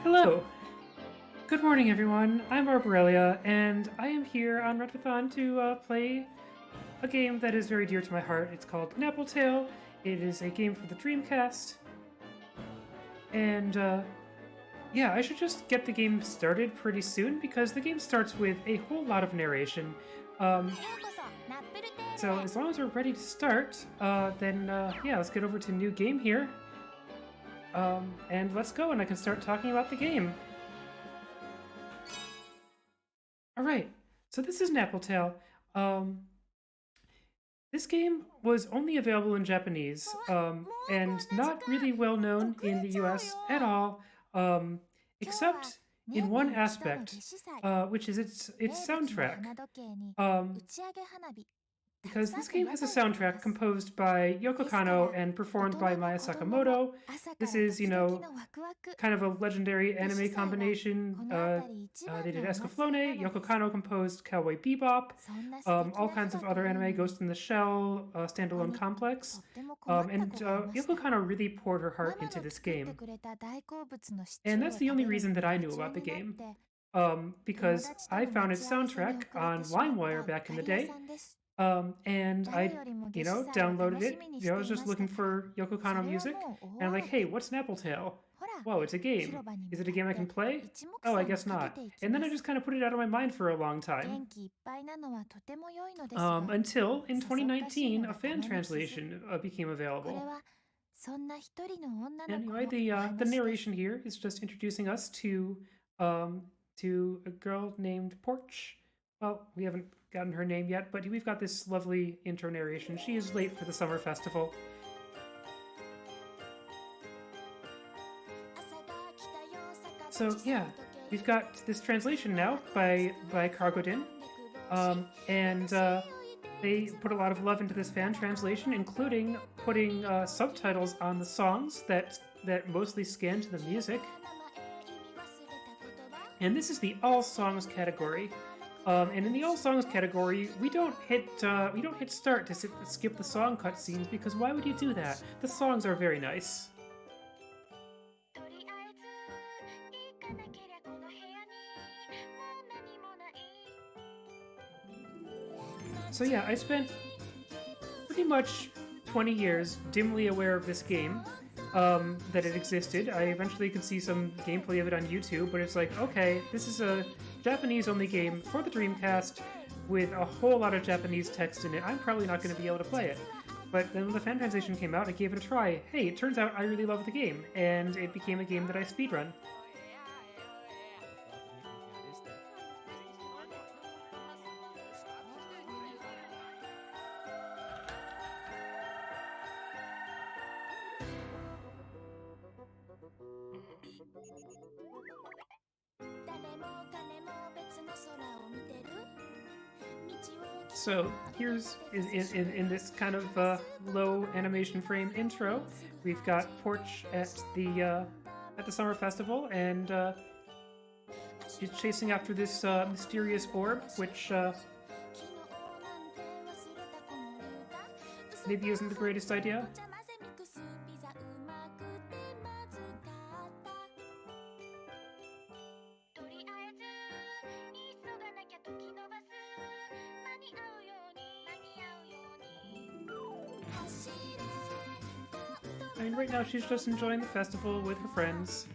Hello! Good morning, everyone. I'm Arborelia, and I am here on Retrothon to play a game that is very dear to my heart. It's called Nappie. It is a game for the Dreamcast, and yeah, I should just get the game started pretty soon because the game starts with a whole lot of narration. Um, so as long as we're ready to start, then yeah, let's get over to new game here. And let's go, and I can start talking about the game. All right, so this is Nappie. Um, this game was only available in Japanese, and not really well known in the US at all, um, except in one aspect, which is its soundtrack. Um, because this game has a soundtrack composed by Yoko Kanno and performed by Maya Sakamoto. This is, kind of a legendary anime combination. They did Escaflowne, Yoko Kanno composed Cowboy Bebop, all kinds of other anime, Ghost in the Shell, Standalone Complex. And Yoko Kanno really poured her heart into this game. And that's the only reason that I knew about the game. Because I found its soundtrack on LimeWire back in the day, and I, downloaded it. I was just looking for Yoko Kanno music, and I'm like, hey, what's Nappie? Whoa, it's a game. Is it a game I can play? Oh, I guess not. And then I just kind of put it out of my mind for a long time. Until in 2019, a fan translation became available. Anyway, the narration here is just introducing us to a girl named Porch. Well, we haven't gotten her name yet, but we've got this lovely intro narration. She is late for the summer festival. So yeah, we've got this translation now by Cargodin, and they put a lot of love into this fan translation, including putting subtitles on the songs that mostly scan to the music. And this is the all songs category. And in the all songs category, we don't hit start to skip the song cutscenes because why would you do that? The songs are very nice. So yeah, I spent pretty much 20 years dimly aware of this game, that it existed. I eventually could see some gameplay of it on YouTube, but it's like, okay, this is a Japanese-only game for the Dreamcast with a whole lot of Japanese text in it. I'm probably not going to be able to play it. But then when the fan translation came out, I gave it a try. Hey, it turns out I really love the game, and it became a game that I speedrun. So here's in this kind of low animation frame intro, we've got Porch at the summer festival, and she's chasing after this mysterious orb, which maybe isn't the greatest idea. I mean, right now she's just enjoying the festival with her friends.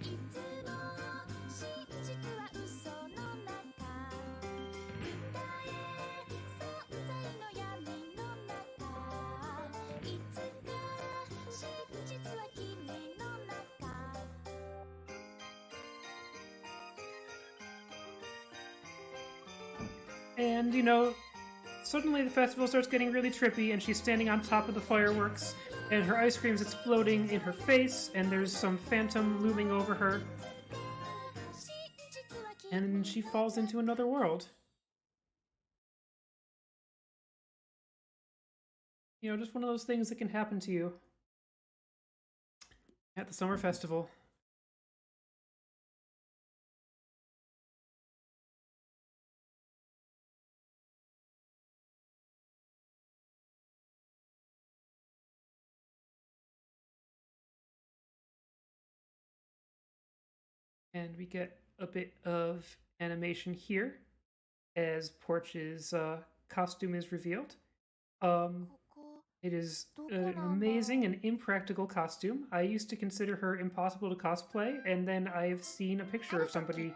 And, suddenly the festival starts getting really trippy, and she's standing on top of the fireworks, and her ice cream's exploding in her face, and there's some phantom looming over her. And she falls into another world. Just one of those things that can happen to you at the summer festival. And we get a bit of animation here as Porch's costume is revealed. It is an amazing and impractical costume. I used to consider her impossible to cosplay, and then I've seen a picture of somebody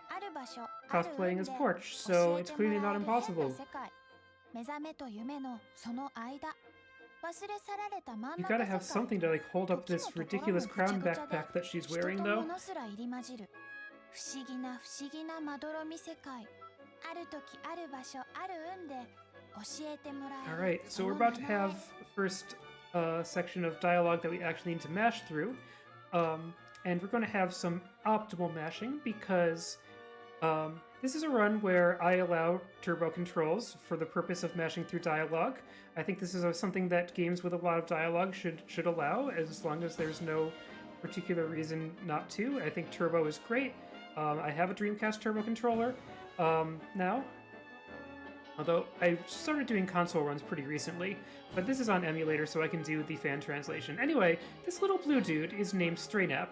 cosplaying as Porch, so it's clearly not impossible. You gotta have something to like hold up this ridiculous crown backpack that she's wearing, though. Alright, so we're about to have the first section of dialogue that we actually need to mash through. And we're going to have some optimal mashing because this is a run where I allow turbo controls for the purpose of mashing through dialogue. I think this is something that games with a lot of dialogue should allow, as long as there's no particular reason not to. I think turbo is great. I have a Dreamcast turbo controller now, although I started doing console runs pretty recently, but this is on emulator, so I can do the fan translation. Anyway, this little blue dude is named Straynap,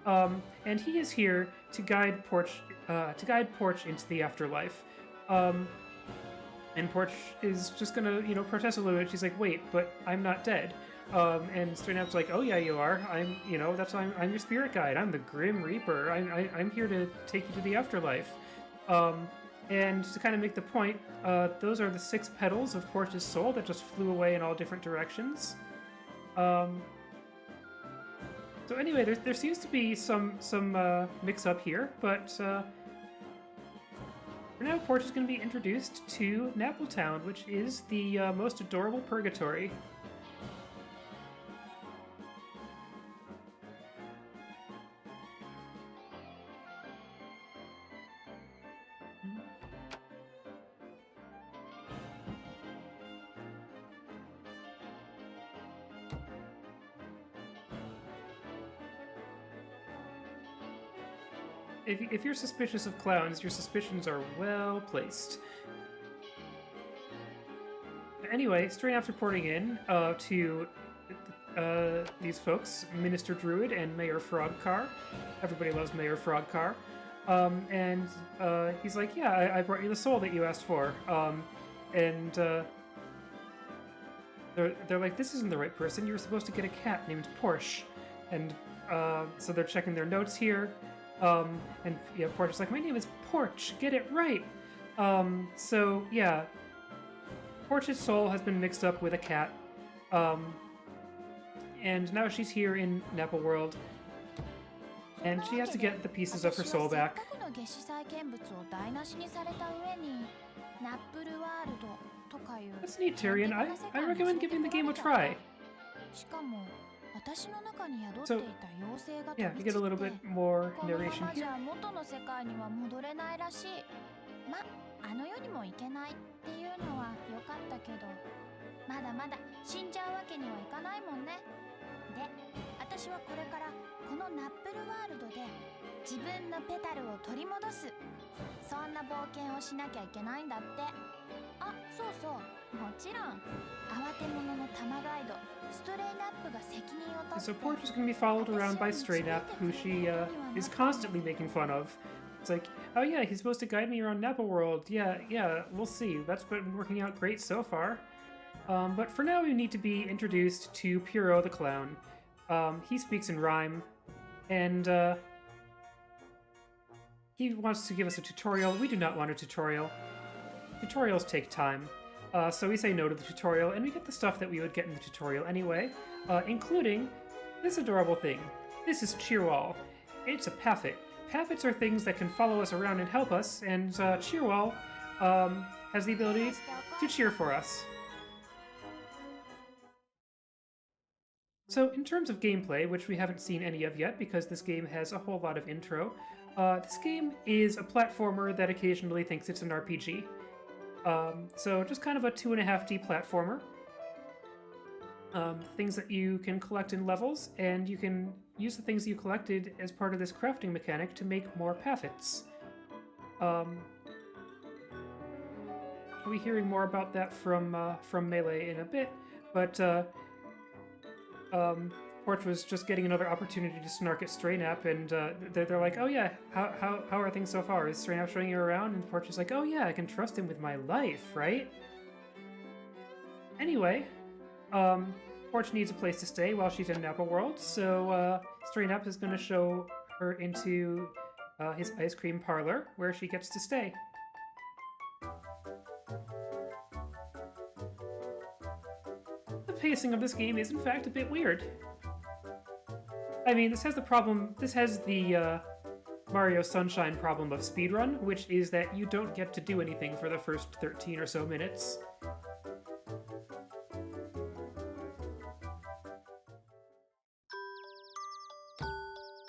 and he is here to guide Porch into the afterlife. And Porch is just gonna, protest a little bit. She's like, "Wait, but I'm not dead." And Straynap's like, "Oh yeah, you are. I'm your spirit guide. I'm the Grim Reaper. I'm here to take you to the afterlife." And to kind of make the point, those are the 6 petals of Porch's soul that just flew away in all different directions. So anyway, there seems to be some mix-up here, but for now, Porch is going to be introduced to Nappletown, which is the most adorable purgatory. If you're suspicious of clowns, your suspicions are well placed. Anyway, Straynap's reporting in to these folks, Minister Druid and Mayor Frogcar. Everybody loves Mayor Frogcar. And he's like, "Yeah, I brought you the soul that you asked for." And they're like, "This isn't the right person. You were supposed to get a cat named Porsche." And so they're checking their notes here. And yeah, Porch is like, "My name is Porch, get it right." So yeah, Porch's soul has been mixed up with a cat. And now she's here in Napple World, and she has to get the pieces of her soul back. That's neat, Tyrion. I recommend giving the game a try. So, yeah, you get a little bit more narration here. So Porch is going to be followed around by Straynap, who she is constantly making fun of. It's like, "Oh yeah, he's supposed to guide me around Napple World. Yeah, we'll see. That's been working out great so far." But for now, we need to be introduced to Puro the Clown. He speaks in rhyme, and he wants to give us a tutorial. We do not want a tutorial. Tutorials take time. So we say no to the tutorial, and we get the stuff that we would get in the tutorial anyway, including this adorable thing. This is Cheerwall. It's a Paffet. Paffets are things that can follow us around and help us, and Cheerwall has the ability to cheer for us. So in terms of gameplay, which we haven't seen any of yet because this game has a whole lot of intro, this game is a platformer that occasionally thinks it's an RPG. So just kind of a 2.5D platformer. Things that you can collect in levels, and you can use the things you collected as part of this crafting mechanic to make more Paffets. I'll be hearing more about that from Melee in a bit, but Porch was just getting another opportunity to snark at Straynap, and they're like, oh yeah, how are things so far? Is Straynap showing you around? And Porch is like, oh yeah, I can trust him with my life, right? Anyway, Porch needs a place to stay while she's in Nappa World, so Straynap is going to show her into his ice cream parlor, where she gets to stay. The pacing of this game is in fact a bit weird. I mean, this has the Mario Sunshine problem of speedrun, which is that you don't get to do anything for the first 13 or so minutes.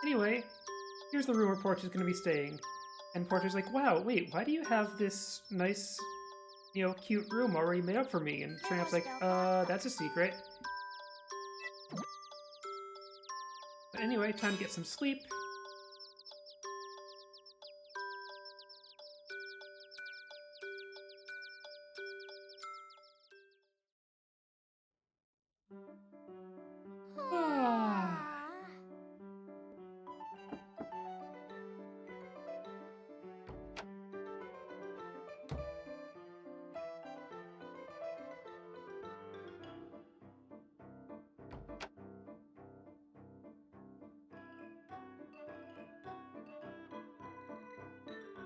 Anyway, here's the room where Porch is going to be staying. And Porch is like, wow, wait, why do you have this nice, cute room already made up for me? And Straynap's like, that's a secret. But anyway, time to get some sleep.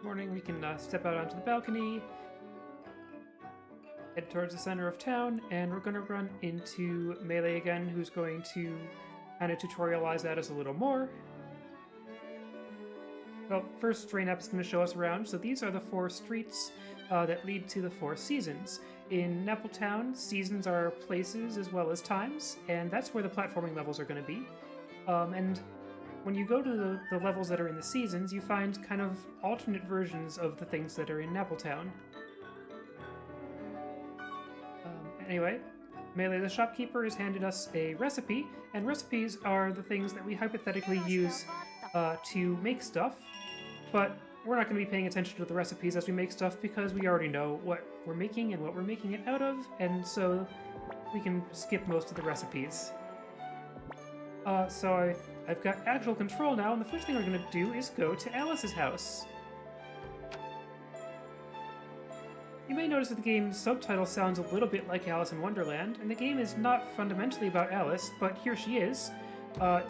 Morning, we can step out onto the balcony, head towards the center of town, and we're going to run into Melee again, who's going to kind of tutorialize that us a little more. Well, first, Straynap is going to show us around. So these are the 4 streets that lead to the 4 seasons. In Nappletown, seasons are places as well as times, and that's where the platforming levels are going to be. And when you go to the levels that are in the seasons, you find kind of alternate versions of the things that are in Nappletown. Anyway, Melee the shopkeeper has handed us a recipe, and recipes are the things that we hypothetically use to make stuff, but we're not going to be paying attention to the recipes as we make stuff because we already know what we're making and what we're making it out of, and so we can skip most of the recipes. So I've got actual control now, and the first thing we're going to do is go to Alice's house. You may notice that the game's subtitle sounds a little bit like Alice in Wonderland, and the game is not fundamentally about Alice, but here she is.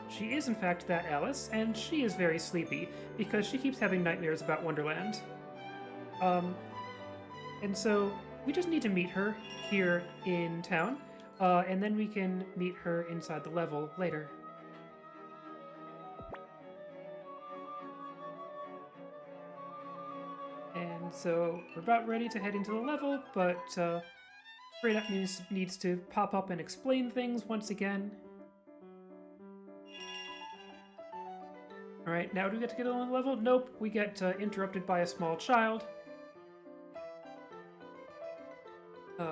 She is in fact that Alice, and she is very sleepy, because she keeps having nightmares about Wonderland. And so we just need to meet her here in town, and then we can meet her inside the level later. And so we're about ready to head into the level, but Straynap needs to pop up and explain things once again. Alright, now do we get to get on the level? Nope, we get interrupted by a small child.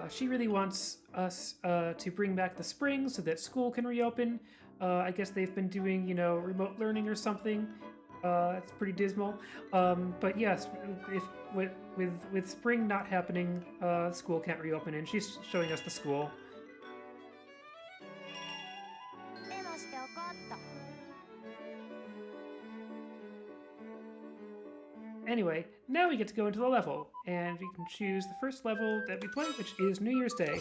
She really wants us to bring back the spring so that school can reopen. I guess they've been doing, remote learning or something. It's pretty dismal. But yes, with spring not happening, school can't reopen, and she's showing us the school. Anyway, now we get to go into the level, and we can choose the first level that we play, which is New Year's Day.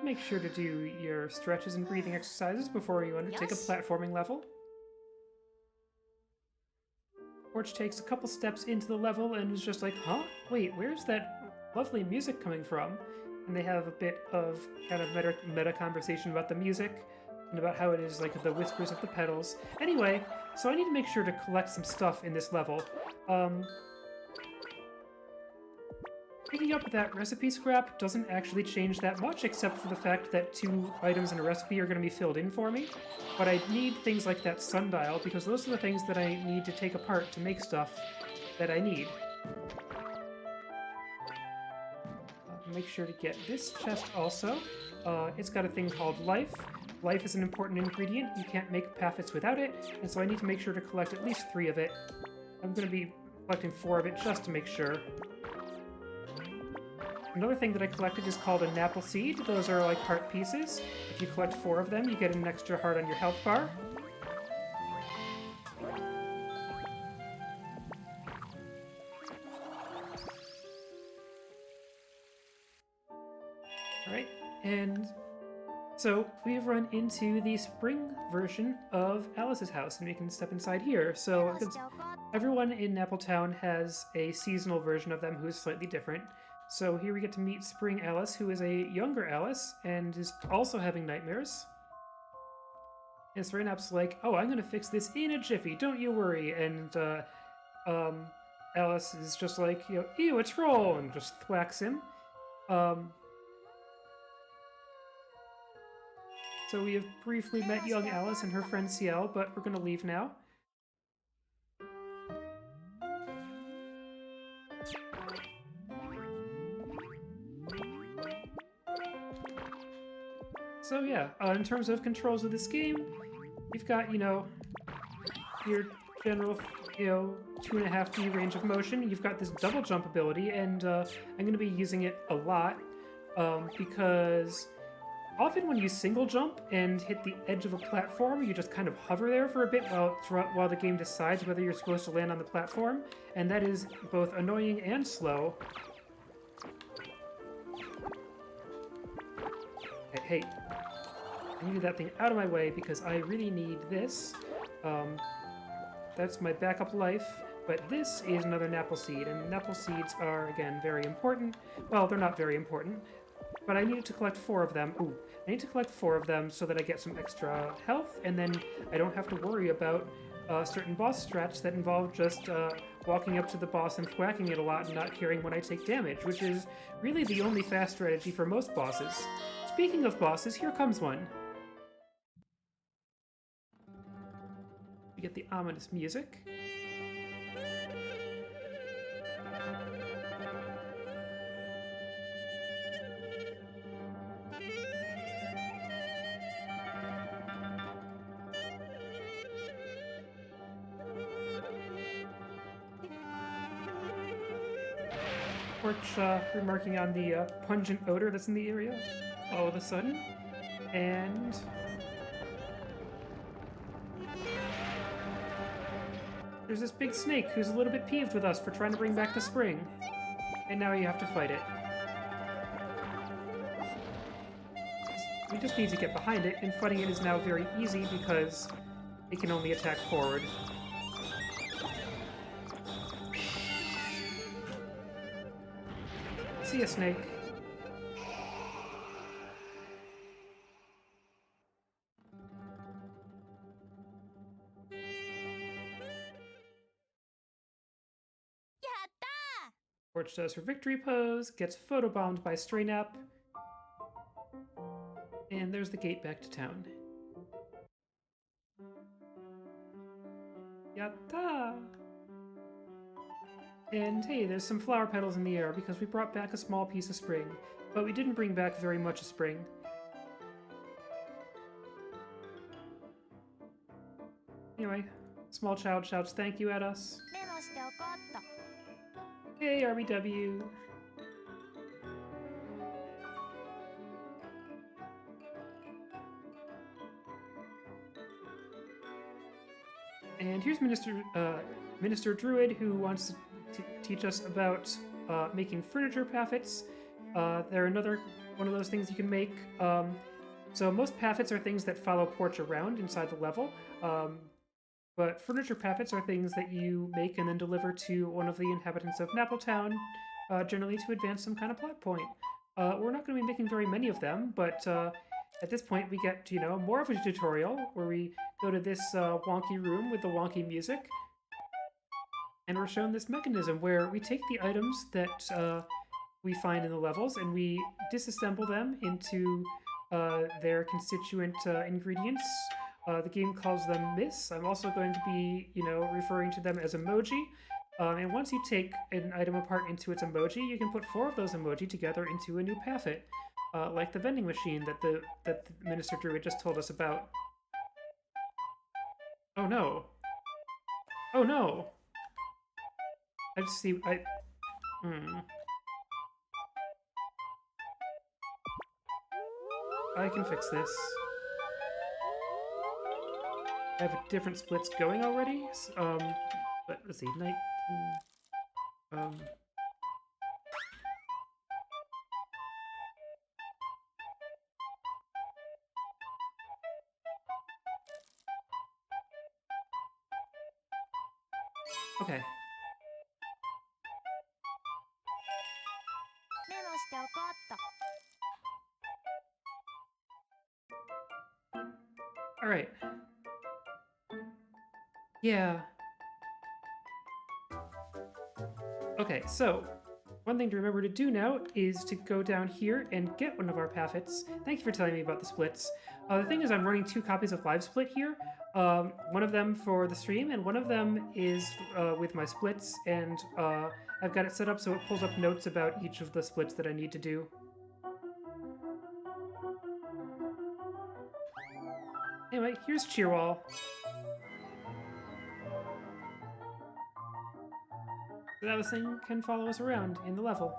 Make sure to do your stretches and breathing exercises before you undertake a platforming level. Porch takes a couple steps into the level and is just like, huh? Wait, where's that lovely music coming from? And they have a bit of kind of meta conversation about the music and about how it is like the whispers of the petals. Anyway, so I need to make sure to collect some stuff in this level. Picking up that recipe scrap doesn't actually change that much, except for the fact that 2 items in a recipe are going to be filled in for me. But I need things like that sundial, because those are the things that I need to take apart to make stuff that I need. Make sure to get this chest also. It's got a thing called life. Life is an important ingredient. You can't make paffets without it, and so I need to make sure to collect at least 3 of it. I'm going to be collecting 4 of it just to make sure. Another thing that I collected is called a Nappie seed. Those are like heart pieces. If you collect 4 of them, you get an extra heart on your health bar. Alright, and so we've run into the spring version of Alice's house, and we can step inside here. So everyone in Nappletown has a seasonal version of them who is slightly different. So here we get to meet Spring Alice, who is a younger Alice, and is also having nightmares. And Serenap's like, oh, I'm gonna fix this in a jiffy, don't you worry. And Alice is just like, you know, ew, a troll, and just thwacks him. So we have briefly met young Alice and her friend Ciel, but we're gonna leave now. So yeah, in terms of controls of this game, you've got, you know, your general, you know, 2.5D range of motion. You've got this double jump ability, and I'm going to be using it a lot because often when you single jump and hit the edge of a platform, you just kind of hover there for a bit while the game decides whether you're supposed to land on the platform, and that is both annoying and slow. Hey. I needed that thing out of my way because I really need this. That's my backup life, but this is another Nappie seed, and Nappie seeds are, again, very important. Well, they're not very important, but I needed to collect 4 of them. Ooh, I need to collect 4 of them so that I get some extra health, and then I don't have to worry about certain boss strats that involve just walking up to the boss and thwacking it a lot and not caring when I take damage, which is really the only fast strategy for most bosses. Speaking of bosses, here comes one. We get the ominous music. Porch remarking on the pungent odor that's in the area all of a sudden. And there's this big snake who's a little bit peeved with us for trying to bring back the spring. And now you have to fight it. We just need to get behind it, and fighting it is now very easy because it can only attack forward. See ya, snake. Porch does her victory pose, gets photobombed by Stray Nap, and there's the gate back to town. Yatta! And hey, there's some flower petals in the air because we brought back a small piece of spring, but we didn't bring back very much of spring. Anyway, small child shouts thank you at us. Hey, RBW! And here's Minister Druid, who wants to teach us about making furniture paffets. They're another one of those things you can make. So most paffets are things that follow Porch around inside the level. But furniture paffets are things that you make and then deliver to one of the inhabitants of Nappletown, generally to advance some kind of plot point. We're not going to be making very many of them, but at this point we get, you know, more of a tutorial where we go to this wonky room with the wonky music, and we're shown this mechanism where we take the items that we find in the levels and we disassemble them into their constituent ingredients. The game calls them myths. I'm also going to be, you know, referring to them as emoji. And once you take an item apart into its emoji, you can put 4 of those emoji together into a new paffet, like the vending machine that the Minister Druid just told us about. Oh no. Oh no! I just see, I can fix this. I have different splits going already, but let's see, 19, okay. Alright. Yeah. Okay, so one thing to remember to do now is to go down here and get one of our paffets. Thank you for telling me about the splits. The thing is, I'm running 2 copies of Live Split here. One of them for the stream, and one of them is with my splits, and I've got it set up so it pulls up notes about each of the splits that I need to do. Anyway, here's Cheerwall. So now this thing can follow us around in the level.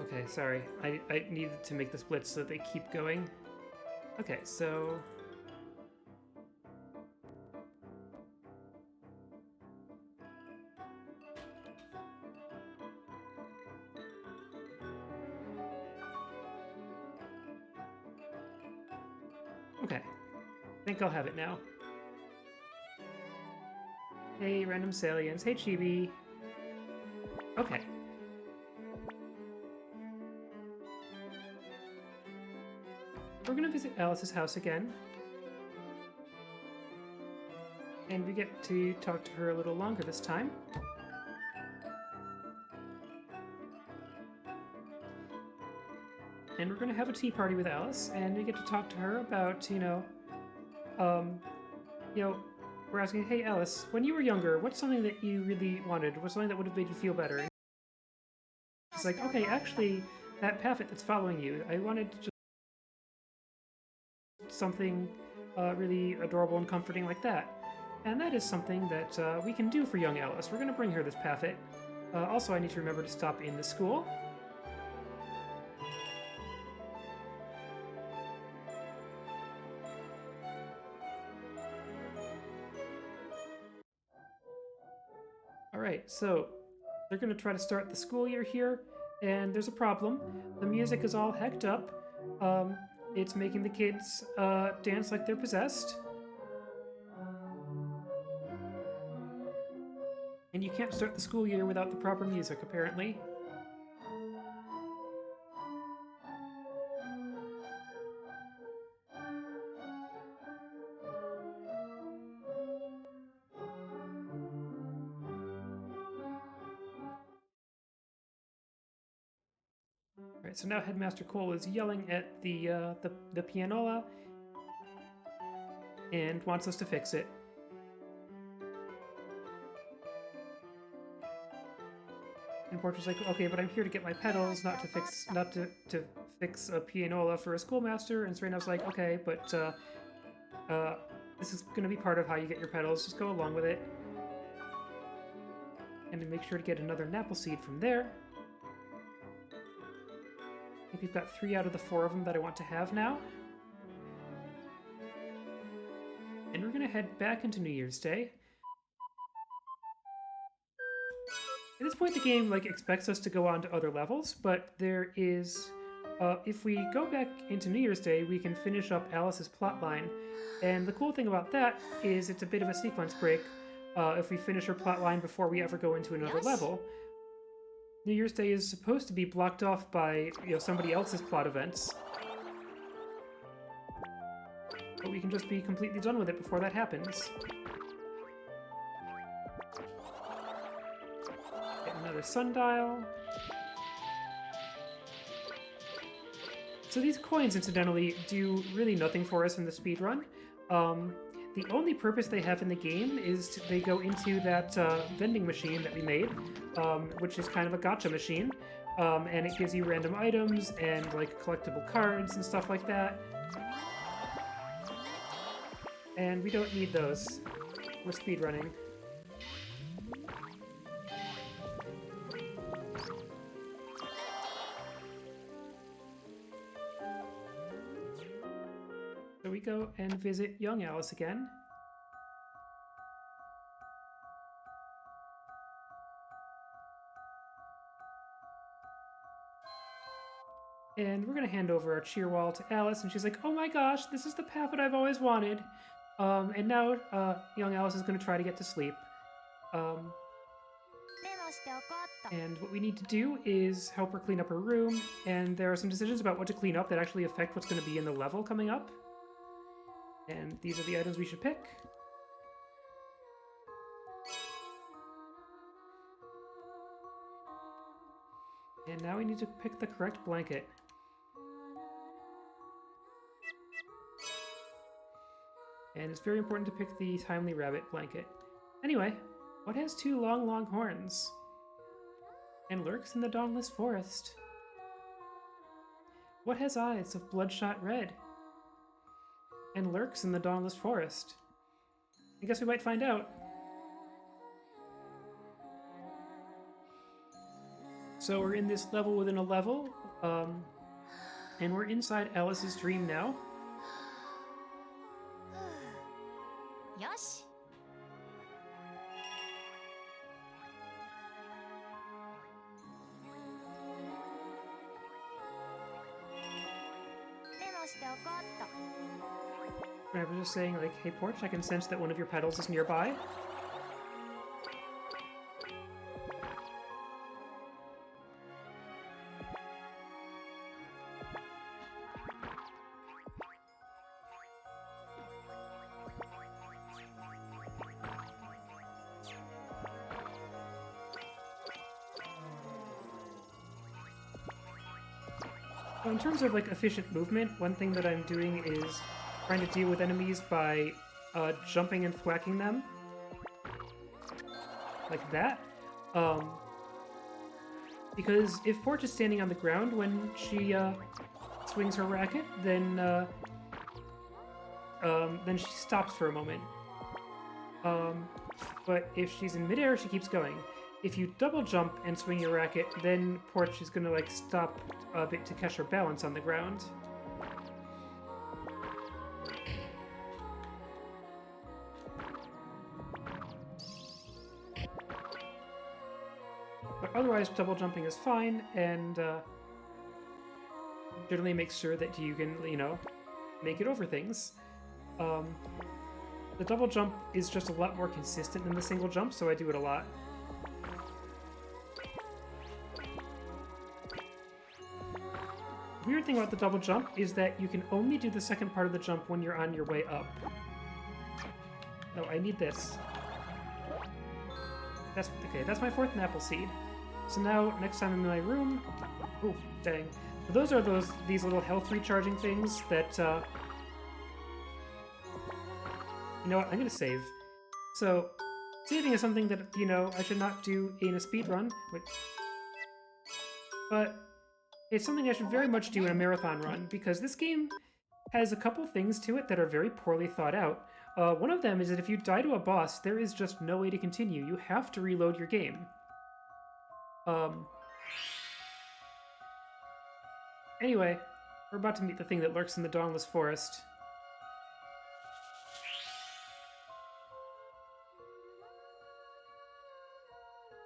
Okay, sorry. I needed to make the splits so that they keep going. Okay, so... Okay. I think I'll have it now. Hey, random salients. Hey, Chibi. Okay. We're gonna visit Alice's house again. And we get to talk to her a little longer this time. And we're gonna have a tea party with Alice, and we get to talk to her about, we're asking, hey Alice, when you were younger, what's something that you really wanted? What's something that would have made you feel better? And she's like, okay, actually, that paffet that's following you, I wanted just something really adorable and comforting like that. And that is something that we can do for young Alice. We're gonna bring her this paffet. Also, I need to remember to stop in the school. Alright, so they're going to try to start the school year here, and there's a problem. The music is all hecked up. It's making the kids dance like they're possessed. And you can't start the school year without the proper music, apparently. Alright, so now Headmaster Cole is yelling at the pianola and wants us to fix it. And Portra's like, okay, but I'm here to get my pedals, not to fix a pianola for a schoolmaster. And Serena's like, okay, but this is going to be part of how you get your pedals. Just go along with it. And to make sure to get another Nappie seed from there. I think we've got 3 out of the 4 of them that I want to have now. And we're going to head back into New Year's Day. At this point, the game expects us to go on to other levels, but there is... if we go back into New Year's Day, we can finish up Alice's plotline. And the cool thing about that is it's a bit of a sequence break. If we finish her plotline before we ever go into another level. New Year's Day is supposed to be blocked off by, somebody else's plot events. But we can just be completely done with it before that happens. Get another sundial. So these coins, incidentally, do really nothing for us in the speedrun. the only purpose they have in the game is they go into that vending machine that we made, which is kind of a gacha machine, and it gives you random items and like collectible cards and stuff like that. And we don't need those. We're speedrunning. So we go and visit young Alice again. And we're gonna hand over our cheer wall to Alice, and she's like, "Oh my gosh, this is the path that I've always wanted." And now young Alice is gonna try to get to sleep. And what we need to do is help her clean up her room, and there are some decisions about what to clean up that actually affect what's going to be in the level coming up. And these are the items we should pick. And now we need to pick the correct blanket. And it's very important to pick the timely rabbit blanket. Anyway, what has two long horns? And lurks in the dawnless forest? What has eyes of bloodshot red? And lurks in the dawnless forest? I guess we might find out. So we're in this level within a level, and we're inside Alice's dream now. Yosh. I was just saying, like, hey Porch, I can sense that one of your petals is nearby. So in terms of like efficient movement, one thing that I'm doing is trying to deal with enemies by jumping and thwacking them. Like that. Because if Porch is standing on the ground when she swings her racket, then she stops for a moment. But if she's in midair, she keeps going. If you double jump and swing your racket, then Porch is gonna like stop a bit to catch her balance on the ground. But otherwise, double jumping is fine, and generally makes sure that you can, you know, make it over things. The double jump is just a lot more consistent than the single jump, so I do it a lot. The weird thing about the double jump is that you can only do the second part of the jump when you're on your way up. No, I need this. That's okay, that's my fourth Nappie seed. So now, next time I'm in my room... Oh, dang. So those are these little health recharging things that, You know what, I'm gonna save. So, saving is something that, you know, I should not do in a speedrun, but it's something I should very much do in a marathon run, because this game has a couple things to it that are very poorly thought out. One of them is that if you die to a boss, there is just no way to continue. You have to reload your game. Anyway, we're about to meet the thing that lurks in the dawnless forest.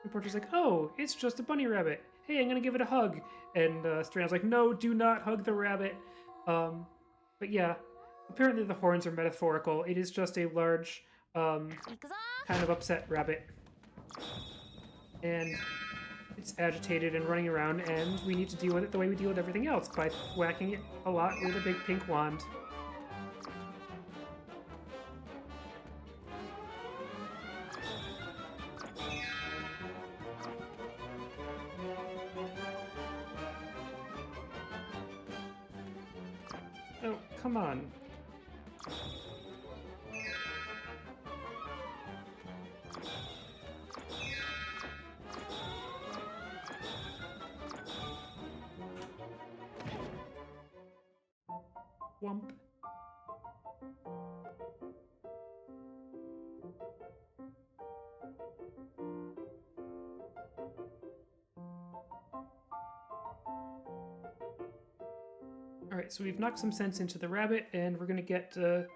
And Porch is like, oh, it's just a bunny rabbit. Hey, I'm gonna give it a hug. And Strand's like, no, do not hug the rabbit. But yeah, apparently the horns are metaphorical. It is just a large, kind of upset rabbit. And it's agitated and running around, and we need to deal with it the way we deal with everything else, by whacking it a lot with a big pink wand. Oh, come on. Wump. Alright, so we've knocked some sense into the rabbit, and we're gonna get an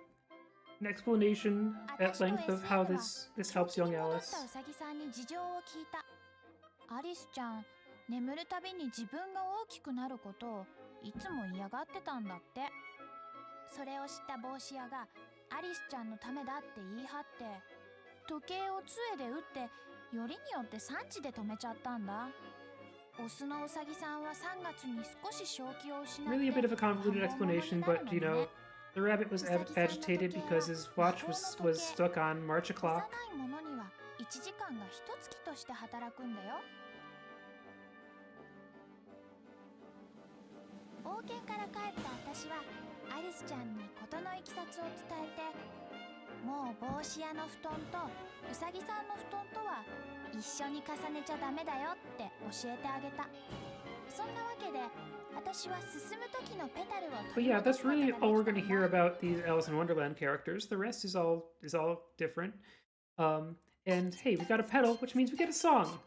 explanation at length of how this helps young Alice. アリスちゃん、眠るたびに自分が大きくなることをいつも嫌がってたんだって。それを知った帽子屋がアリスちゃんのためだって言い張って、時計を杖で打ってよりによって産地で止めちゃったんだ。オスのウサギさんは3月に少し正気を失って、 Really a bit of a convoluted explanation, but you know, the rabbit was agitated because his watch was stuck on March o'clock. 幼い者には1時間が1月として働くんだよ。冒険から帰った私はアリスちゃんに事のいきさつを伝えて、もう帽子屋の布団とウサギさんの布団とは一緒に重ねちゃダメだよって教えてあげた。そんなわけで私は進む時のペタルを But yeah, that's really all we're going to hear about these Alice in Wonderland characters. The rest is all different. And hey, we got a pedal, which means we get a song.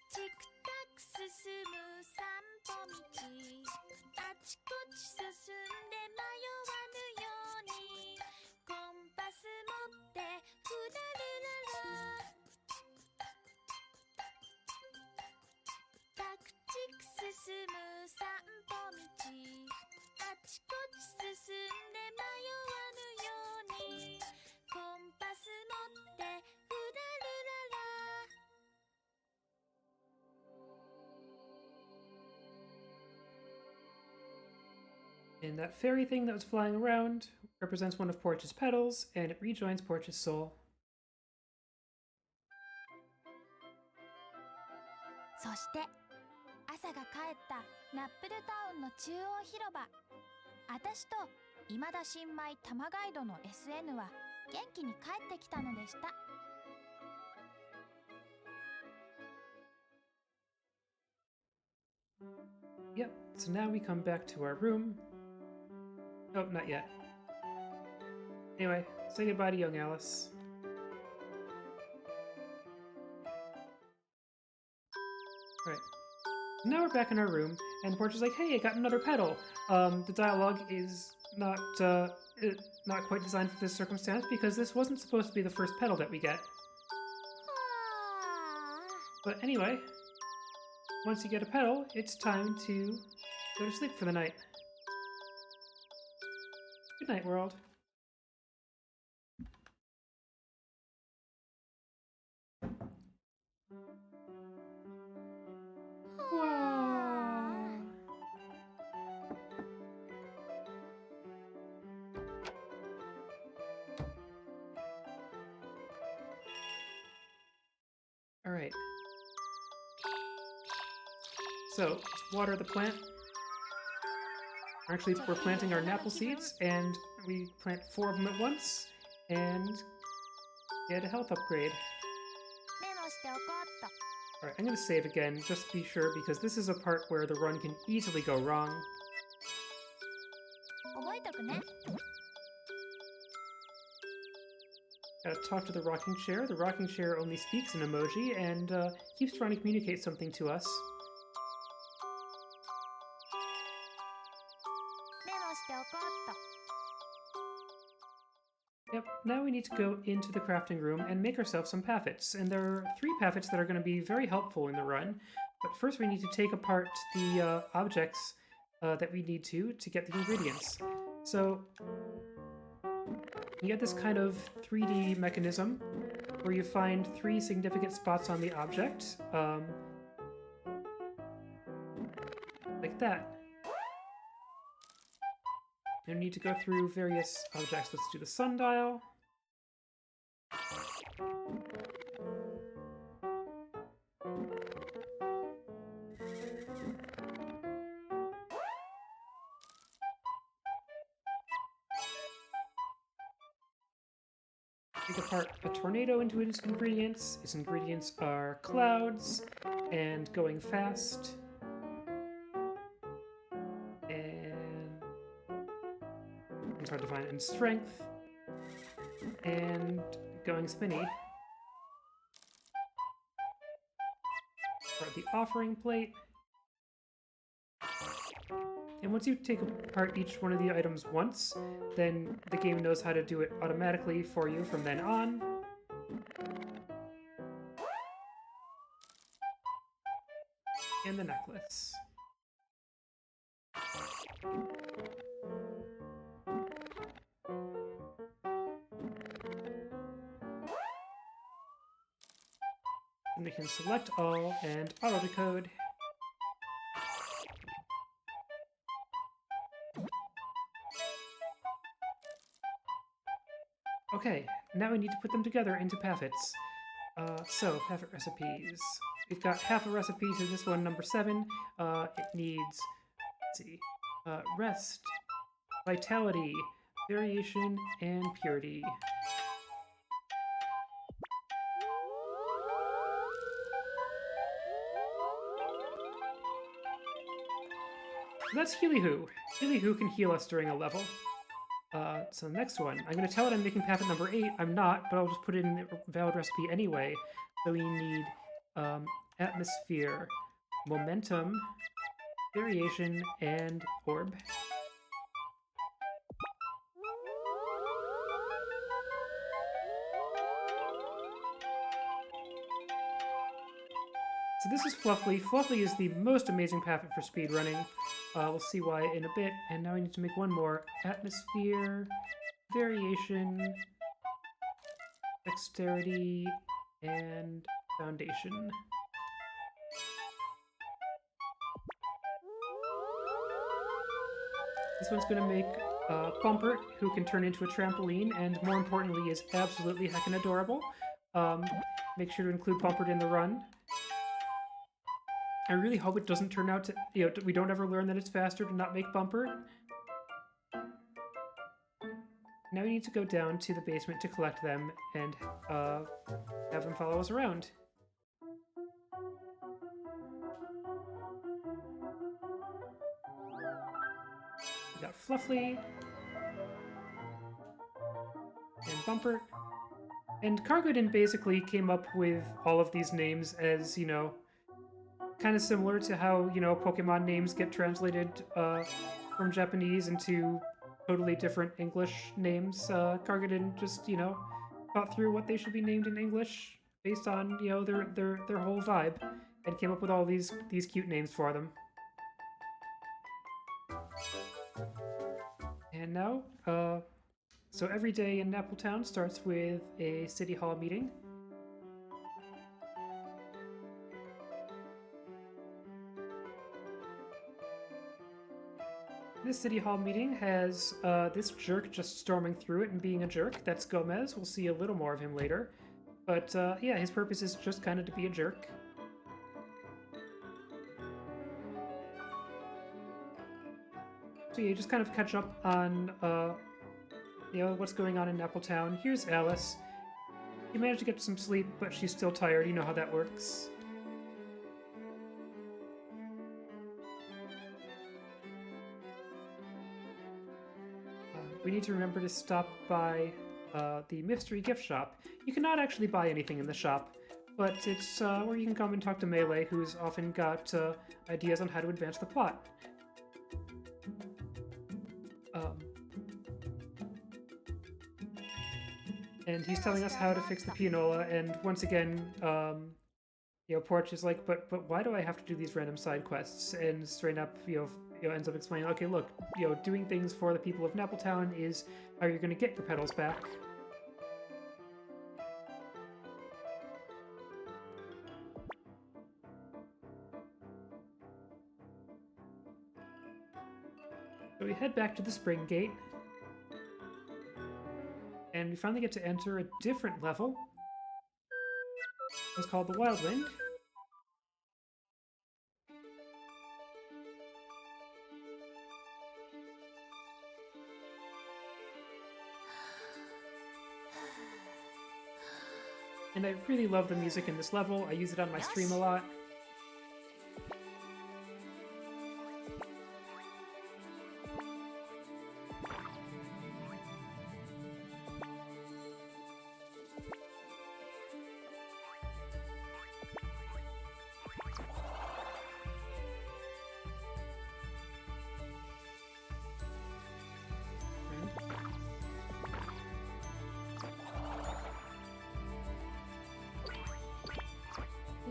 チクタク進む散歩道、あちこち進んで迷わぬように、コンパス持ってふらるらら。タクチク進む散歩道、あちこち進んで迷わぬように、コンパス持ってふらるらら。 And that fairy thing that was flying around represents one of Porch's petals, and it rejoins Porch's soul. そして朝が帰ったナップルタウンの中央広場、私と今田新米多摩ガイドの SN は元気に帰ってきたのでした。 Yep, so now we come back to our room. Oh, not yet. Anyway, say goodbye to young Alice. Alright. Now we're back in our room, and Porch is like, hey, I got another petal. The dialogue is not quite designed for this circumstance, because this wasn't supposed to be the first petal that we get. But anyway, once you get a petal, it's time to go to sleep for the night. Good night, world. Wow. All right. So, let's water the plant. Actually, we're planting our Nappie seeds, and we plant 4 of them at once, and get a health upgrade. メモしておこうっと。 Alright, I'm gonna save again, just to be sure, because this is a part where the run can easily go wrong. 覚えとくね。 Gotta talk to the rocking chair. The rocking chair only speaks in emoji, and keeps trying to communicate something to us. メモしておこうっと。 Yep, now we need to go into the crafting room and make ourselves some paffets. And there are 3 paffets that are going to be very helpful in the run. But first we need to take apart the objects that we need to get the ingredients. So you get this kind of 3D mechanism where you find 3 significant spots on the object. Like that. You need to go through various objects. Let's do the sundial. Take apart a tornado into its ingredients. Its ingredients are clouds and going fast. It's hard to find. And strength. And going spinny. For the offering plate. And once you take apart each one of the items once, then the game knows how to do it automatically for you from then on. And the necklace. And we can select all and auto-decode. Okay, now we need to put them together into paffets. So, paffet recipes. We've got half a recipe to this one, number 7. It needs, let's see, rest, vitality, variation, and purity. So that's Healy-Hoo. Healy-Hoo can heal us during a level. So next one, I'm going to tell it I'm making paffet number 8. I'm not, but I'll just put it in the valid recipe anyway. So we need atmosphere, momentum, variation, and orb. So this is Fluffy. Fluffy is the most amazing paffet for speedrunning. We'll see why in a bit. And now we need to make one more. Atmosphere, variation, dexterity, and foundation. This one's going to make Bumpert, who can turn into a trampoline, and more importantly is absolutely heckin' adorable. Make sure to include Bumpert in the run. I really hope it doesn't turn out to, we don't ever learn that it's faster to not make Bumpert. Now we need to go down to the basement to collect them and have them follow us around. We got Fluffy and Bumpert. And Cargodin basically came up with all of these names as, kind of similar to how, Pokemon names get translated from Japanese into totally different English names. Cargodin just, thought through what they should be named in English based on, their whole vibe, and came up with all these cute names for them. And now, so every day in Nappletown starts with a City Hall meeting. This City Hall meeting has this jerk just storming through it and being a jerk. That's Gomez. We'll see a little more of him later. But yeah, his purpose is just kind of to be a jerk. So yeah, you just kind of catch up on what's going on in Nappletown. Here's Alice. You managed to get some sleep, but she's still tired. You know how that works. We need to remember to stop by the mystery gift shop. You cannot actually buy anything in the shop, but it's where you can come and talk to Melee, who's often got ideas on how to advance the plot. And he's telling us how to fix the pianola, and once again, Porch is like, but why do I have to do these random side quests? And straight up, ends up explaining, okay, look, doing things for the people of Nappletown is how you're going to get your pedals back. So we head back to the Spring Gate, and we finally get to enter a different level. It's called the Wild Wind. And I really love the music in this level. I use it on my stream a lot.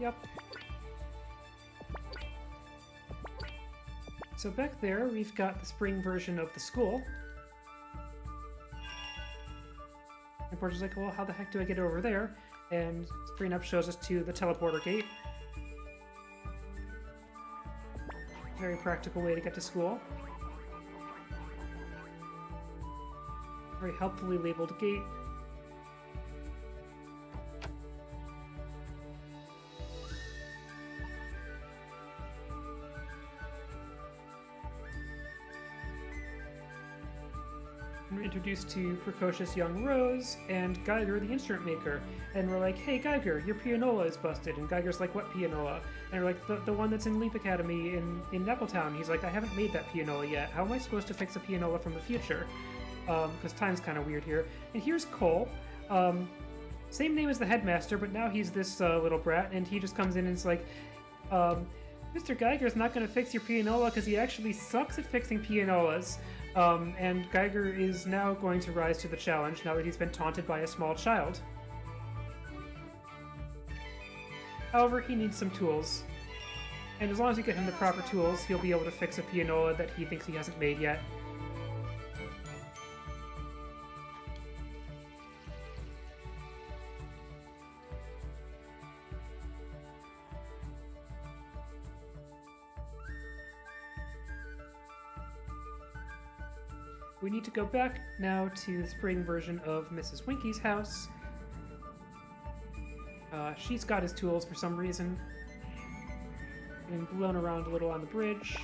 Yep. So back there, we've got the spring version of the school. And Portia's like, well, how the heck do I get over there? And Spring Up shows us to the teleporter gate. Very practical way to get to school. Very helpfully labeled gate. We're introduced to precocious young Rose and Geiger, the instrument maker. And we're like, hey Geiger, your pianola is busted. And Geiger's like, what pianola? And we're like, the one that's in Leap Academy in Nappletown. He's like, I haven't made that pianola yet. How am I supposed to fix a pianola from the future? Because time's kind of weird here. And here's Cole. Same name as the headmaster, but now he's this little brat. And he just comes in and is like, Mr. Geiger's not going to fix your pianola because he actually sucks at fixing pianolas. And Geiger is now going to rise to the challenge now that he's been taunted by a small child. However, he needs some tools. And as long as you get him the proper tools, he'll be able to fix a pianola that he thinks he hasn't made yet. We need to go back now to the spring version of Mrs. Winky's house. She's got his tools for some reason. Getting blown around a little on the bridge.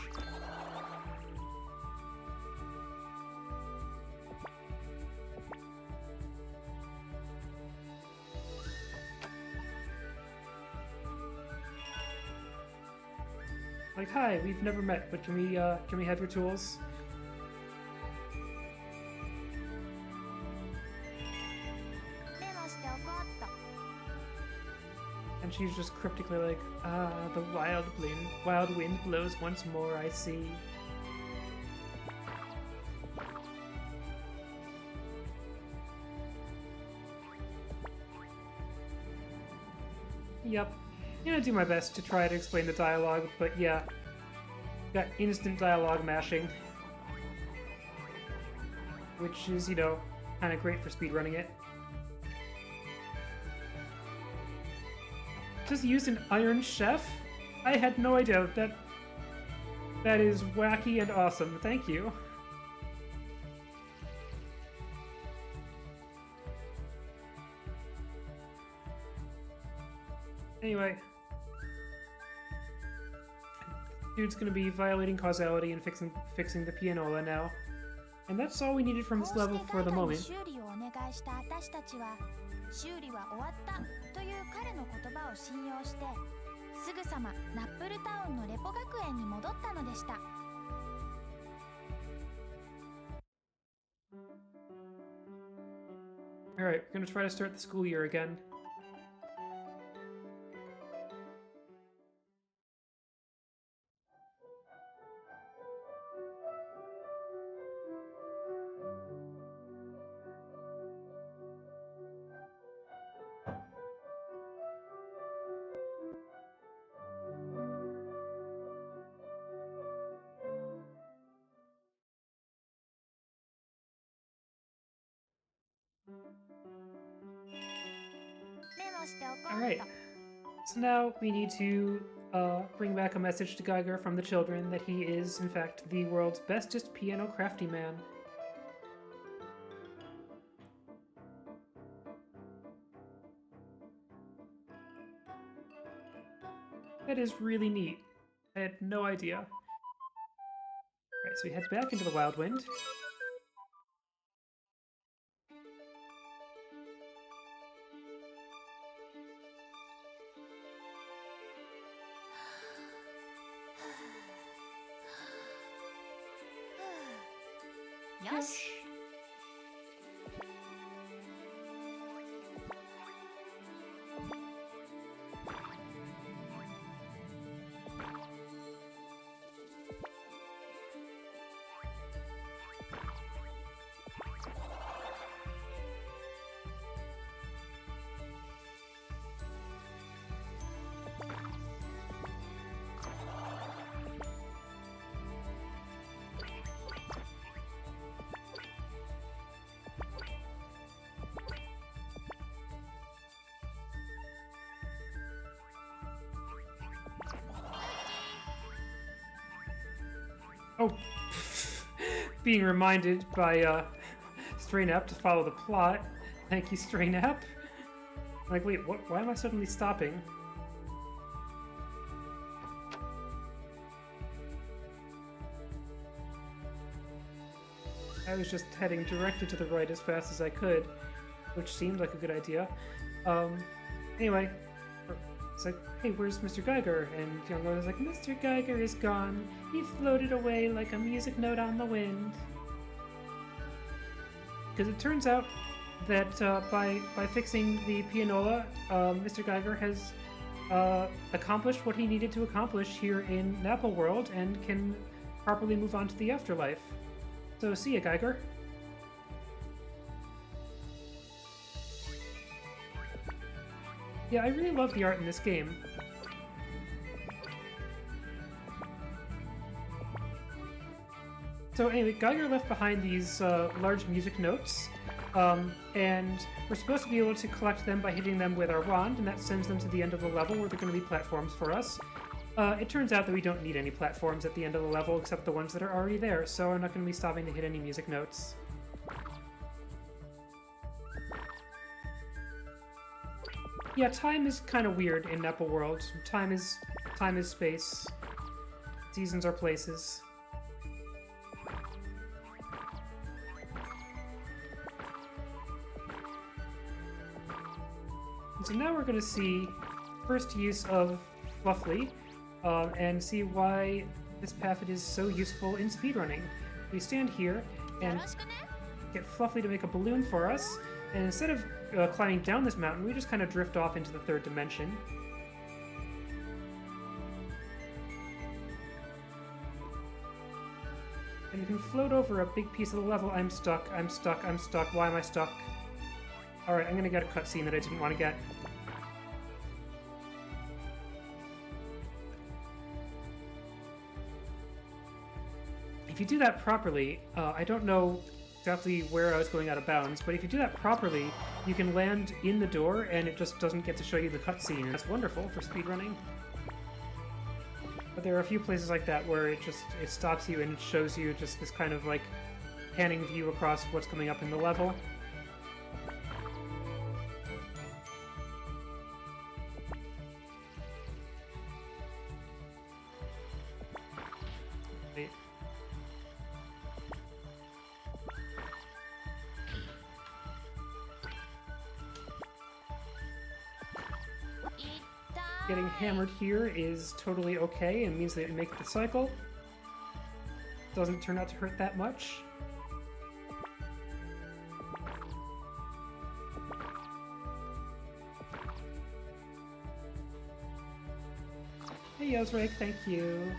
Like, hi, we've never met, but can we have your tools? And she's just cryptically like, the wild wind blows once more, I see. Yep. I'm gonna do my best to try to explain the dialogue, but yeah. Got instant dialogue mashing. Which is, you know, kind of great for speedrunning it. Just used an Iron Chef? I had no idea. That is wacky and awesome. Thank you. Anyway. Dude's gonna be violating causality and fixing the pianola now. And that's all we needed from this level for the moment. 修理は終わったという彼の言葉を信用してすぐさまナップルタウンのレポ学園に戻ったのでした。 Alright, we're gonna try to start the school year again. Alright, so now we need to bring back a message to Geiger from the children that he is, in fact, the world's bestest piano crafty man. That is really neat. I had no idea. Alright, so he heads back into the Wild Wind. Yes. Oh, being reminded by Strainap to follow the plot. Thank you, Strainap. Like, wait, what? Why am I suddenly stopping? I was just heading directly to the right as fast as I could, which seemed like a good idea. Anyway, it's like, hey, where's Mr. Geiger? And Youngo was like, Mr. Geiger is gone. He floated away like a music note on the wind. Because it turns out that by fixing the pianola, Mr. Geiger has accomplished what he needed to accomplish here in Nappie World and can properly move on to the afterlife. So see ya, Geiger. Yeah, I really love the art in this game. So anyway, Geiger left behind these large music notes, and we're supposed to be able to collect them by hitting them with our wand, and that sends them to the end of the level where they're going to be platforms for us. It turns out that we don't need any platforms at the end of the level except the ones that are already there, so I'm not going to be stopping to hit any music notes. Yeah, time is kind of weird in Nappie World. Time is space. Seasons are places. And so now we're going to see first use of Fluffly, and see why this path is so useful in speedrunning. We stand here and get Fluffly to make a balloon for us, and instead of climbing down this mountain, we just kind of drift off into the third dimension. And you can float over a big piece of the level. I'm stuck, I'm stuck, I'm stuck. Why am I stuck? Alright, I'm gonna get a cutscene that I didn't want to get. If you do that properly, I don't know exactly where I was going out of bounds, but if you do that properly, you can land in the door and it just doesn't get to show you the cutscene, and that's wonderful for speedrunning. But there are a few places like that where it stops you and it shows you just this kind of like panning view across what's coming up in the level. Wait. Getting hammered here is totally okay and means that you make the cycle. Doesn't turn out to hurt that much. Hey Yosrake, thank you.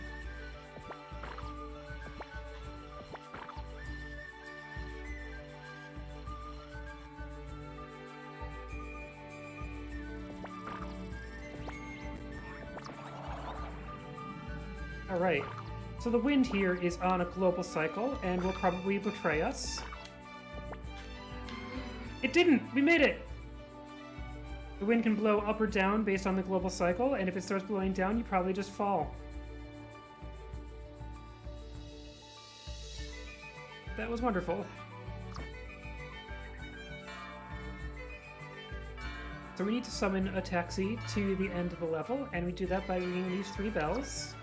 Alright, so the wind here is on a global cycle and will probably betray us. It didn't! We made it! The wind can blow up or down based on the global cycle, and if it starts blowing down, you probably just fall. That was wonderful. So we need to summon a taxi to the end of the level, and we do that by ringing these 3 bells.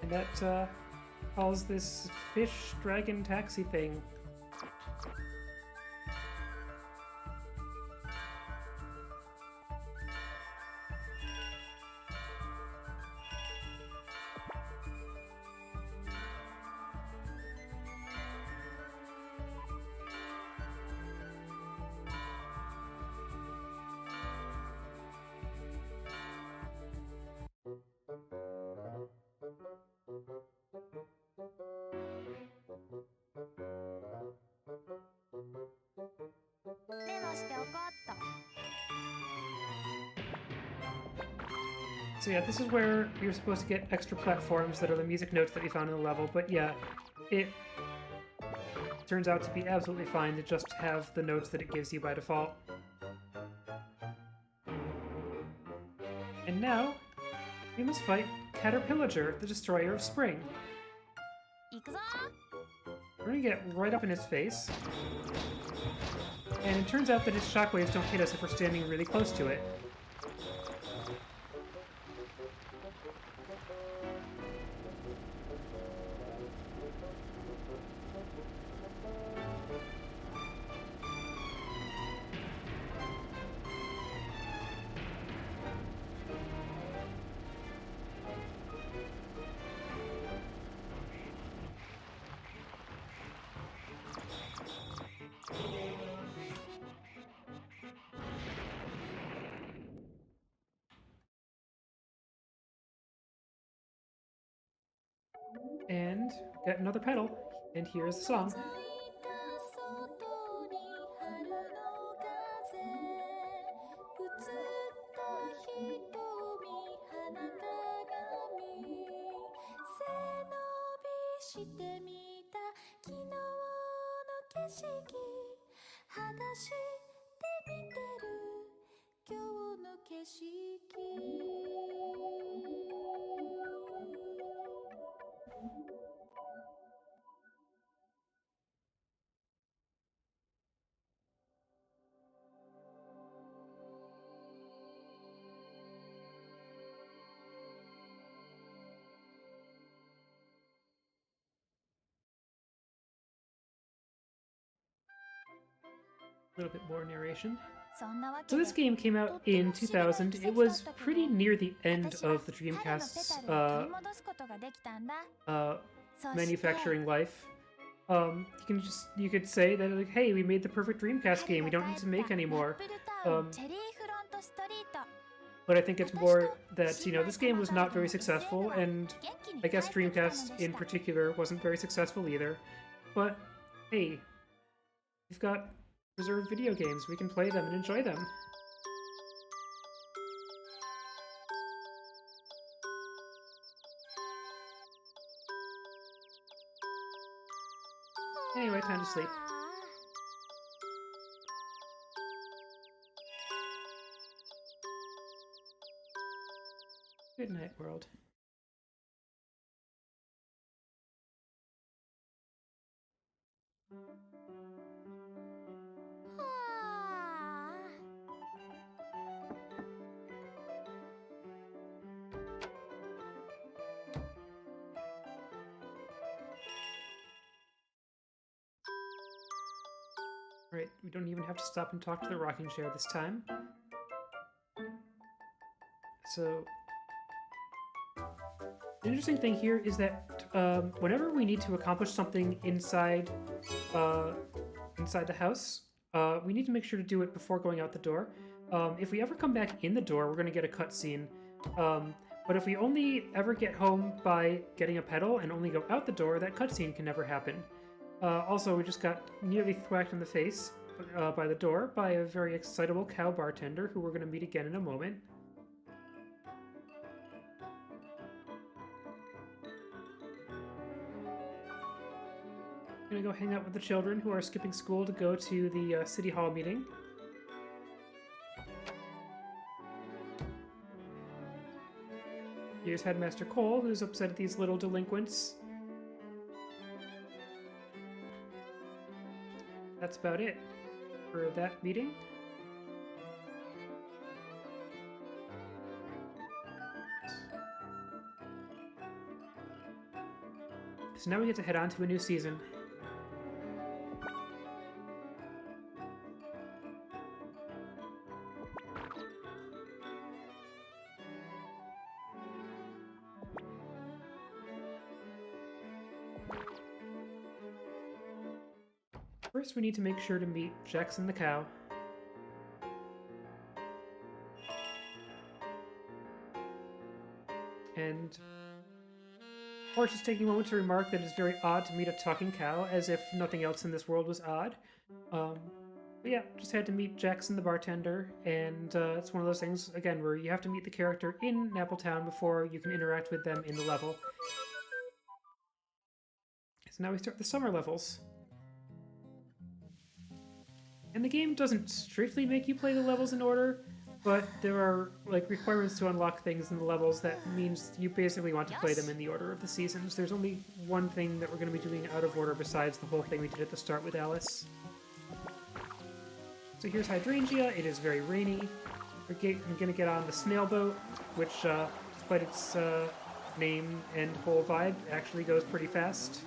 And that calls this fish dragon taxi thing. So yeah, this is where you're supposed to get extra platforms that are the music notes that we found in the level, but yeah, turns out to be absolutely fine to just have the notes that it gives you by default. And now, we must fight Caterpillager, the Destroyer of Spring. 行くぞ。 We're gonna get right up in his face. And it turns out that his shockwaves don't hit us if we're standing really close to it. And get another pedal, and here's the song. 「外に春の風」「映った瞳花鏡」「背伸びしてみた昨日の景色」「裸足で見てる今日の景色」 A little bit more narration. そんなわ So け this で game came out in 2000. It was pretty near the end of the 彼のペ Dreamcast's タルを取り戻すことができたんだ。 そして manufacturing life. You could say that like, hey, we made the perfect Dreamcast game. We don't need to make anymore. ナップルタウンチェリーフロントストリート But I think it's more that this game was not very successful, and I guess Dreamcast in particular wasn't very successful either. But hey, we've got reserved video games. We can play them and enjoy them. Anyway, time to sleep. Good night, world. Right, we don't even have to stop and talk to the rocking chair this time. So, the interesting thing here is that whenever we need to accomplish something inside the house, we need to make sure to do it before going out the door. If we ever come back in the door, we're going to get a cutscene. But if we only ever get home by getting a pedal and only go out the door, that cutscene can never happen. Also, we just got nearly thwacked in the face by the door by a very excitable cow bartender who we're going to meet again in a moment. I'm gonna go hang out with the children who are skipping school to go to the City Hall meeting. Here's Headmaster Cole, who's upset at these little delinquents. That's about it for that meeting. So now we get to head on to a new season. First, we need to make sure to meet Jackson the cow. And Porch is taking a moment to remark that it's very odd to meet a talking cow, as if nothing else in this world was odd. But yeah, just had to meet Jackson the bartender, and it's one of those things, again, where you have to meet the character in Nappletown before you can interact with them in the level. So now we start the summer levels. And the game doesn't strictly make you play the levels in order, but there are like requirements to unlock things in the levels that means you basically want to play them in the order of the seasons. There's only one thing that we're going to be doing out of order besides the whole thing we did at the start with Alice. So here's Hydrangea. It is very rainy. I'm going to get on the snail boat, which, despite its name and whole vibe, actually goes pretty fast.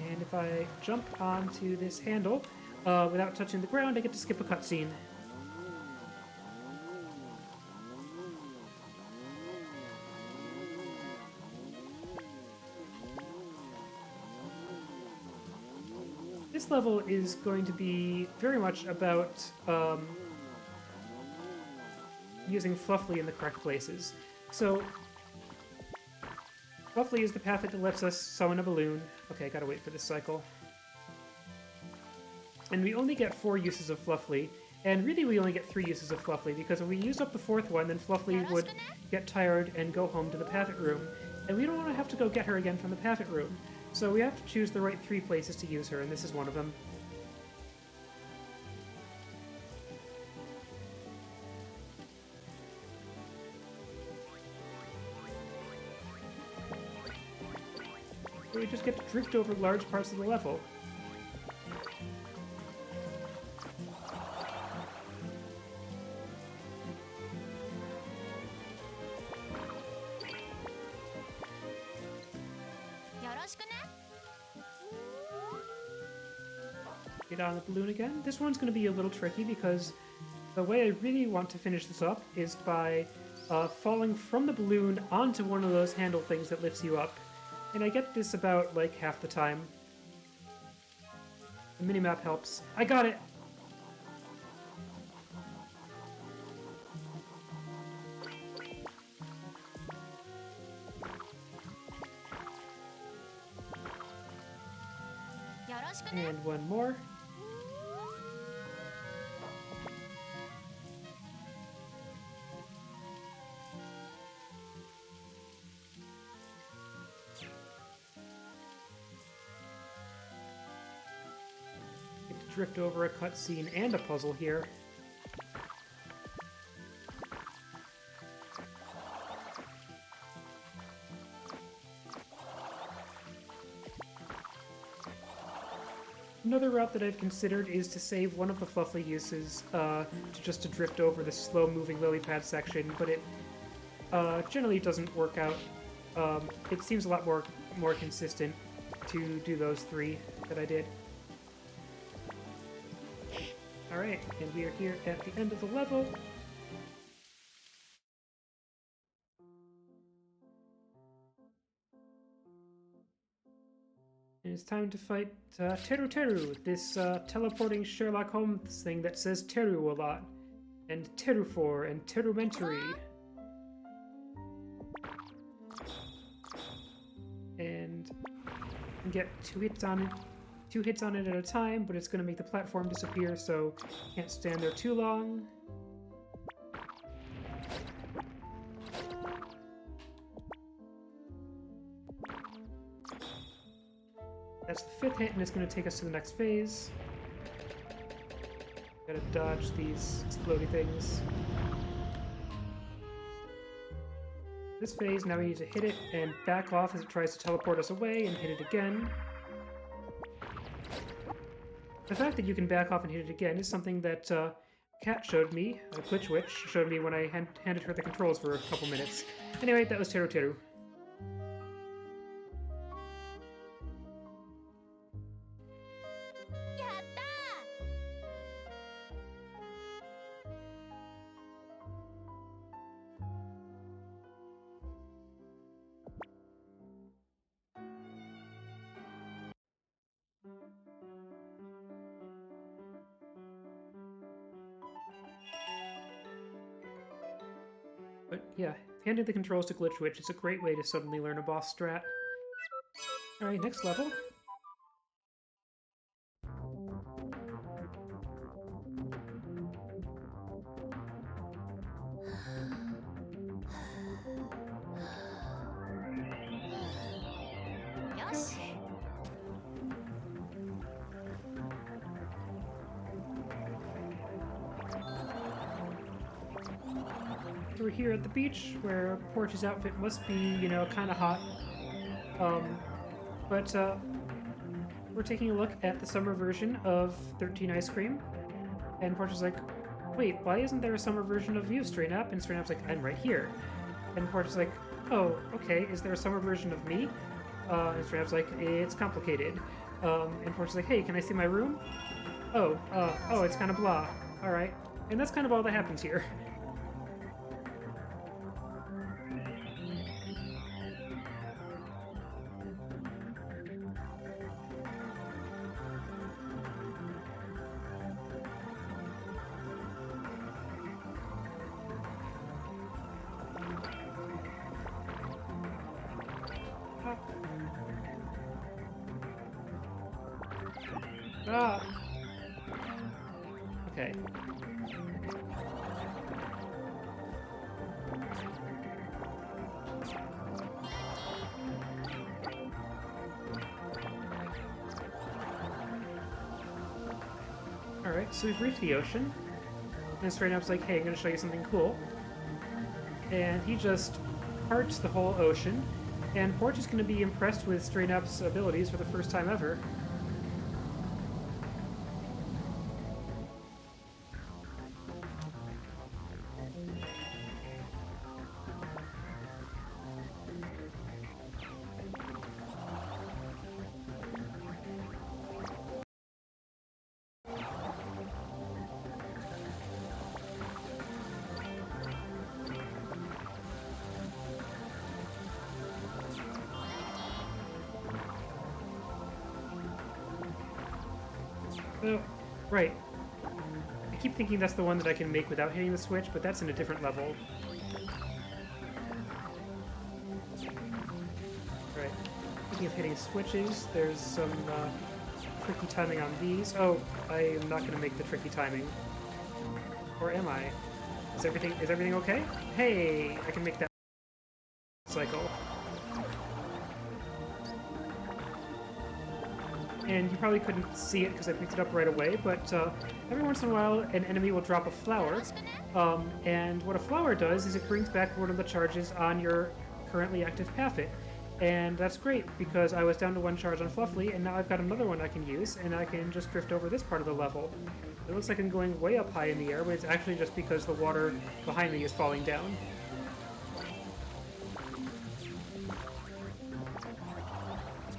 And if I jump onto this handle without touching the ground, I get to skip a cutscene. This level is going to be very much about using Fluffly in the correct places. So, Fluffly is the path that lets us summon a balloon. Okay, gotta wait for this cycle. And we only get 4 uses of Fluffly, and really we only get 3 uses of Fluffly, because if we used up the 4th one, then Fluffly would get tired and go home to the Paffet Room, and we don't want to have to go get her again from the Paffet Room. So we have to choose the right 3 places to use her, and this is one of them. So we just get to drift over large parts of the level. Get on the balloon again. This one's going to be a little tricky because the way I really want to finish this up is by falling from the balloon onto one of those handle things that lifts you up. And I get this about, like, half the time. The minimap helps. I got it! And one more. Get to drift over a cutscene and a puzzle here. Another route that I've considered is to save one of the Fluffly uses to drift over the slow-moving lily pad section, but it generally doesn't work out. It seems a lot more consistent to do those 3 that I did. Alright, and we are here at the end of the level. And it's time to fight Teru Teru, this teleporting Sherlock Holmes thing that says Teru a lot. And Terufor and Terumentary. And get 2 hits on it at a time, but it's going to make the platform disappear, so can't stand there too long. That's the 5th hit, and it's going to take us to the next phase. Gotta dodge these explodey things. This phase, now we need to hit it and back off as it tries to teleport us away, and hit it again. The fact that you can back off and hit it again is something that Kat showed me, Glitch Witch showed me when I handed her the controls for a couple minutes. Anyway, that was Teru Teru. But yeah, handing the controls to Glitch Witch is a great way to suddenly learn a boss strat. Alright, next level. we're here at the beach, where Porch's outfit must be, you know, kind of hot. But we're taking a look at the summer version of 13 Ice Cream. And Porch is like, wait, why isn't there a summer version of you, Stray Nap? And Stray Nap's like, I'm right here. And Porch is like, oh, okay, is there a summer version of me? And Stray Nap's like, it's complicated. And Porch is like, hey, can I see my room? Oh, it's kind of blah. Alright. And that's kind of all that happens here. Ah. Okay. Alright, so we've reached the ocean. And Stray Nap's like, hey, I'm gonna show you something cool. And he just parts the whole ocean. And Porch is gonna be impressed with Stray Nap's abilities for the first time ever. Oh, right. I keep thinking that's the one that I can make without hitting the switch, but that's in a different level. Right. Speaking of hitting switches, there's some tricky timing on these. Oh, I am not going to make the tricky timing. Or am I? Is everything okay? Hey, I can make that cycle. And you probably couldn't see it because I picked it up right away, but every once in a while an enemy will drop a flower, and what a flower does is it brings back one of the charges on your currently active Paffet. And that's great, because I was down to one charge on Fluffly, and now I've got another one I can use, and I can just drift over this part of the level. It looks like I'm going way up high in the air, but it's actually just because the water behind me is falling down.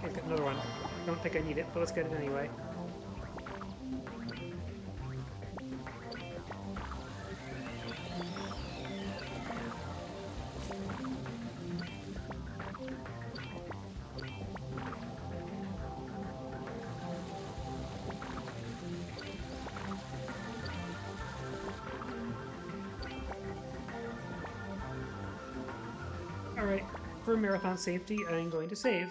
I've got another one. I don't think I need it, but let's get it anyway. Alright, for marathon safety, I'm going to save.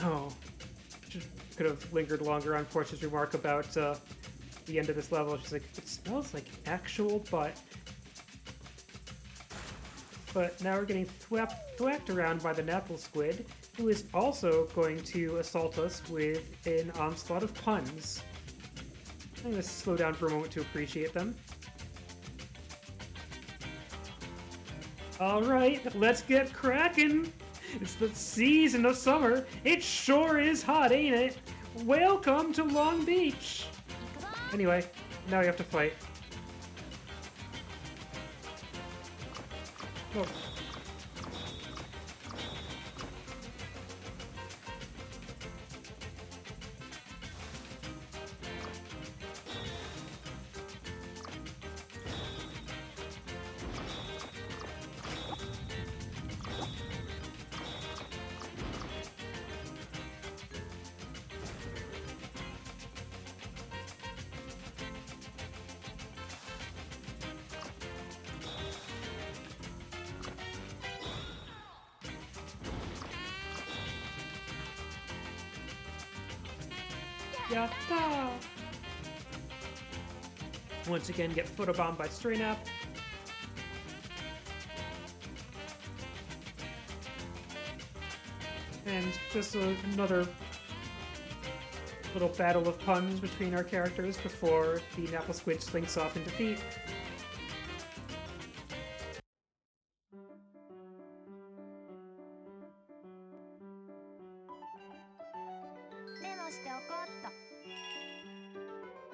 Oh, could have lingered longer on Portia's remark about the end of this level. She's like, it smells like actual butt. But now we're getting thwacked around by the Napple Squid, who is also going to assault us with an onslaught of puns. I'm going to slow down for a moment to appreciate them. Alright, let's get cracking! It's the season of summer. It sure is hot, ain't it? Welcome to Long Beach! Anyway, now we have to fight. Oh. Yatta! Once again, get photobombed by Stray Nap. And just another little battle of puns between our characters before the Napple Squid slinks off in defeat. メモしておこうっと。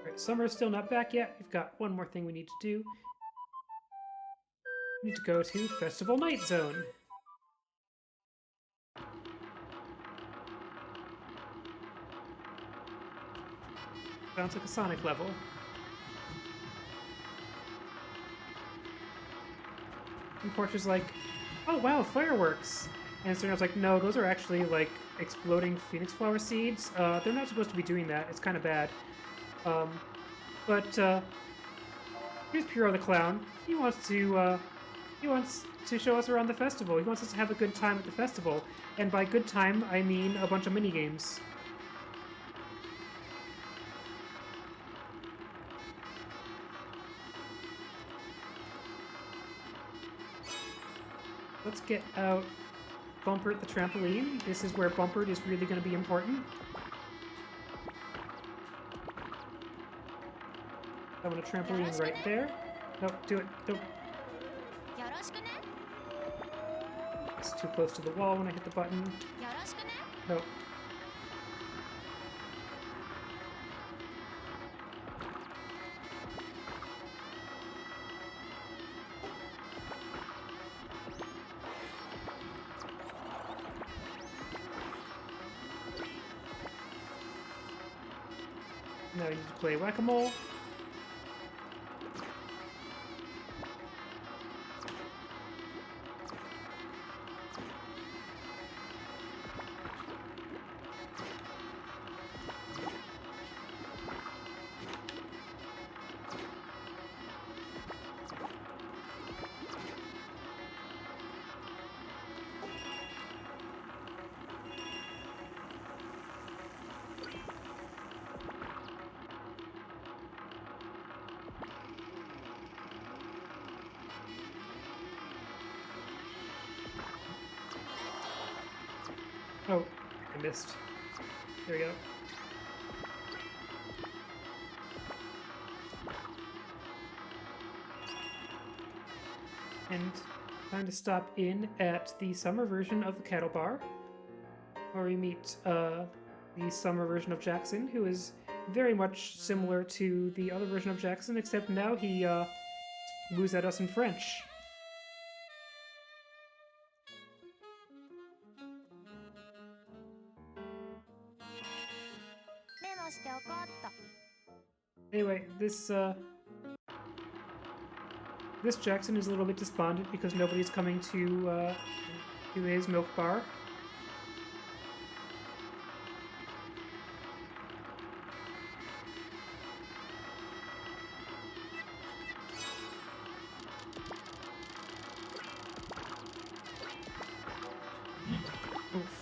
Alright, summer's still not back yet. We've got one more thing we need to do. We need to go to Festival Night Zone. Sounds like a Sonic level. And Portia's like, oh wow, fireworks! And Serena's like, no, those are actually like exploding phoenix flower seeds. They're not supposed to be doing that. It's kind of bad. But here's Puro the Clown. He wants to show us around the festival. He wants us to have a good time at the festival. And by good time, I mean a bunch of minigames. Let's get out Bumpert the trampoline. This is where Bumpert is really going to be important. I want a trampoline right there. Nope, do it. Nope. よろしくね。 It's too close to the wall when I hit the button. よろしくね。 Nope. Now we need to play whack-a-mole. Oh, I missed. There we go. And time to stop in at the summer version of the Cattle Bar, where we meet the summer version of Jackson, who is very much similar to the other version of Jackson, except now he moves at us in French. Anyway, this Jackson is a little bit despondent because nobody's coming to his milk bar. Oof.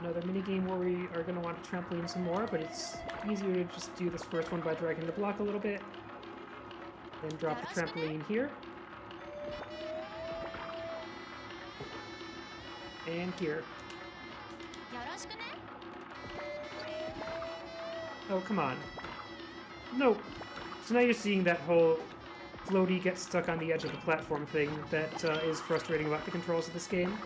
Another minigame where we are going to want to trampoline some more, but it's easier to just do this first one by dragging the block a little bit. Then drop the trampoline here. And here. Oh, come on. No! So now you're seeing that whole floaty get stuck on the edge of the platform thing that is frustrating about the controls of this game.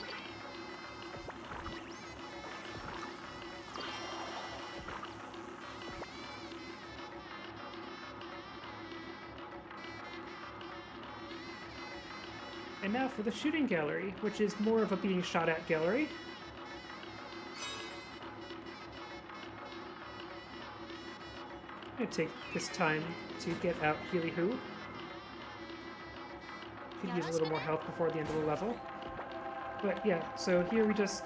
And now for the shooting gallery, which is more of a being shot at gallery. I'm gonna take this time to get out Healy Hoo. Could use a little more health before the end of the level. But yeah, so here we just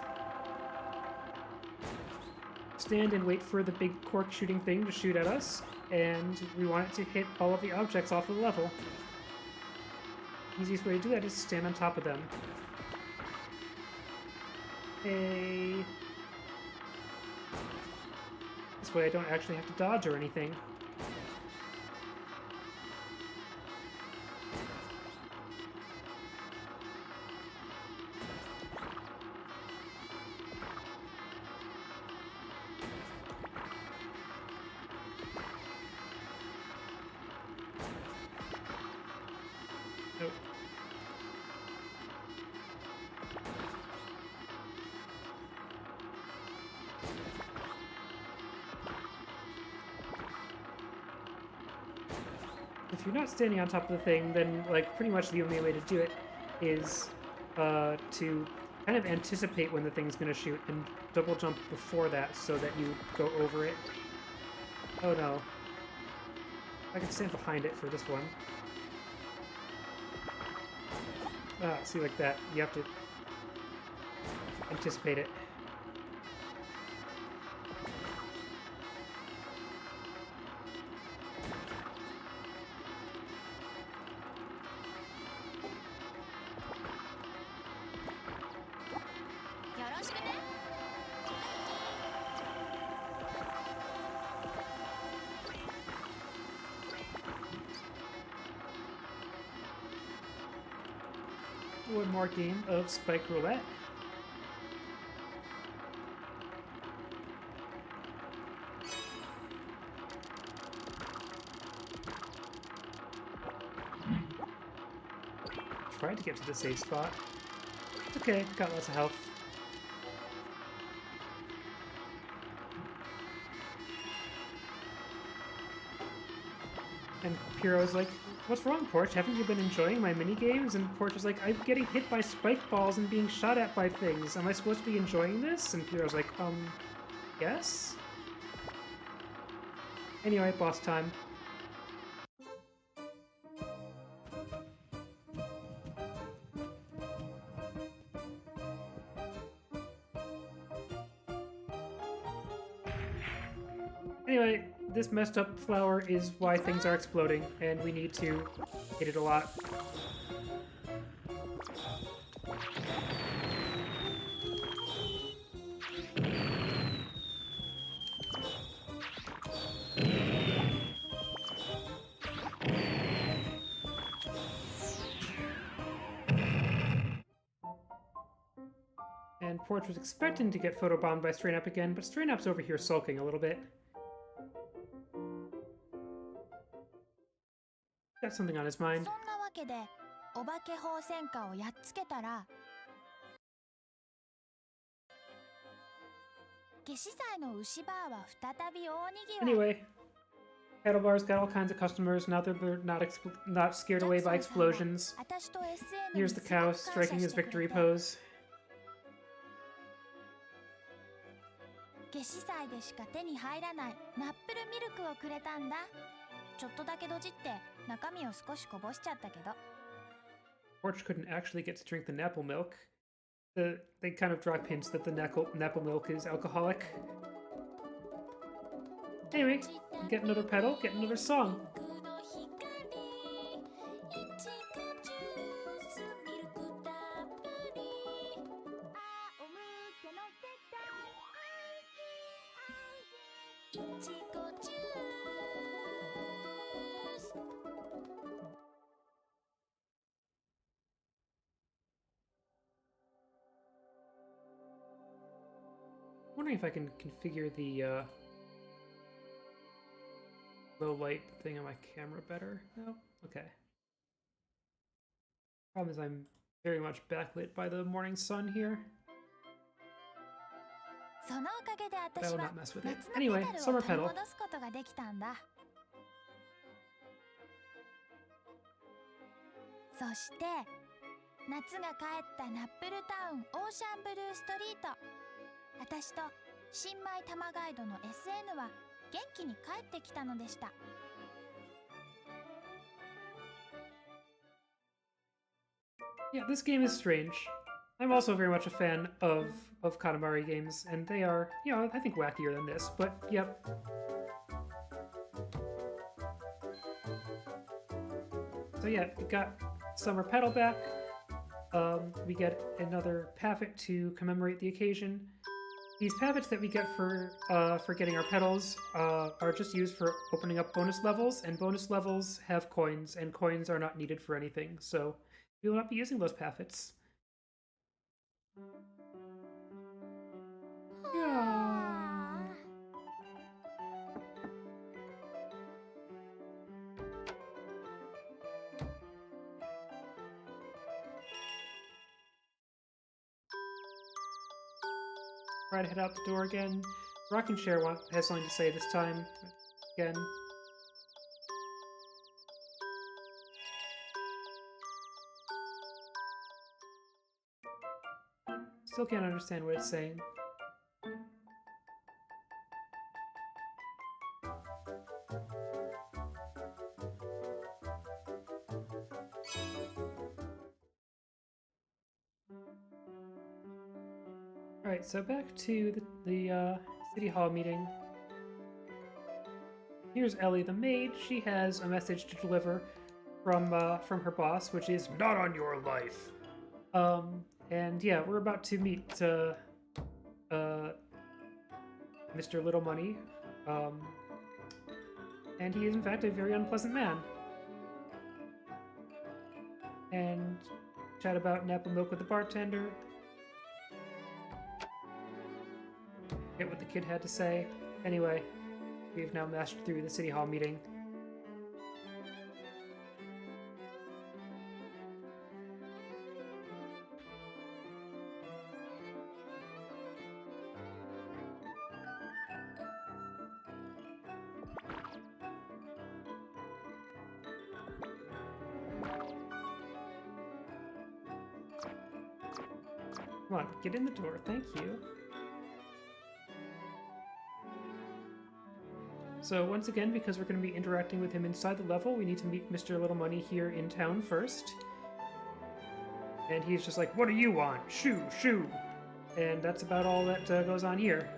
stand and wait for the big cork shooting thing to shoot at us, and we want it to hit all of the objects off of the level. Easiest way to do that is to stand on top of them. Hey. This way I don't actually have to dodge or anything. Nope. If you're not standing on top of the thing, then like pretty much the only way to do it is to kind of anticipate when the thing's going to shoot and double jump before that so that you go over it. Oh no. I can stand behind it for this one. Ah, see, like that. You have to anticipate it. One more game of Spike Roulette. Tried to get to the safe spot. It's okay, got lots of health. And Piro's like, "What's wrong, Porch? Haven't you been enjoying my mini games?" And Porch is like, "I'm getting hit by spike balls and being shot at by things. Am I supposed to be enjoying this?" And Piro's like, yes? Anyway, boss time. Anyway, this messed up flower is why things are exploding, and we need to hit it a lot. And Porch was expecting to get photobombed by Strain Up again, but Strain Up's over here sulking a little bit. Got something on his mind. そんなわけでお化け放線火をやっつけたら夏至祭の牛バーは再び大にぎわい Anyway, Cattle Bar's got all kinds of customers now that they're not scared away by explosions. 私と SN に Here's the すご cow く感謝 striking his してくれ victory て pose. 夏至祭でしか手に入らないナップルミルクをくれたんだ。ちょっとだけどじって中身を少しこぼしちゃったけど。 Porch couldn't actually get to drink the Napple milk. They kind of drop hints that the Napple milk is alcoholic. Anyway, get another pedal, get another song. Wondering if I can configure the low light thing on my camera better. No? Okay. Problem is I'm very much backlit by the morning sun here. そのおかげで But 私 I will は not mess with 夏 it. の Anyway, ペダル summer を取り pedal. 戻すことができたんだ。そして夏が帰ったナップルタウンオーシャンブルーストリート。私と新米玉ガイドの SN は元気に帰ってきたのでした。Yeah, this game is strange. I'm also very much a fan of Katamari games, and they are, you know, I think wackier than this, but yep. So yeah, we got Summer Petal back. We get another packet to commemorate the occasion. These packets that we get for getting our petals are just used for opening up bonus levels, and bonus levels have coins, and coins are not needed for anything, so we will not be using those packets. Yeah. Try to head out the door again. Rocking Chair has something to say this time. Again. Still can't understand what it's saying. Alright, so back to the City Hall meeting. Here's Ellie the maid. She has a message to deliver from her boss, which is not on your life. And yeah, we're about to meet Mr. Little Money. And he is in fact a very unpleasant man. And chat about Nappie milk with the bartender. Get what the kid had to say. Anyway, we've now mashed through the City Hall meeting. Come on, get in the door, thank you. So once again, because we're going to be interacting with him inside the level, we need to meet Mr. Little Money here in town first. And he's just like, what do you want? Shoo, shoo! And that's about all that goes on here.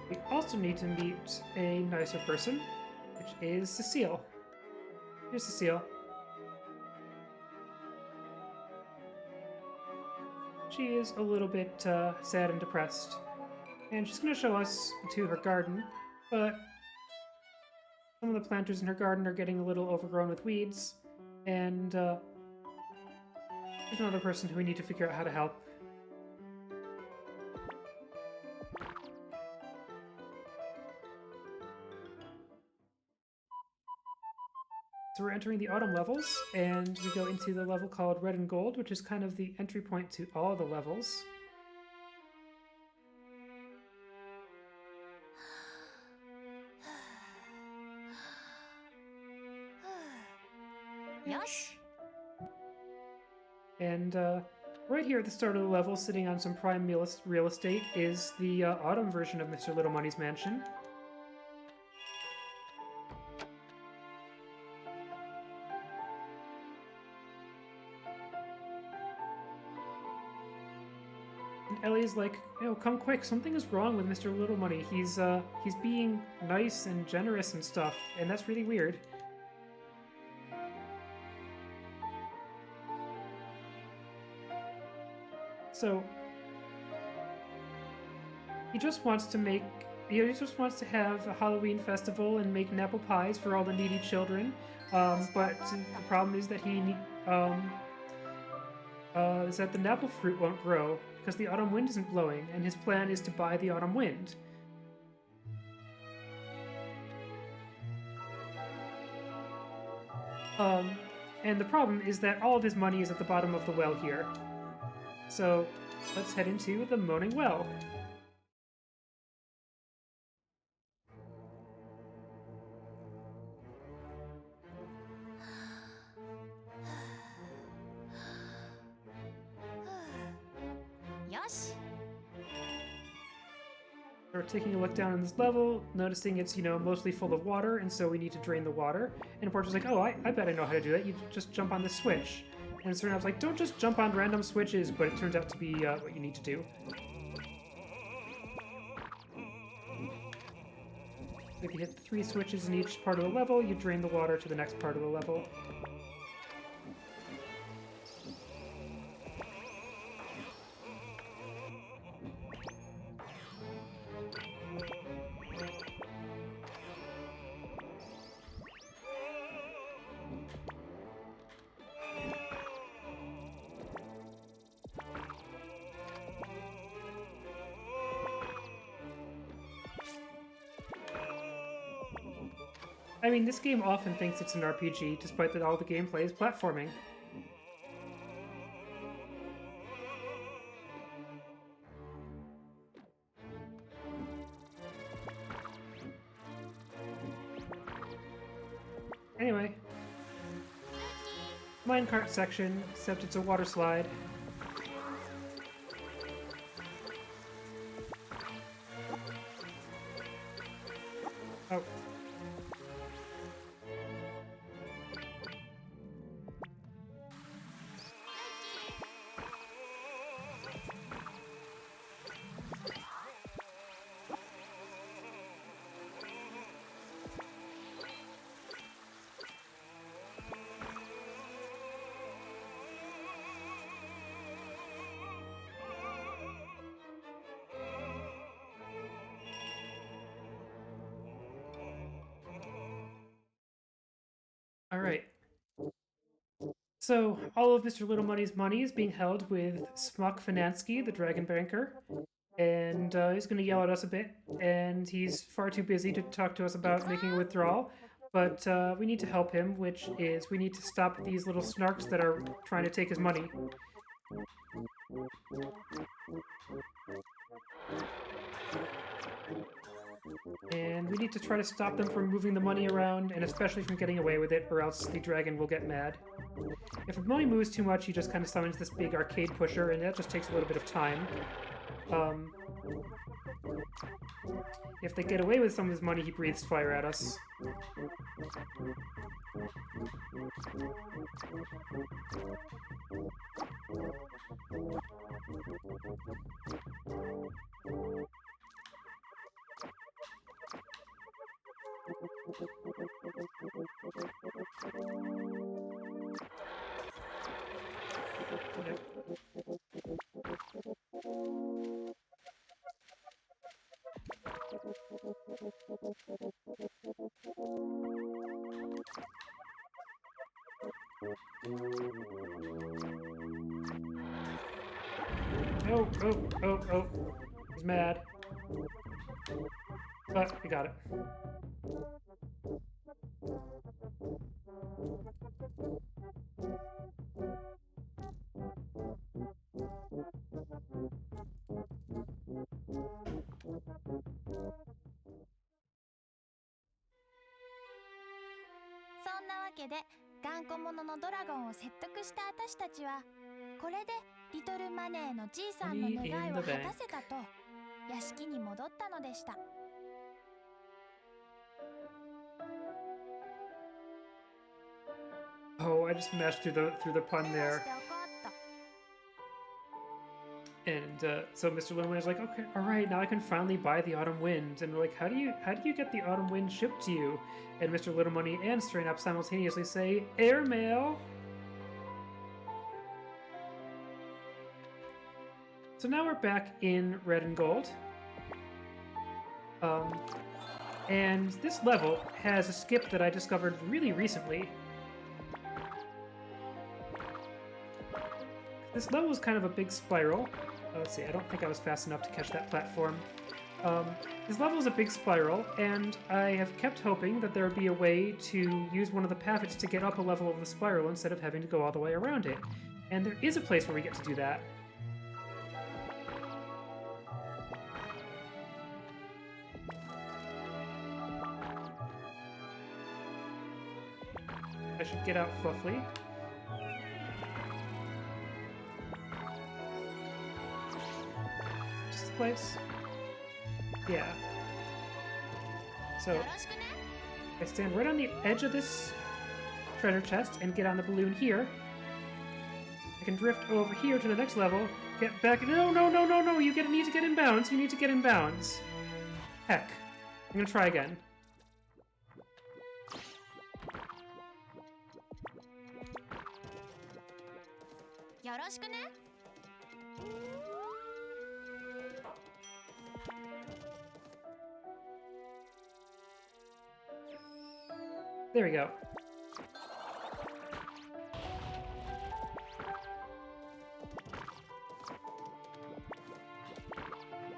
We also need to meet a nicer person, which is Cecile. Here's Cecile. She is a little bit sad and depressed. And she's going to show us to her garden, but some of the planters in her garden are getting a little overgrown with weeds, and there's another person who we need to figure out how to help. So we're entering the autumn levels, and we go into the level called Red and Gold, which is kind of the entry point to all the levels. Yosh. And right here at the start of the level, sitting on some prime real estate, is the autumn version of Mr. Little Money's mansion. And Ellie's like, "Oh, come quick! Something is wrong with Mr. Little Money. He's being nice and generous and stuff, and that's really weird." So he just wants to have a Halloween festival and make apple pies for all the needy children. But the problem is that the apple fruit won't grow because the autumn wind isn't blowing, and his plan is to buy the autumn wind. And the problem is that all of his money is at the bottom of the well here. So let's head into the Moaning Well. We're taking a look down on this level, noticing it's, mostly full of water, and so we need to drain the water. And Porter's like, oh, I bet I know how to do that. You just jump on this switch. And Serenap's like, don't just jump on random switches, but it turns out to be what you need to do. If you hit the 3 switches in each part of the level, you drain the water to the next part of the level. I mean, this game often thinks it's an RPG, despite that all the gameplay is platforming. Anyway. Minecart section, except it's a water slide. Oh. All right. So, all of Mr. Little Money's money is being held with Smok Finansky, the dragon banker, and he's going to yell at us a bit, and he's far too busy to talk to us about making a withdrawal, but we need to help him, which is we need to stop these little snarks that are trying to take his money. And we need to try to stop them from moving the money around, and especially from getting away with it, or else the dragon will get mad. If the money moves too much, he just kind of summons this big arcade pusher, and that just takes a little bit of time. If they get away with some of his money, he breathes fire at us. Yep. Oh. He's mad. But we got it.そんなわけで頑固者のドラゴンを説得した私たちはこれでリトルマネーのじいさんの願いを果たせたと屋敷に戻ったのでした。Oh, I just mashed through the pun there. And so Mr. Little Wind is like, okay, all right, now I can finally buy the Autumn Wind. And we're like, how do you get the Autumn Wind shipped to you? And Mr. Little Money and Strain Up simultaneously say, airmail. So now we're back in Red and Gold. And this level has a skip that I discovered really recently. This level is kind of a big spiral. Let's see, I don't think I was fast enough to catch that platform. This level is a big spiral, and I have kept hoping that there would be a way to use one of the packets to get up a level of the spiral instead of having to go all the way around it. And there is a place where we get to do that. I should get out Fluffly. Just this place. Yeah. So, よろしくね。 I stand right on the edge of this treasure chest and get on the balloon here. I can drift over here to the next level, get back. No, no, no, no, no! You need to get in bounds. You need to get in bounds. Heck. I'm gonna try again. There we go.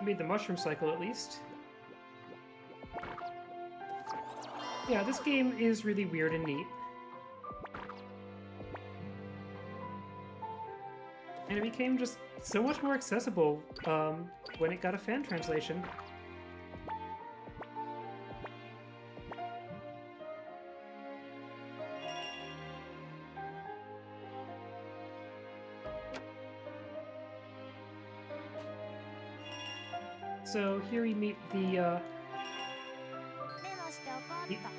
Made the mushroom cycle at least. Yeah, this game is really weird and neat. And it became just so much more accessible when it got a fan translation. So here we meet the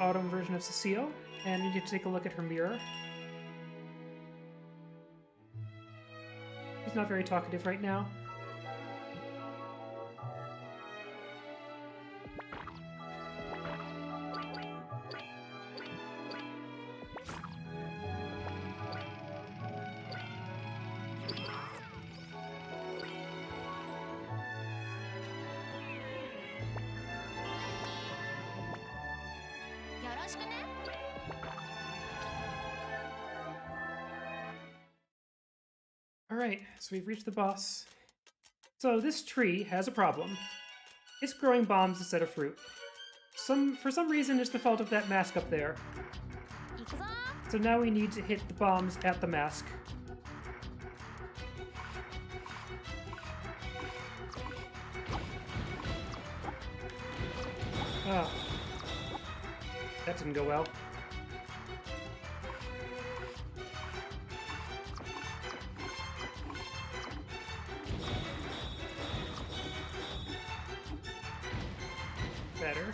autumn version of Cecile, and you get to take a look at her mirror. She's not very talkative right now. Alright, so we've reached the boss. So this tree has a problem. It's growing bombs instead of fruit. For some reason, it's the fault of that mask up there. So now we need to hit the bombs at the mask. Ah. That didn't go well. Better.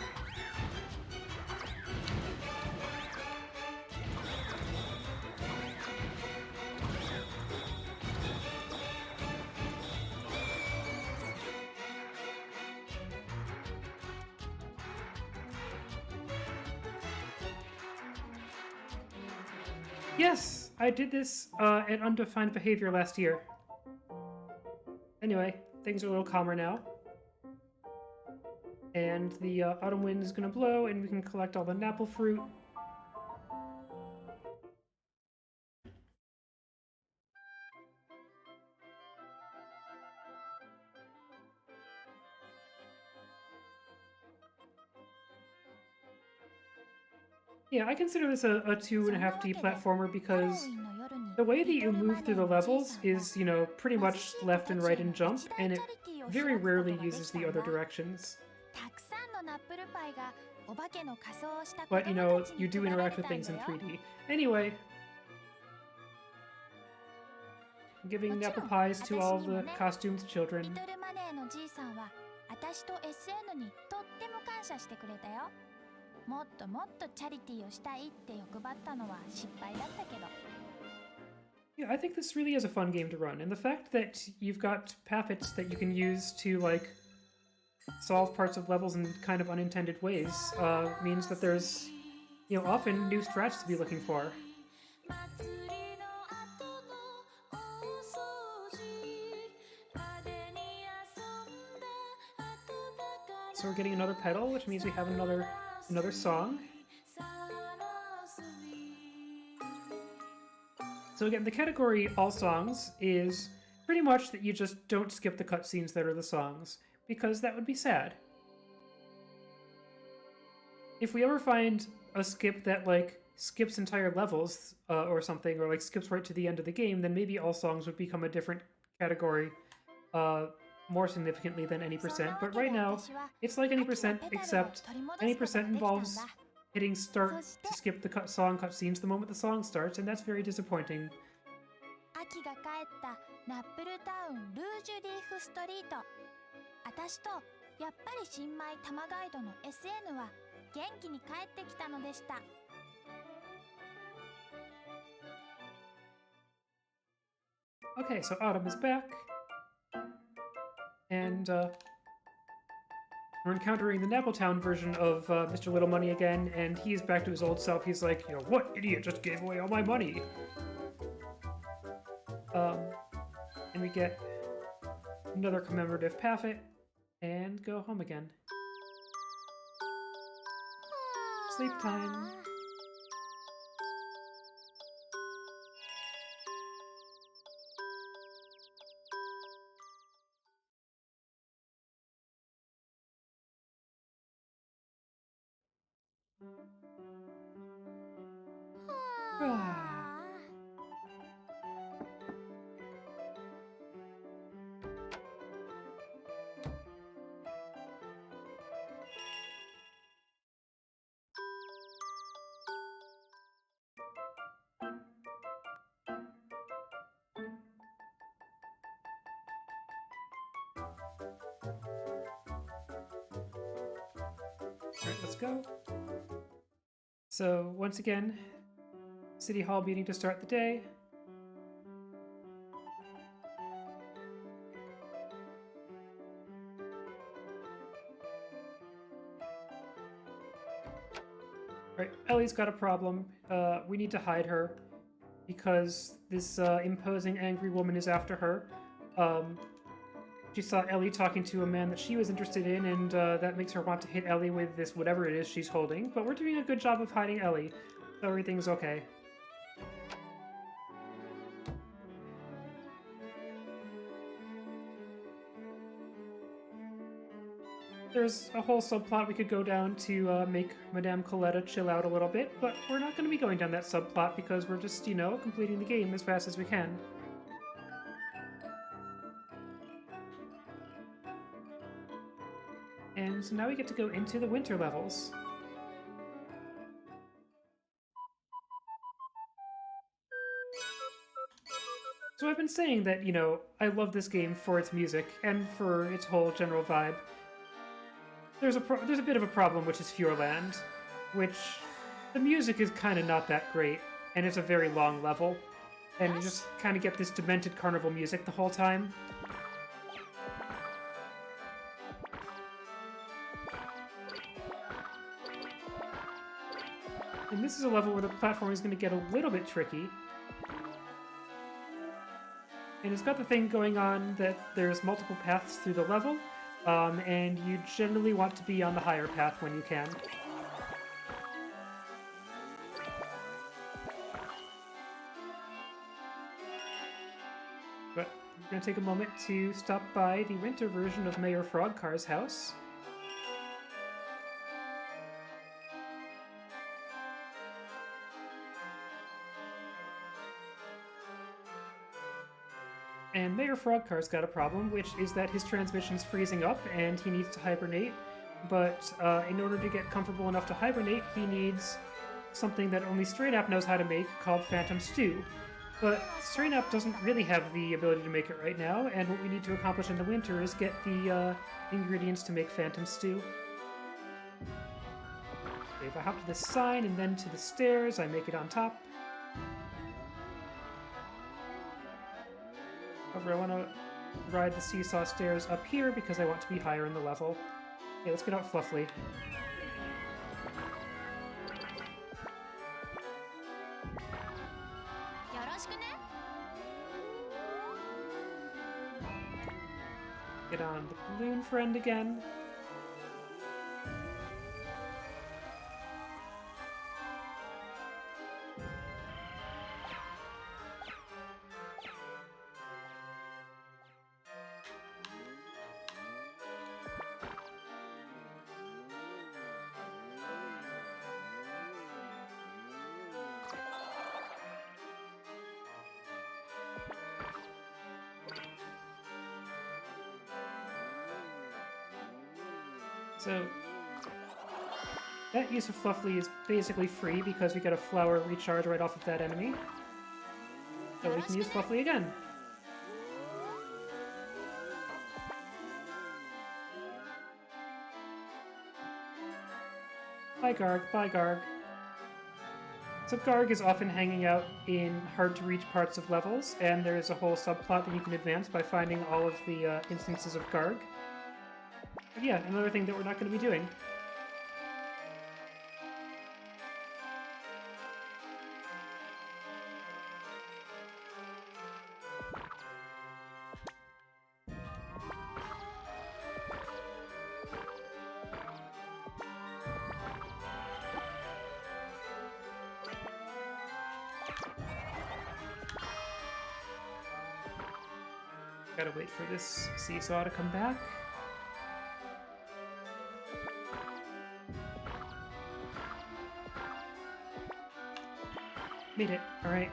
Yes! I did this at Undefined Behavior last year. Anyway, things are a little calmer now. And the autumn wind is going to blow, and we can collect all the Nappie fruit. Yeah, I consider this a 2.5D platformer because the way that you move through the levels is, you know, pretty much left and right and jump, and it very rarely uses the other directions. But, you know, you do interact with things in 3D. Anyway, giving apple pies to all the costumed children. Yeah, I think this really is a fun game to run, and the fact that you've got puppets that you can use to, like, solve parts of levels in kind of unintended ways means that there's, you know, often new strats to be looking for. So we're getting another pedal, which means we have another song. So again, the category All Songs is pretty much that you just don't skip the cutscenes that are the songs, because that would be sad. If we ever find a skip that, like, skips entire levels or something, or, like, skips right to the end of the game, then maybe All Songs would become a different category more significantly than any percent. But right now, it's like any percent, except any percent involves hitting start to skip the song cutscenes the moment the song starts, and that's very disappointing. やっぱり新米玉ガイドの SN は元気に帰ってきたのでした。Okay, so Autumn is back. And we're encountering the Nappletown version of Mr. Little Money again, and he's back to his old self. He's like, you know, what idiot just gave away all my money? And we get another commemorative parfait, and go home again. Sleep time. Alright, let's go. So, once again, City Hall meeting to start the day. Right, Ellie's got a problem. We need to hide her because this imposing angry woman is after her. She saw Ellie talking to a man that she was interested in, and that makes her want to hit Ellie with this whatever it is she's holding. But we're doing a good job of hiding Ellie, so everything's okay. There's a whole subplot we could go down to make Madame Coletta chill out a little bit, but we're not going to be going down that subplot because we're just, you know, completing the game as fast as we can. And so now we get to go into the winter levels. So I've been saying that, you know, I love this game for its music and for its whole general vibe. There's a bit of a problem, which is Fjordland, which the music is kind of not that great, and it's a very long level, and you just kind of get this demented carnival music the whole time. And this is a level where the platform is going to get a little bit tricky. And it's got the thing going on that there's multiple paths through the level, and you generally want to be on the higher path when you can. But we're going to take a moment to stop by the winter version of Mayor Frogcar's house. And Mayor Frogcar's got a problem, which is that his transmission's freezing up and he needs to hibernate. But in order to get comfortable enough to hibernate, he needs something that only Straight Up knows how to make called Phantom Stew. But Straight Up doesn't really have the ability to make it right now, and what we need to accomplish in the winter is get the ingredients to make Phantom Stew. Okay, if I hop to this sign and then to the stairs, I make it on top. However, I want to ride the seesaw stairs up here because I want to be higher in the level. Okay, let's get out Fluffly. Get on the balloon friend again. So, that use of Fluffly is basically free because we get a flower recharge right off of that enemy. So we can use Fluffly again. Bye, Garg. Bye, Garg. So Garg is often hanging out in hard-to-reach parts of levels, and there is a whole subplot that you can advance by finding all of the instances of Garg. But yeah, another thing that we're not going to be doing. Gotta wait for this seesaw to come back. Made it. Alright.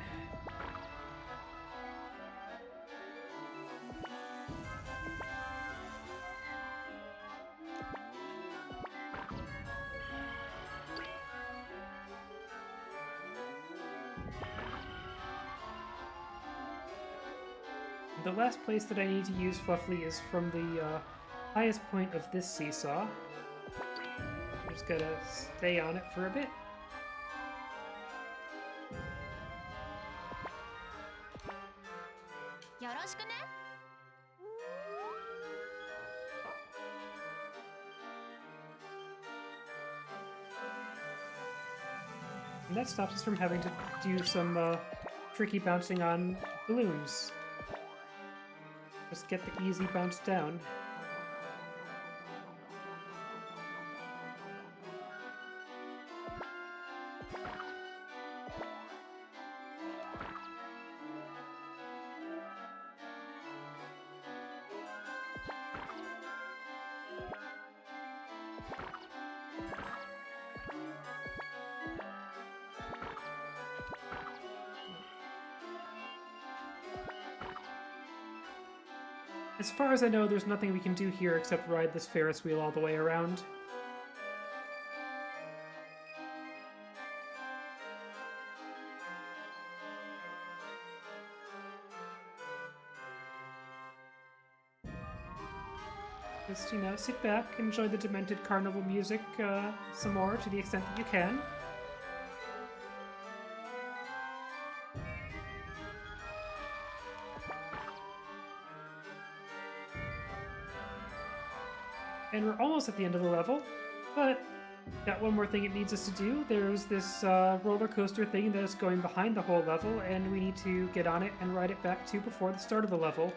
The last place that I need to use Fluffly is from the highest point of this seesaw. I'm just gonna stay on it for a bit. And that stops us from having to do some tricky bouncing on balloons. Just get the easy bounce down. As far as I know, there's nothing we can do here except ride this Ferris wheel all the way around. Just, you know, sit back, enjoy the demented carnival music some more to the extent that you can. And we're almost at the end of the level, but got one more thing it needs us to do. There's this roller coaster thing that is going behind the whole level, and we need to get on it and ride it back to before the start of the level.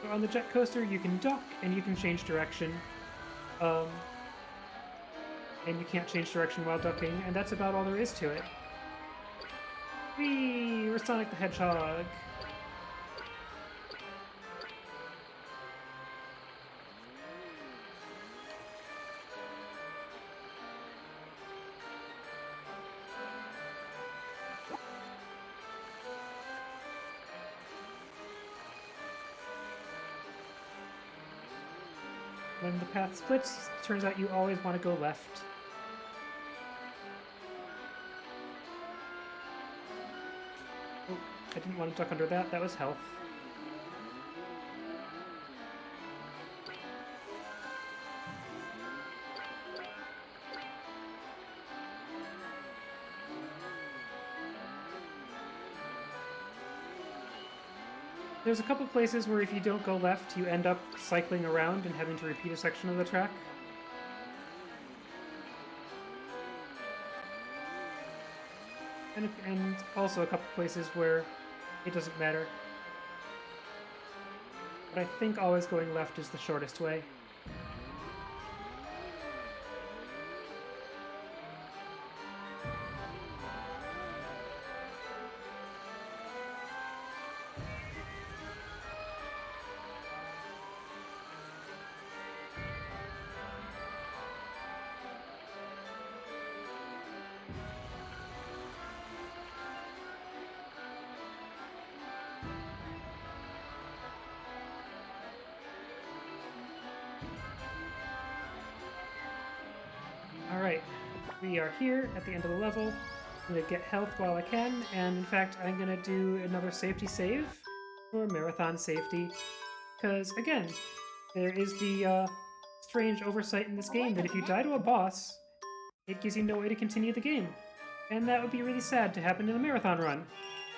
So on the jet coaster, you can duck and you can change direction. And you can't change direction while ducking, and that's about all there is to it. Whee! We're Sonic the Hedgehog. When the path splits, it turns out you always want to go left. Oh, I didn't want to duck under that. That was health. There's a couple places where if you don't go left, you end up cycling around and having to repeat a section of the track. And also a couple places where it doesn't matter. But I think always going left is the shortest way. We are here at the end of the level. I'm gonna get health while I can, and in fact, I'm gonna do another safety save for marathon safety. Because, again, there is the strange oversight in this game that if you die to a boss, it gives you no way to continue the game. And that would be really sad to happen in a marathon run.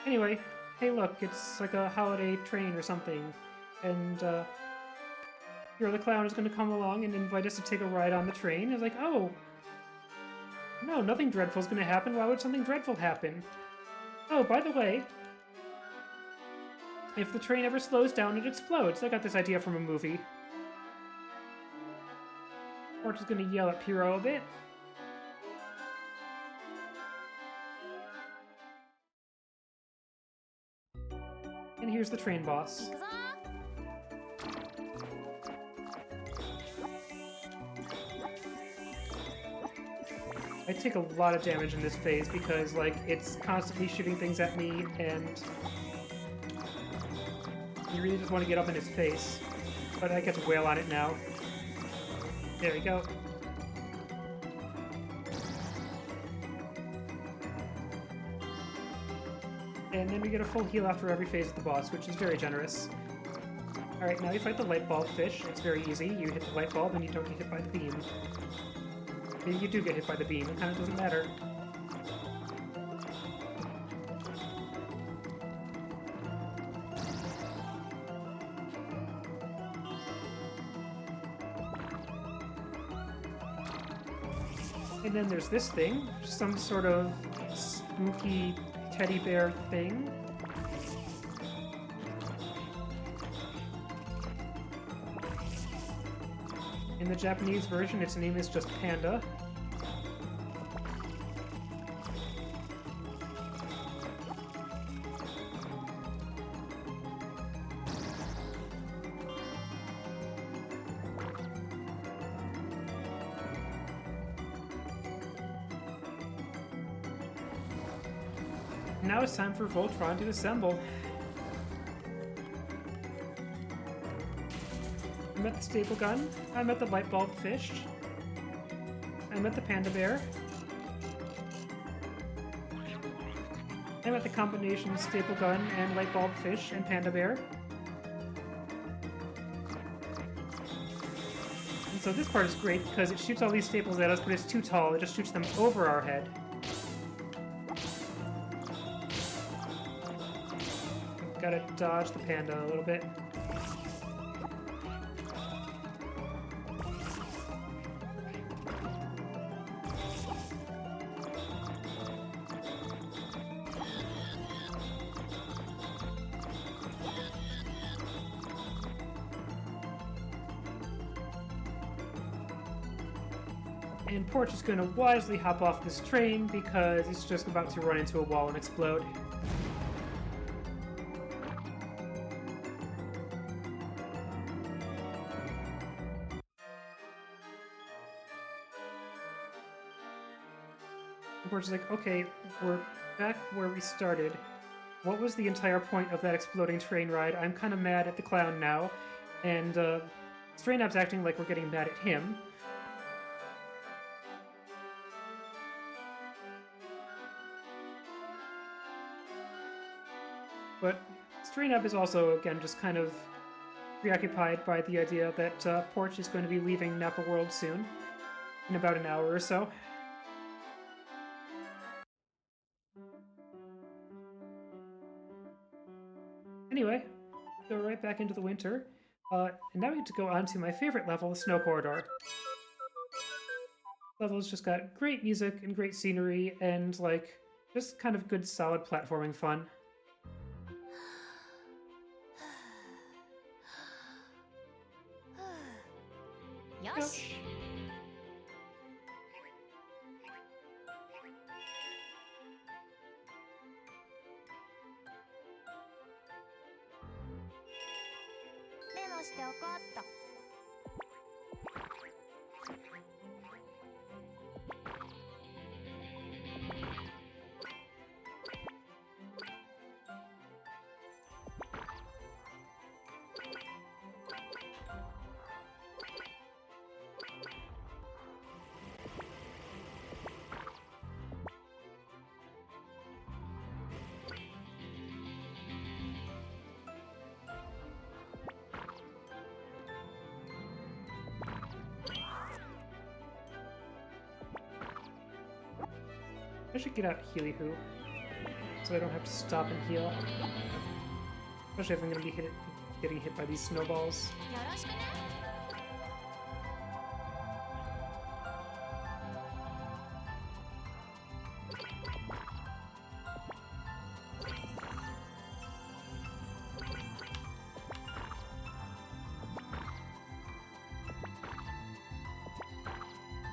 Anyway, hey look, it's like a holiday train or something. And, Hero the Clown is gonna come along and invite us to take a ride on the train. It's like, oh, no, nothing dreadful's gonna happen. Why would something dreadful happen? Oh, by the way, if the train ever slows down, it explodes. I got this idea from a movie. We're just gonna yell at Pyro a bit. And here's the train boss. 行くぞ。I take a lot of damage in this phase because, like, it's constantly shooting things at me, and you really just want to get up in his face. But I get to wail on it now. There we go. And then we get a full heal after every phase of the boss, which is very generous. Alright, now you fight the light bulb fish. It's very easy. You hit the light bulb and you don't get hit by the beam. Maybe you do get hit by the beam. It kind of doesn't matter. And then there's this thing. Some sort of spooky teddy bear thing. In the Japanese version, its name is just Panda. Now it's time for Voltron to assemble. I'm at the staple gun, I'm at the light bulb fish, I'm at the panda bear, I'm at the combination staple gun and light bulb fish and panda bear. And so this part is great because it shoots all these staples at us, but it's too tall, it just shoots them over our head. Gotta dodge the panda a little bit. And Porch is going to wisely hop off this train because it's just about to run into a wall and explode. And Porch is like, okay, we're back where we started. What was the entire point of that exploding train ride? I'm kind of mad at the clown now. And Straynap's acting like we're getting mad at him. But Straynap is also, again, just kind of preoccupied by the idea that Porch is going to be leaving Napa World soon, in about an hour or so. Anyway, go right back into the winter, and now we get to go on to my favorite level, the Snow Corridor. Level's just got great music and great scenery and, like, just kind of good solid platforming fun. Yosh. メモしておこうっと。I should get out Healy-Hoo, so I don't have to stop and heal. Especially if I'm going to be getting hit by these snowballs. よろしくね。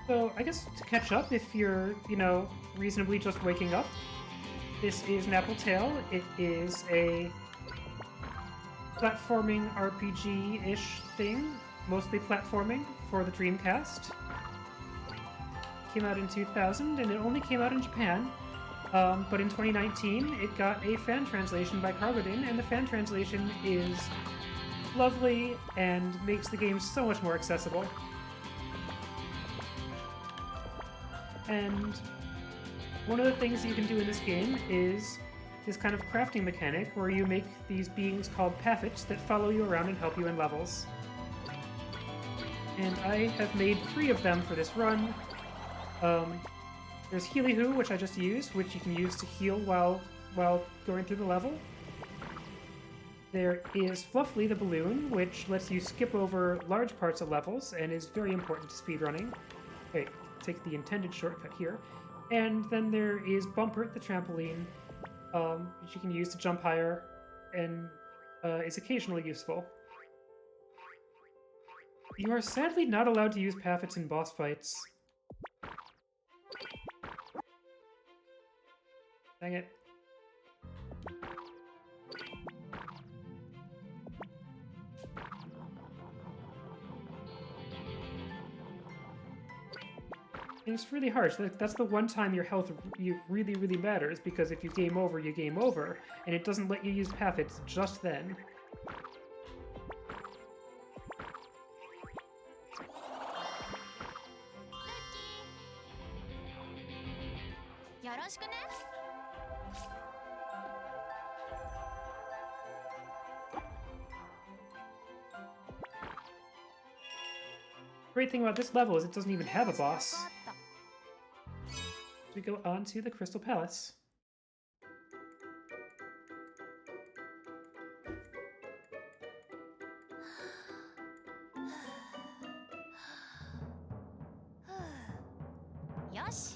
So, I guess to catch up, if you're, reasonably just waking up, this is Nappie Tale. It is a platforming RPG-ish thing, mostly platforming for the Dreamcast. Came out in 2000, and it only came out in Japan. But in 2019, it got a fan translation by Cargadin, and the fan translation is lovely and makes the game so much more accessible. And one of the things you can do in this game is this kind of crafting mechanic where you make these beings called paffets that follow you around and help you in levels. And I have made 3 of them for this run. There's Healy-Hoo, which I just used, which you can use to heal while going through the level. There is Fluffly the balloon, which lets you skip over large parts of levels and is very important to speedrunning. Wait, take the intended shortcut here. And then there is Bumper the trampoline, which you can use to jump higher and is occasionally useful. You are sadly not allowed to use paffets in boss fights. Dang it. And it's really harsh. That's the one time your health really, really matters, because if you game over, you game over, and it doesn't let you use paffets just then. Great thing about this level is it doesn't even have a boss. We go on to the Crystal Palace. Yosh.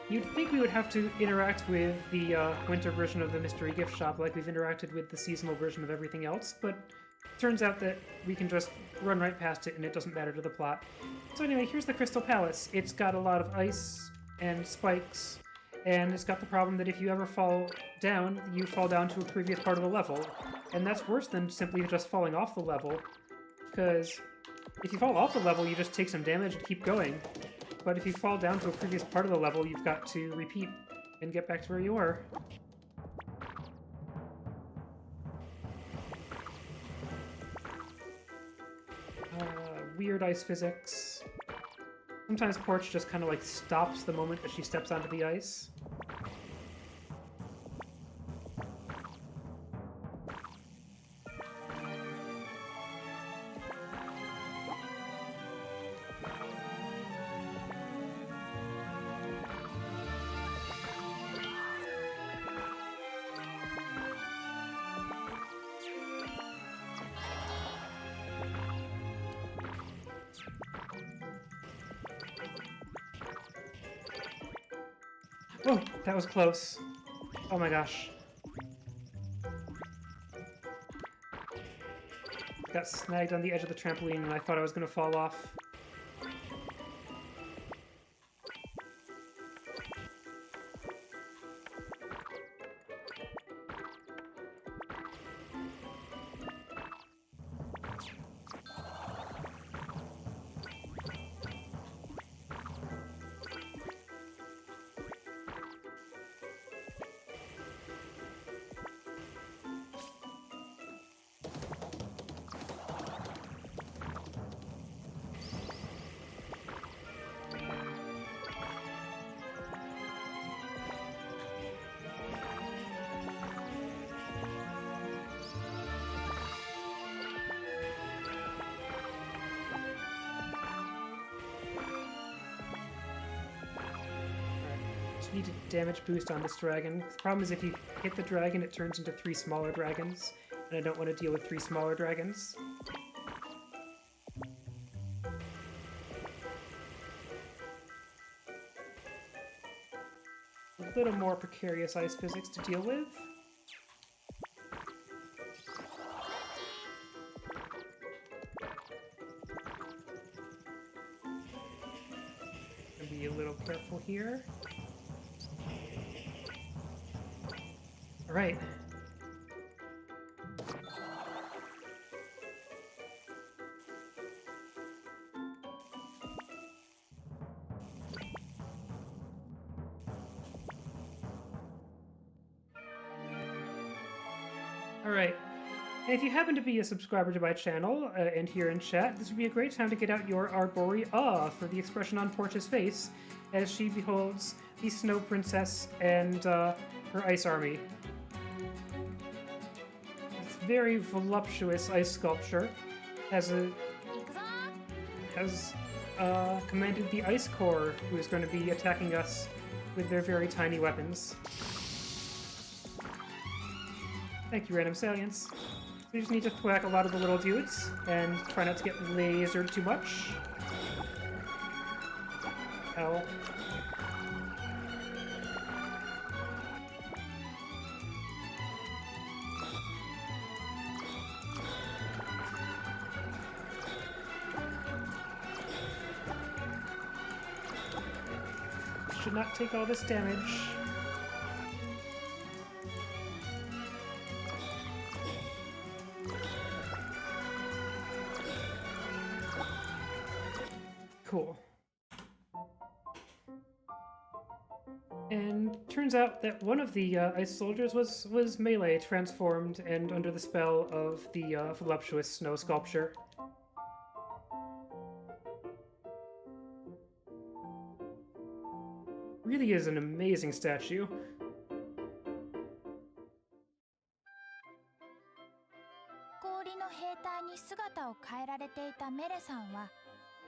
You'd think we would have to interact with the winter version of the mystery gift shop like we've interacted with the seasonal version of everything else, but turns out that we can just run right past it and it doesn't matter to the plot. So anyway, here's the Crystal Palace. It's got a lot of ice and spikes, and it's got the problem that if you ever fall down, you fall down to a previous part of the level. And that's worse than simply just falling off the level, because if you fall off the level, you just take some damage and keep going. But if you fall down to a previous part of the level, you've got to repeat and get back to where you were. Weird ice physics. Sometimes Porch just kind of like stops the moment that she steps onto the ice. Oh, that was close. Oh my gosh. Got snagged on the edge of the trampoline and I thought I was gonna fall off. just need a damage boost on this dragon. The problem is if you hit the dragon, it turns into 3 smaller dragons, and I don't want to deal with 3 smaller dragons. A little more precarious ice physics to deal with. Be a little careful here. All right. Alright, and if you happen to be a subscriber to my channel and here in chat, this would be a great time to get out your Arborelia for the expression on Portia's face as she beholds the Snow Princess and her ice army. It's very voluptuous ice sculpture, has commanded the Ice Corps, who is going to be attacking us with their very tiny weapons. Thank you, random salients. We just need to whack a lot of the little dudes and try not to get lasered too much. Ow. Should not take all this damage. Cool. And turns out that one of the ice soldiers was melee transformed and under the spell of the voluptuous snow sculpture. Really is an amazing statue. 氷の兵隊に姿を変えられていたメレさんは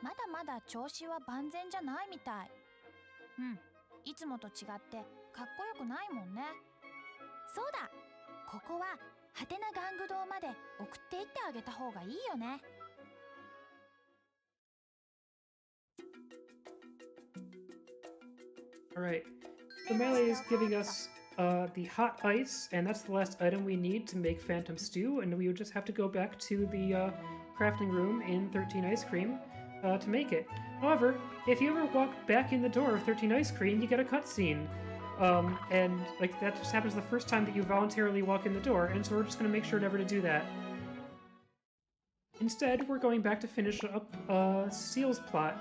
まだまだ調子は万全じゃないみたい。うん、いつもと違ってかっこよくないもんね。そうだ、ここはハテナ玩具堂まで送っていってあげた方がいいよね。Alright, the melee is giving us the hot ice, and that's the last item we need to make Phantom Stew, and we would just have to go back to the crafting room in 13 Ice Cream to make it. However, if you ever walk back in the door of 13 Ice Cream, you get a cutscene. And like that just happens the first time that you voluntarily walk in the door, and so we're just going to make sure never to do that. Instead, we're going back to finish up Cecile's plot.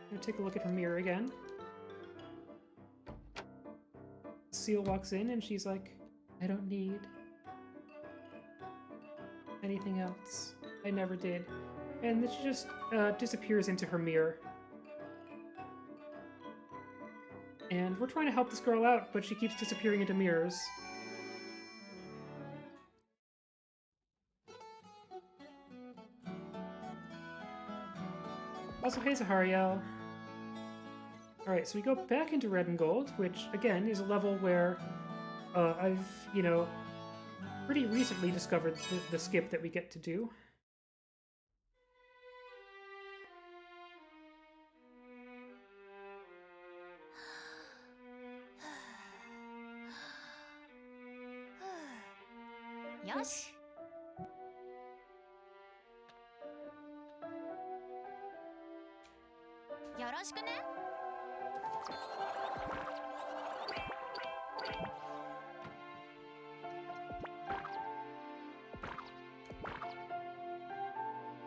I'm gonna take a look at her mirror again. Cecile walks in and she's like, I don't need anything else. I never did. And then she just disappears into her mirror. And we're trying to help this girl out, but she keeps disappearing into mirrors. Also, hey Zahariel. Alright, so we go back into Red and Gold, which, again, is a level where I've, you know, pretty recently discovered the skip that we get to do. Yosh. Yoroshiku ne?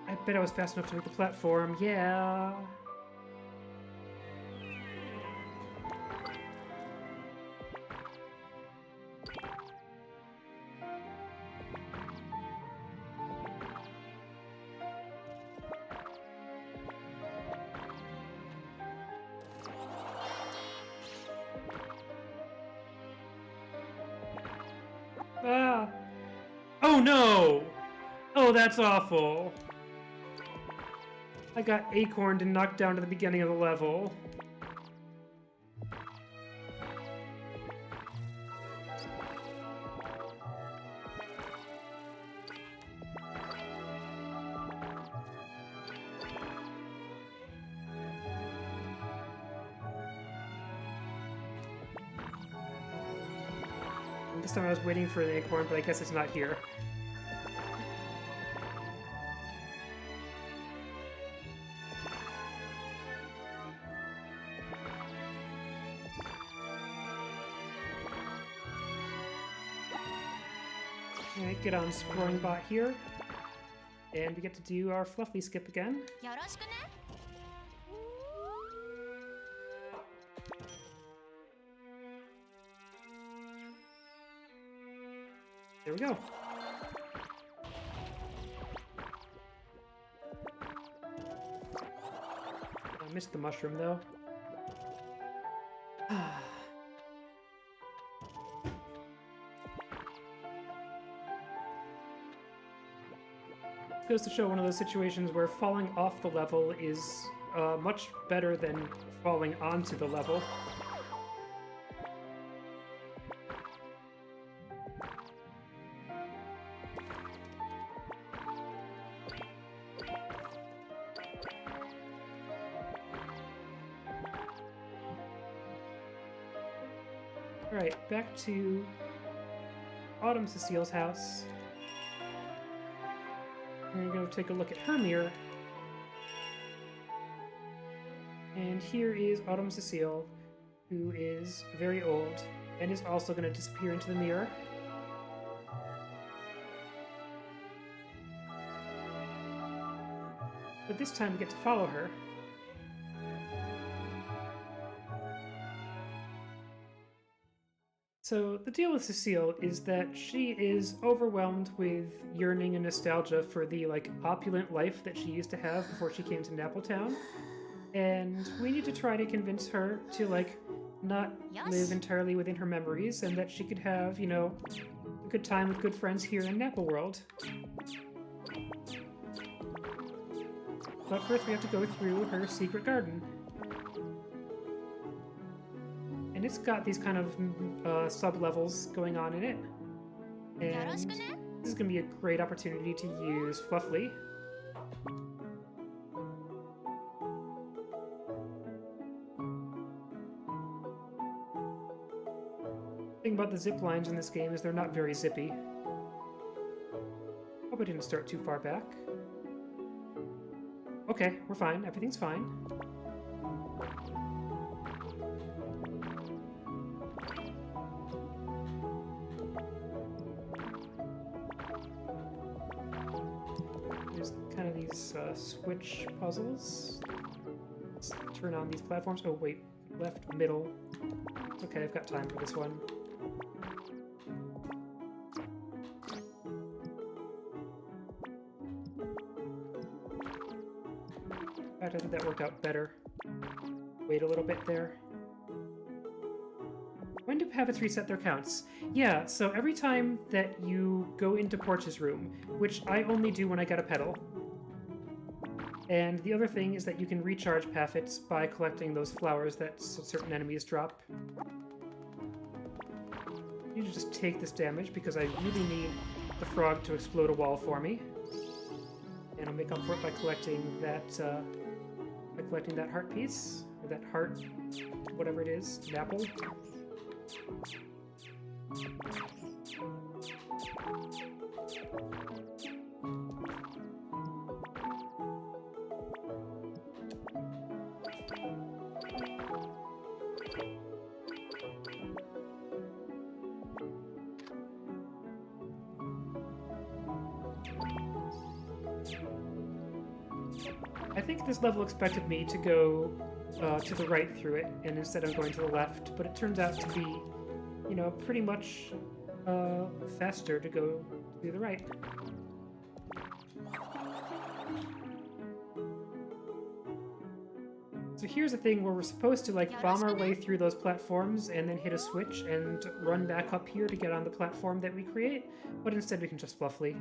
I bet I was fast enough to make the platform, yeah. Ah! Oh no! Oh, that's awful. I got acorned and knocked down to the beginning of the level. This time I was waiting for the acorn, but I guess it's not here. Alright, get on Sploring Bot here. And we get to do our Fluffy skip again. よろしくね。 There we go. I missed the mushroom, though. Goes to show one of those situations where falling off the level is much better than falling onto the level. Alright, back to Autumn Cecile's house. We're gonna go take a look at her mirror. And here is Autumn Cecile, who is very old, and is also gonna disappear into the mirror. But this time we get to follow her. So the deal with Cecile is that she is overwhelmed with yearning and nostalgia for the opulent life that she used to have before she came to Nappletown. And we need to try to convince her to not live entirely within her memories, and that she could have, a good time with good friends here in Napple World. But first we have to go through her secret garden. And it's got these kind of sub-levels going on in it. And this is going to be a great opportunity to use Fluffly. The thing about the zip lines in this game is they're not very zippy. Hope I didn't start too far back. Okay, we're fine. Everything's fine. There's kind of these switch puzzles. Let's turn on these platforms. Oh wait, left, middle. Okay, I've got time for this one. I think that worked out better. Wait a little bit there. When do habits reset their counts? Yeah, so every time that you go into Porch's room, which I only do when I get a pedal. And the other thing is that you can recharge Paffets by collecting those flowers that certain enemies drop. I need to just take this damage because I really need the frog to explode a wall for me. And I'll make up for it by collecting that heart piece, or that heart, whatever it is, apple. I think this level expected me to go to the right through it, and instead of going to the left, but it turns out to be, pretty much faster to go to the right. So here's a thing where we're supposed to like bomb our way through those platforms and then hit a switch and run back up here to get on the platform that we create, but instead we can just fluff flee.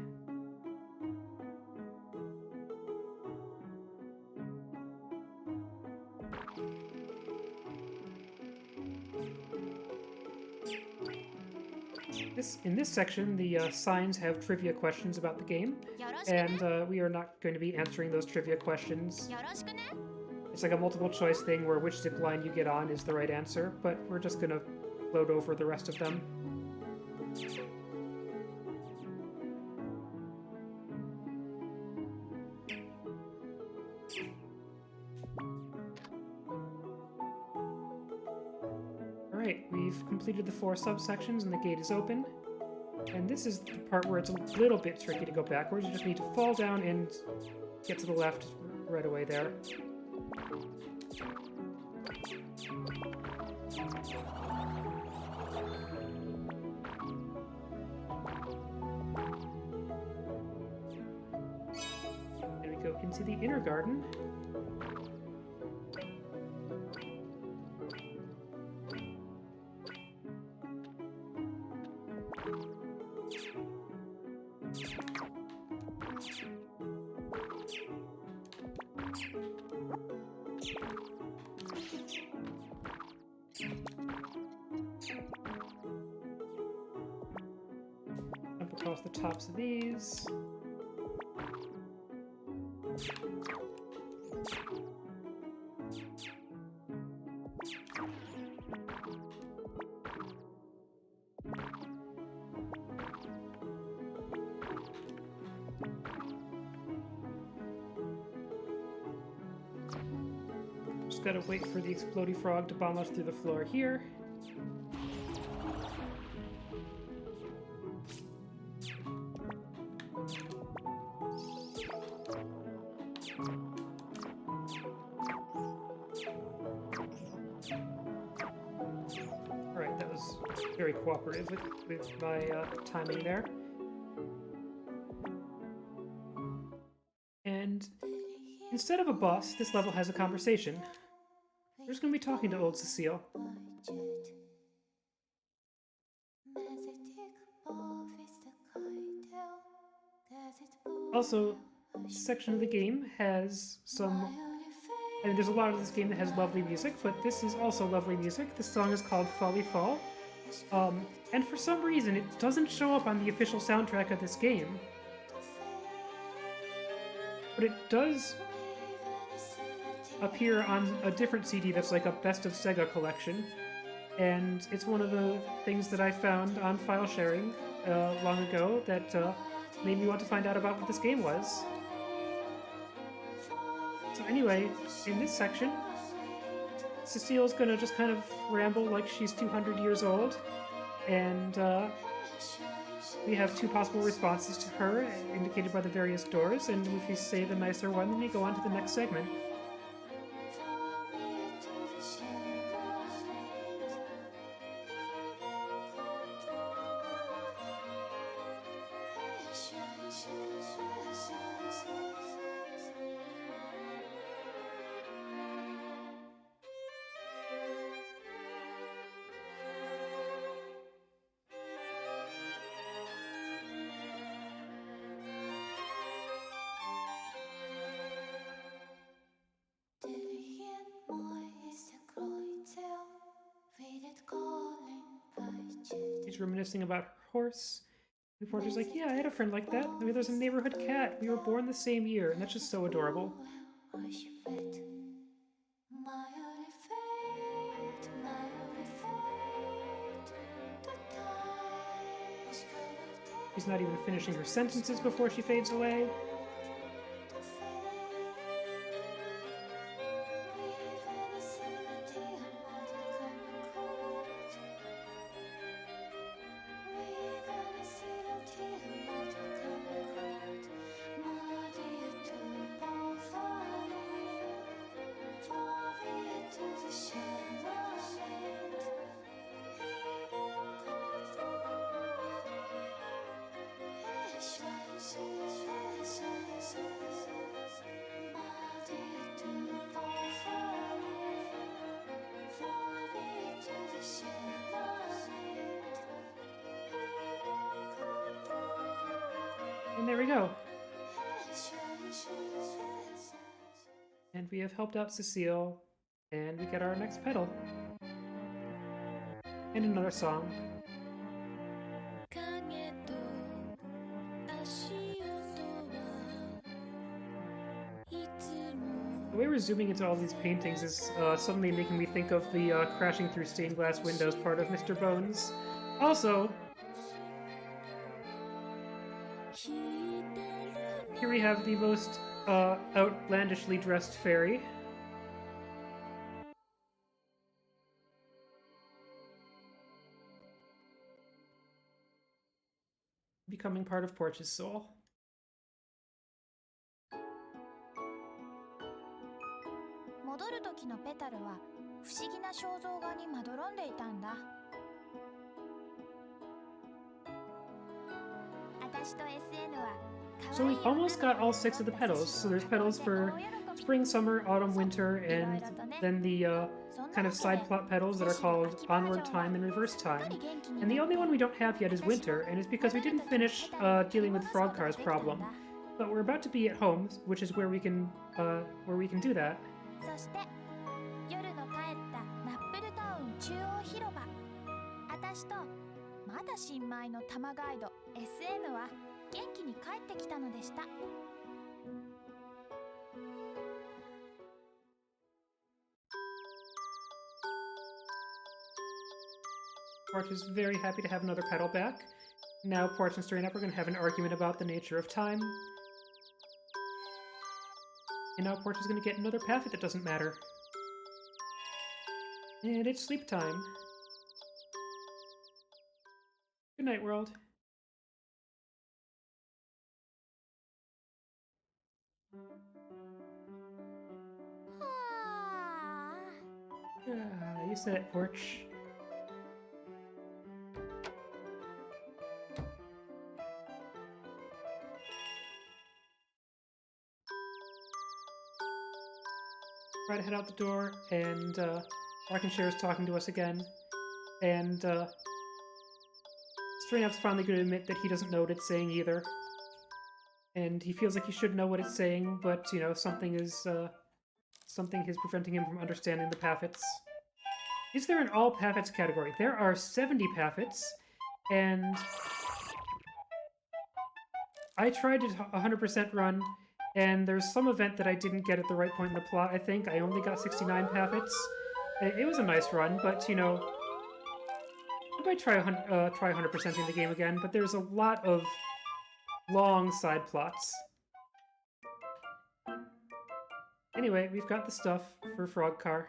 In this section, the signs have trivia questions about the game, and we are not going to be answering those trivia questions. It's like a multiple choice thing where which zip line you get on is the right answer, but we're just going to load over the rest of them. Alright, we've completed the 4 subsections and the gate is open. And this is the part where it's a little bit tricky to go backwards. You just need to fall down and get to the left right away there. And we go into the inner garden. Jump across the tops of these. Just gotta wait for the explodey frog to bomb us through the floor here. Alright, that was very cooperative with my timing there. And instead of a boss, this level has a conversation. We're just going to be talking to old Cecile. Also, this section of the game has some... I mean, there's a lot of this game that has lovely music, but this is also lovely music. This song is called Folly Fall. And for some reason, it doesn't show up on the official soundtrack of this game. But it does appear on a different CD that's like a Best of Sega collection. And it's one of the things that I found on file sharing long ago that made me want to find out about what this game was. So anyway, in this section, Cecile's gonna just kind of ramble like she's 200 years old, and we have 2 possible responses to her, indicated by the various doors, and if you say the nicer one, then you go on to the next segment. She's reminiscing about her horse. The reporter's like, yeah, I had a friend like that. I mean, there's a neighborhood cat. We were born the same year, and that's just so adorable. She's not even finishing her sentences before she fades away. And there we go. And we have helped out Cecile, and we get our next petal. And another song. The way we're zooming into all these paintings is suddenly making me think of the crashing through stained glass windows part of Mr. Bones. Also, here we have the most outlandishly dressed fairy. Becoming part of Porch's soul. 戻る時のペタルは不思議な肖像画にまどろんでいたんだ。私と SN は So we've almost got all 6 of the petals. So there's petals for spring, summer, autumn, winter, and then the kind of side plot petals that are called onward time and reverse time. And the only one we don't have yet is winter, and it's because we didn't finish dealing with Frogcar's problem. But we're about to be at home, which is where we can do that. そして夜の帰ったナップルタウン中央広場。私とまだ新米の玉ガイド SN は元気に帰ってきたのでした。Porch is very happy to have another petal back. Now Porch and Stirring Up are going to have an argument about the nature of time. And now Porch is going to get another path that doesn't matter. And it's sleep time. Good night, world. You said it, Porch. Try to head out the door, and Rockin' Chair is talking to us again. And String Up's finally going to admit that he doesn't know what it's saying either. And he feels like he should know what it's saying, but, you know, something is preventing him from understanding the Paffets. Is there an all Paffets category? There are 70 Paffets, and I tried to 100% run, and there's some event that I didn't get at the right point in the plot, I think. I only got 69 Paffets. It was a nice run, but, you know, I might try 100%ing the game again, but there's a lot of long side plots. Anyway, we've got the stuff for Frogcar.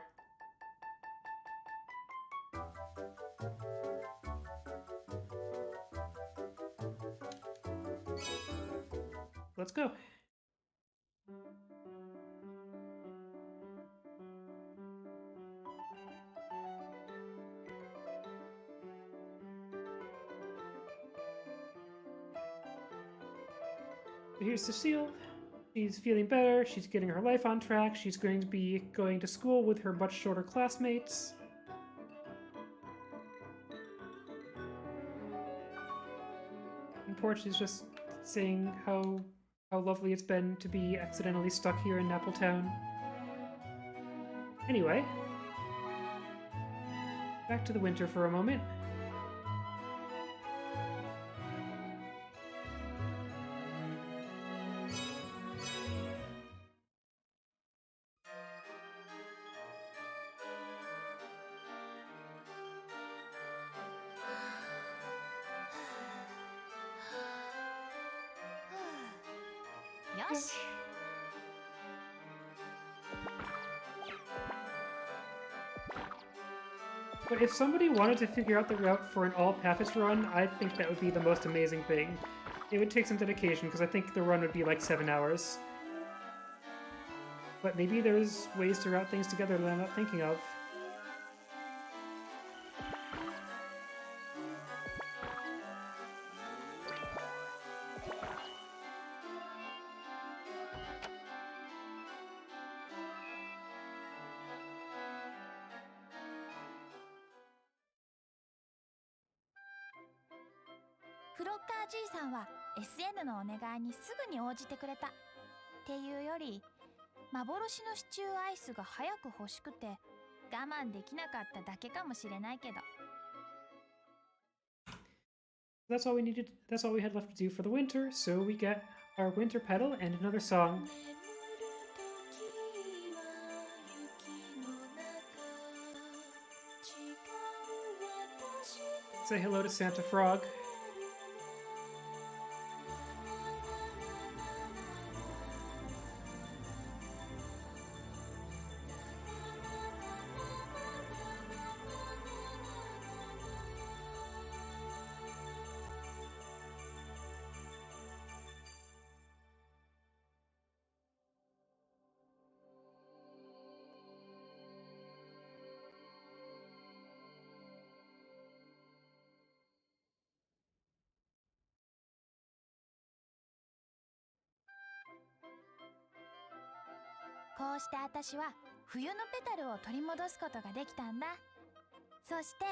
Let's go. Here's Cecile. She's feeling better, she's getting her life on track, she's going to be going to school with her much shorter classmates. And Porch is just saying how lovely it's been to be accidentally stuck here in Nappletown. Anyway, back to the winter for a moment. Yosh. But if somebody wanted to figure out the route for an all-Pathis run, I think that would be the most amazing thing. It would take some dedication, because I think the run would be like 7 hours. But maybe there's ways to route things together that I'm not thinking of. Frogcar じいさんは SN のお願いにすぐに応じてくれたっていうより、幻のシチューアイスが早く欲しくて我慢できなかっただけかもしれないけど。That's all we needed. That's all we had left to do for the winter. So we get our winter petal and another song. Say hello to Santa Frog.こうして私は冬のペタルを取り戻すことができたんだ。そして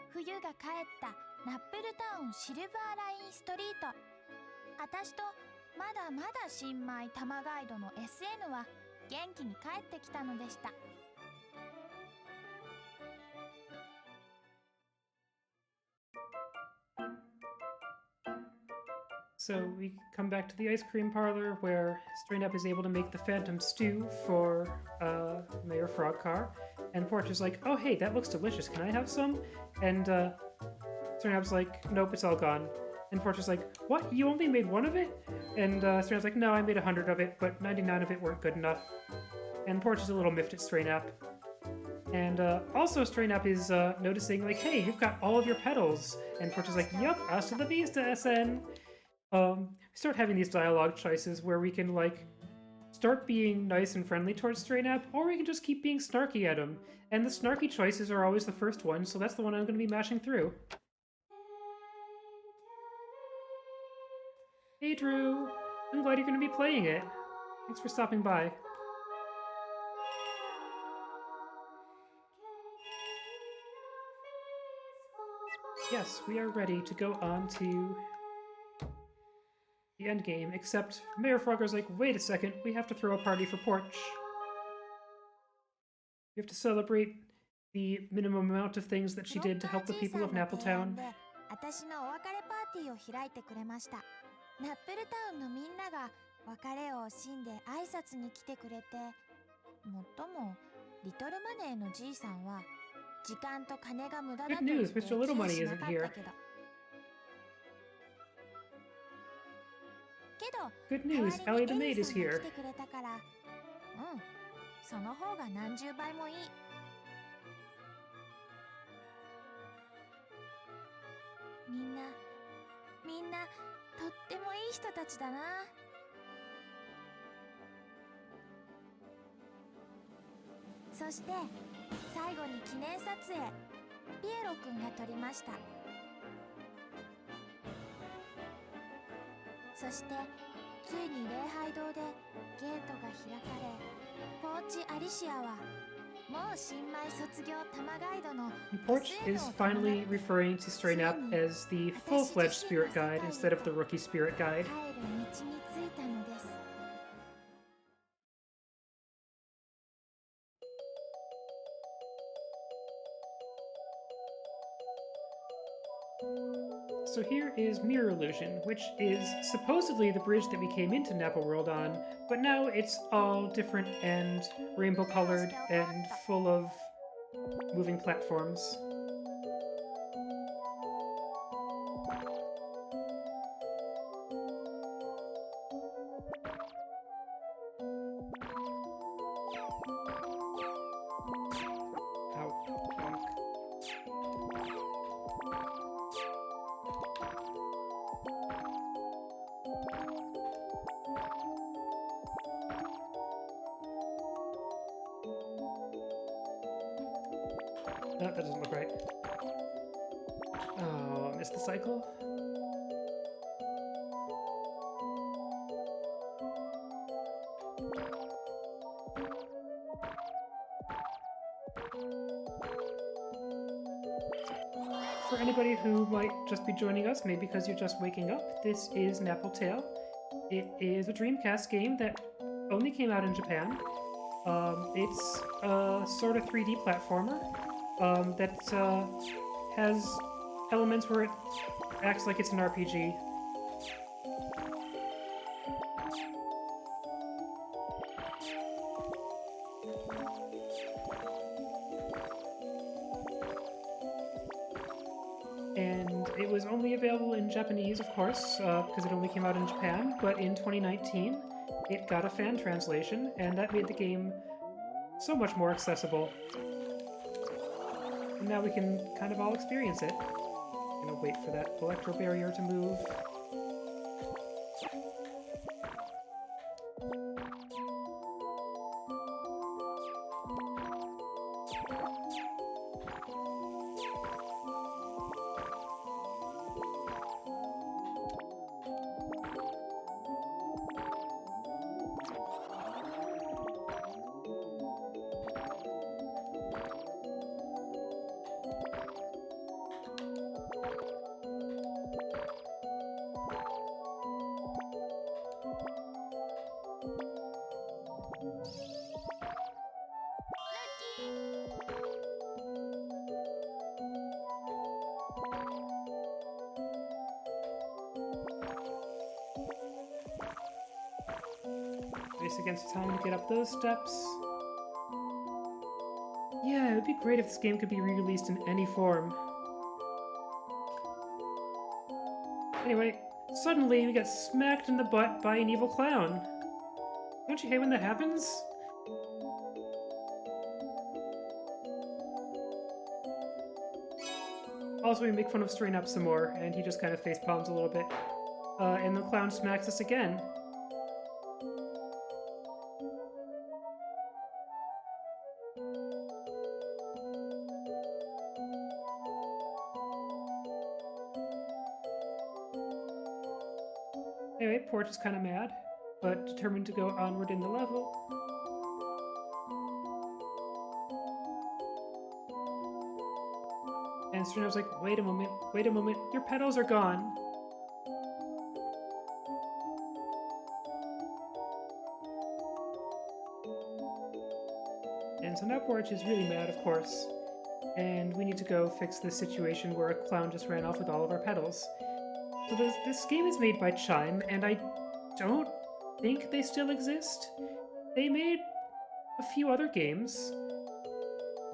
冬が帰ったナップルタウンシルバーラインストリート。私とまだまだ新米玉ガイドの SN は元気に帰ってきたのでした。So we come back to the ice cream parlor where Strain Up is able to make the phantom stew for Mayor Frogcar. And Porch is like, oh hey, that looks delicious, can I have some? And Strain Up's like, nope, it's all gone. And Porch is like, what, you only made one of it? And Strain Up's like, no, I made 100 of it, but 99 of it weren't good enough. And Porch is a little miffed at Strain Up. And also Strain Up is noticing like, hey, you've got all of your petals. And Porch is like, yup, hasta la vista, SN. We start having these dialogue choices where we can, like, start being nice and friendly towards Strain Up, or we can just keep being snarky at him. And the snarky choices are always the first one, so that's the one I'm going to be mashing through. Hey, Drew! I'm glad you're going to be playing it. Thanks for stopping by. Yes, we are ready to go on to the end game, except Mayor Frogger's like, wait a second, we have to throw a party for Porch. We have to celebrate the minimum amount of things that she did to help the people of Nappletown. 私のお別れパーティーを開いてくれました。ナップルタウンのみんなが別れを惜しんで挨拶に来てくれて、もっともリトルマネーのじいさんは時間と金が無駄だと言って気にしなかったけど。Good news, Ellie the maid is here. 来てくれたから、その方が何十倍もいい。みんなとってもいい人たちだな。そして最後に記念撮影、ピエロくんが撮りました。そしてついに礼拝堂でゲートが開かれ、ポーチアリシアはもう新米卒業玉ガイドの Porch is finally referring to Strain Up as the full-fledged spirit guide instead of the rookie spirit guide. 帰る道に着いたのです。So here is Mirror Illusion, which is supposedly the bridge that we came into Nappa World on, but now it's all different and rainbow-colored and full of moving platforms. Ow. Bonk. No, that doesn't look right. Oh, missed the cycle? For anybody who might just be joining us, maybe because you're just waking up, this is Nappie. It is a Dreamcast game that only came out in Japan. It's a sort of 3D platformer that has elements where it acts like it's an RPG. And it was only available in Japanese, of course, because it only came out in Japan, but in 2019, it got a fan translation, and that made the game so much more accessible. And now we can kind of all experience it. I'm gonna wait for that electro barrier to move. Race against time to get up those steps. Yeah, it would be great if this game could be re-released in any form. Anyway, suddenly we get smacked in the butt by an evil clown. Don't you hate when that happens? Also, we make fun of Strain Up some more, and he just kind of facepalms a little bit. And the clown smacks us again. Anyway, Porch is kind of mad, but determined to go onward in the level. And Sternow's like, wait a moment, your petals are gone. And so now Porch is really mad, of course. And we need to go fix this situation where a clown just ran off with all of our petals. So this game is made by Chime, and I don't think they still exist. They made a few other games.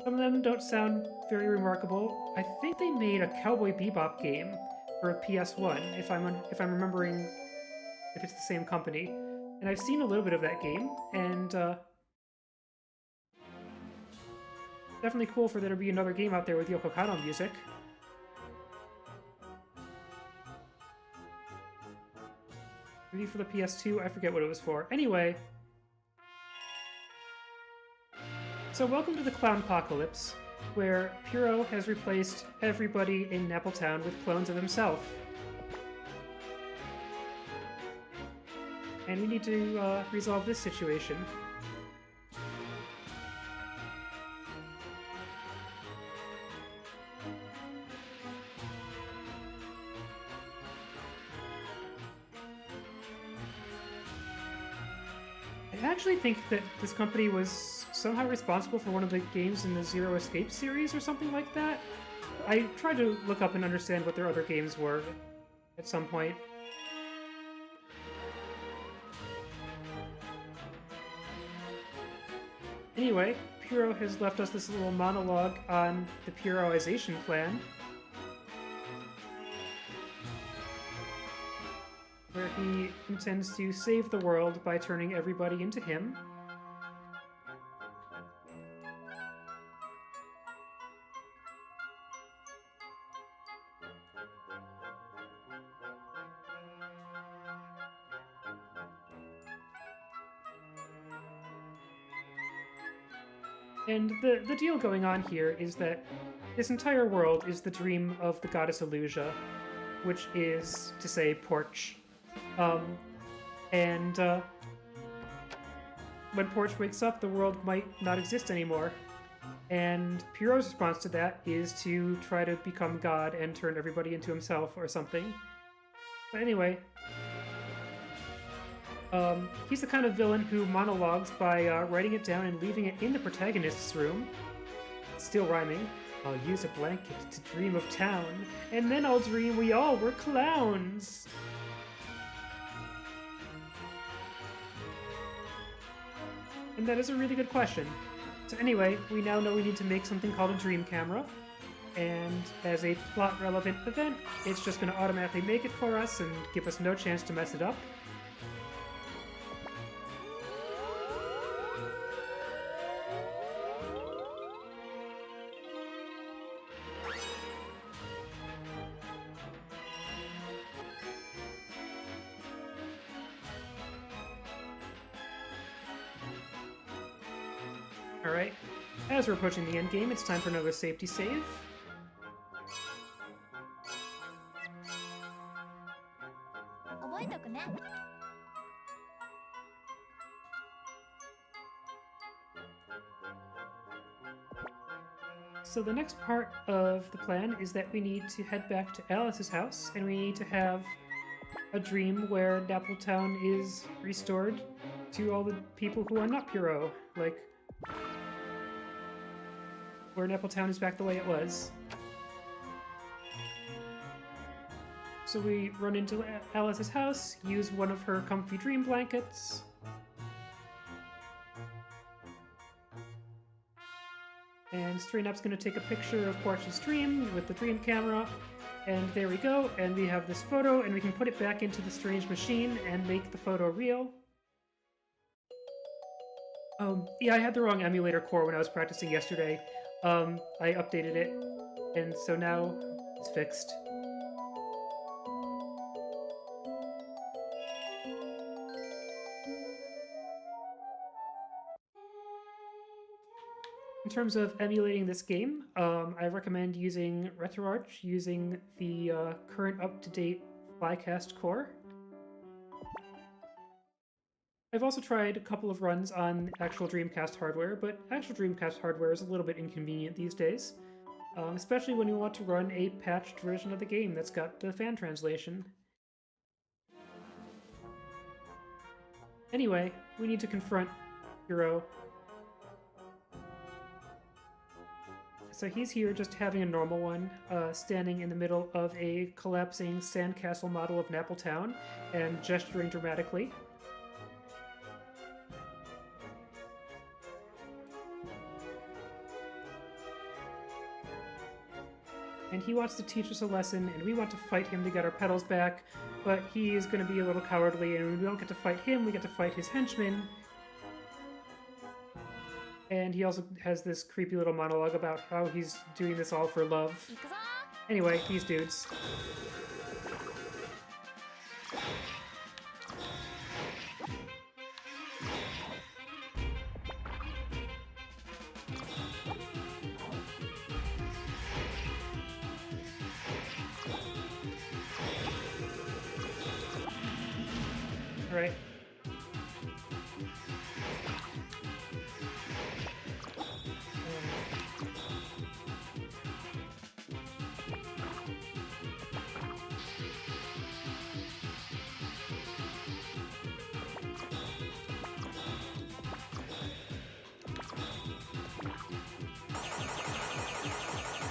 Some of them don't sound very remarkable. I think they made a Cowboy Bebop game for a PS1, if I'm remembering if it's the same company. And I've seen a little bit of that game, and definitely cool for there to be another game out there with Yoko Kanno music. Maybe for the PS2, I forget what it was for. Anyway. So welcome to the Clownpocalypse, where Puro has replaced everybody in Nappletown with clones of himself. And we need to resolve this situation. I actually think that this company was somehow responsible for one of the games in the Zero Escape series or something like that. I tried to look up and understand what their other games were at some point. Anyway, Puro has left us this little monologue on the Puroization plan, where he intends to save the world by turning everybody into him. And the deal going on here is that this entire world is the dream of the goddess Illusia, which is to say Porch. When Porch wakes up, the world might not exist anymore. And Pierrot's response to that is to try to become God and turn everybody into himself or something. But anyway, he's the kind of villain who monologues by writing it down and leaving it in the protagonist's room. Still rhyming. I'll use a blanket to dream of town, and then I'll dream we all were clowns. And that is a really good question. So anyway, we now know we need to make something called a dream camera, and as a plot-relevant event, it's just going to automatically make it for us and give us no chance to mess it up. Alright, as we're approaching the end game, it's time for another safety save. So the next part of the plan is that we need to head back to Alice's house, and we need to have a dream where Dappletown is restored to all the people who are not Pierrot, like where Dappletown is back the way it was. So we run into Alice's house, use one of her comfy dream blankets. And Stray Nap's going to take a picture of Portia's dream with the dream camera. And there we go, and we have this photo, and we can put it back into the strange machine and make the photo real. Yeah, I had the wrong emulator core when I was practicing yesterday. I updated it, and so now it's fixed. In terms of emulating this game, I recommend using RetroArch, using the current up-to-date Flycast core. I've also tried a couple of runs on actual Dreamcast hardware, but actual Dreamcast hardware is a little bit inconvenient these days, especially when you want to run a patched version of the game that's got the fan translation. Anyway, we need to confront Hero. So he's here just having a normal one, standing in the middle of a collapsing sandcastle model of Dappletown and gesturing dramatically. And he wants to teach us a lesson, and we want to fight him to get our pedals back, but he is going to be a little cowardly, and we don't get to fight him, we get to fight his henchmen. And he also has this creepy little monologue about how he's doing this all for love. Anyway, these dudes. Alright.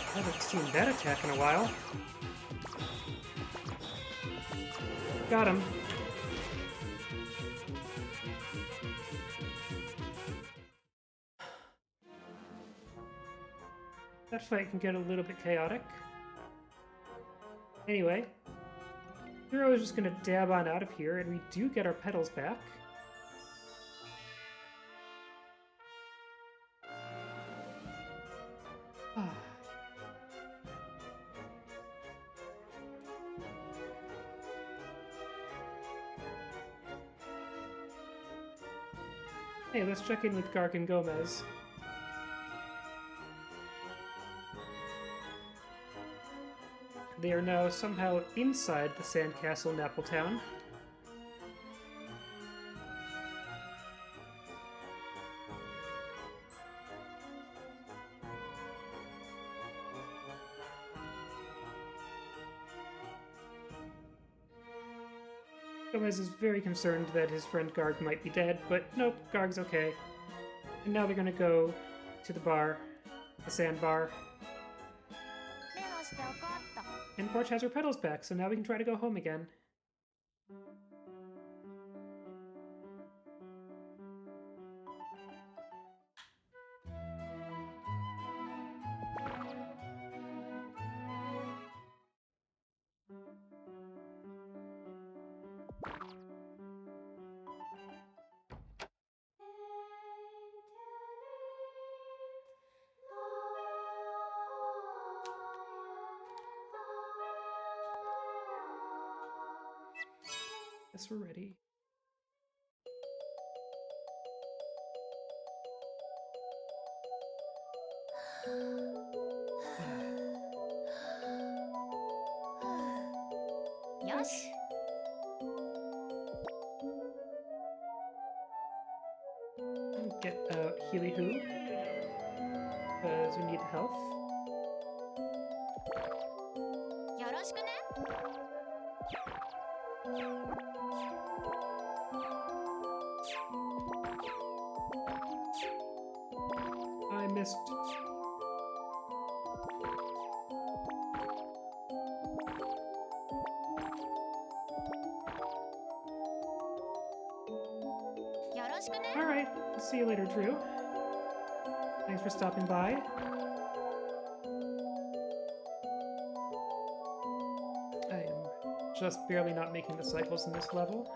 I haven't seen that attack in a while. Got him. That fight can get a little bit chaotic. Anyway, Hero is just gonna dab on out of here, and we do get our pedals back. Hey, let's check in with Gark and Gomez. They are now somehow inside the sandcastle Dappletown. Gomez is very concerned that his friend Garg might be dead, but nope, Garg's okay. And now they're gonna go to the bar, the sandbar. メモしておこうっと。 And Porch has her pedals back, so now we can try to go home again. Guess we're ready. Yosh. Get out Healy Hoo, because we need the health. よろしくね。 I missed. Alright, see you later, Drew. Thanks for stopping by. I am just barely not making the cycles in this level.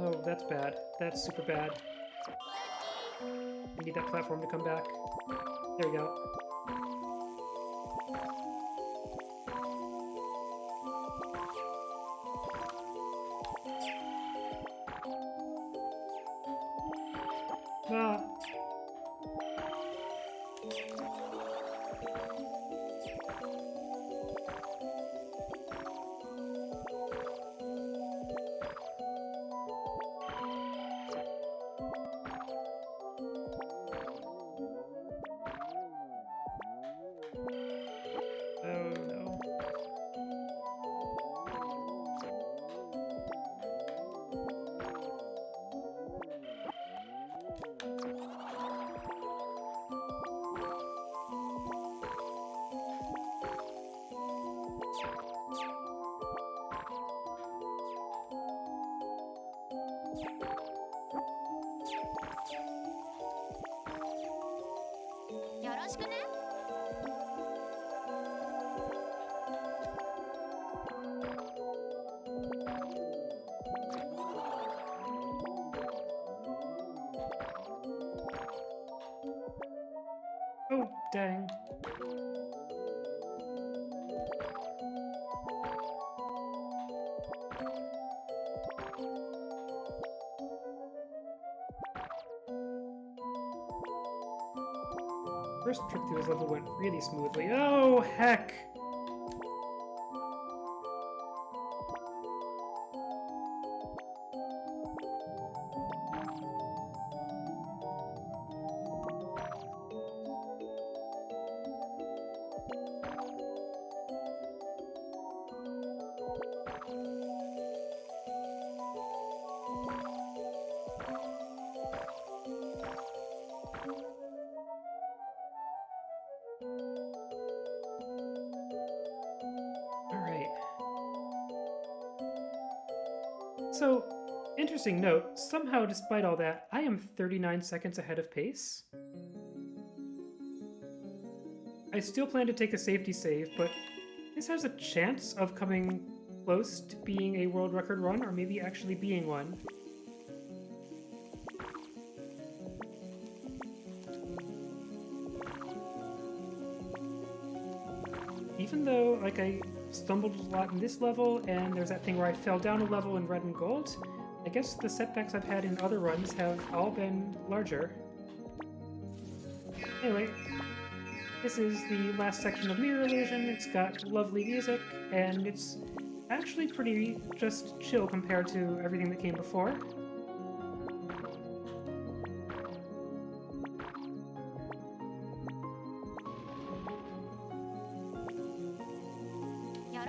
Oh, that's bad. That's super bad. We need that platform to come back. There we go. Ah. Oh no. Oh, dang. First trip through this level went really smoothly. Oh, heck! So, interesting note, somehow despite all that, I am 39 seconds ahead of pace. I still plan to take a safety save, but this has a chance of coming close to being a world record run, or maybe actually being one. Even though, like, I stumbled a lot in this level, and there's that thing where I fell down a level in red and gold, I guess the setbacks I've had in other runs have all been larger. Anyway, this is the last section of Mirror Illusion. It's got lovely music, and it's actually pretty just chill compared to everything that came before.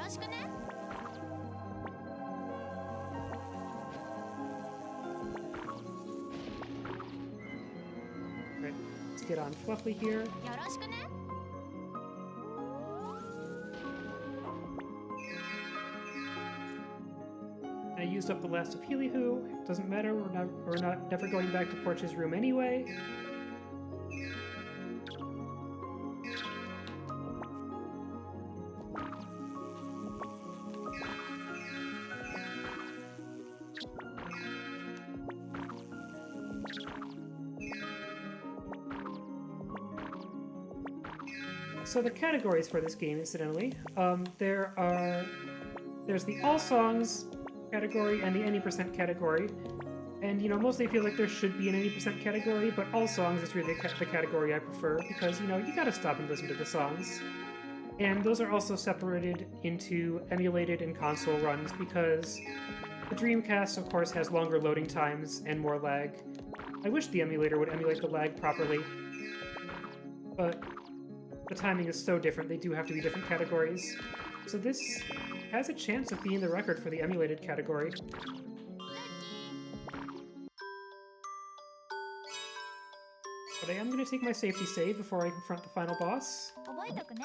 ろしくね。 Right, let's get on Fluffy here. よろしくね。 I used up the last of Healyhoo. Doesn't matter, we're not never going back to Porch's room anyway. So the categories for this game, incidentally, there's the all songs category and the any percent category, and you know, mostly I feel like there should be an any percent category, but all songs is really the category I prefer because you know you gotta stop and listen to the songs, and those are also separated into emulated and console runs because the Dreamcast, of course, has longer loading times and more lag. I wish the emulator would emulate the lag properly, but the timing is so different, they do have to be different categories. So this has a chance of being the record for the emulated category. But I am going to take my safety save before I confront the final boss. 覚えとくね。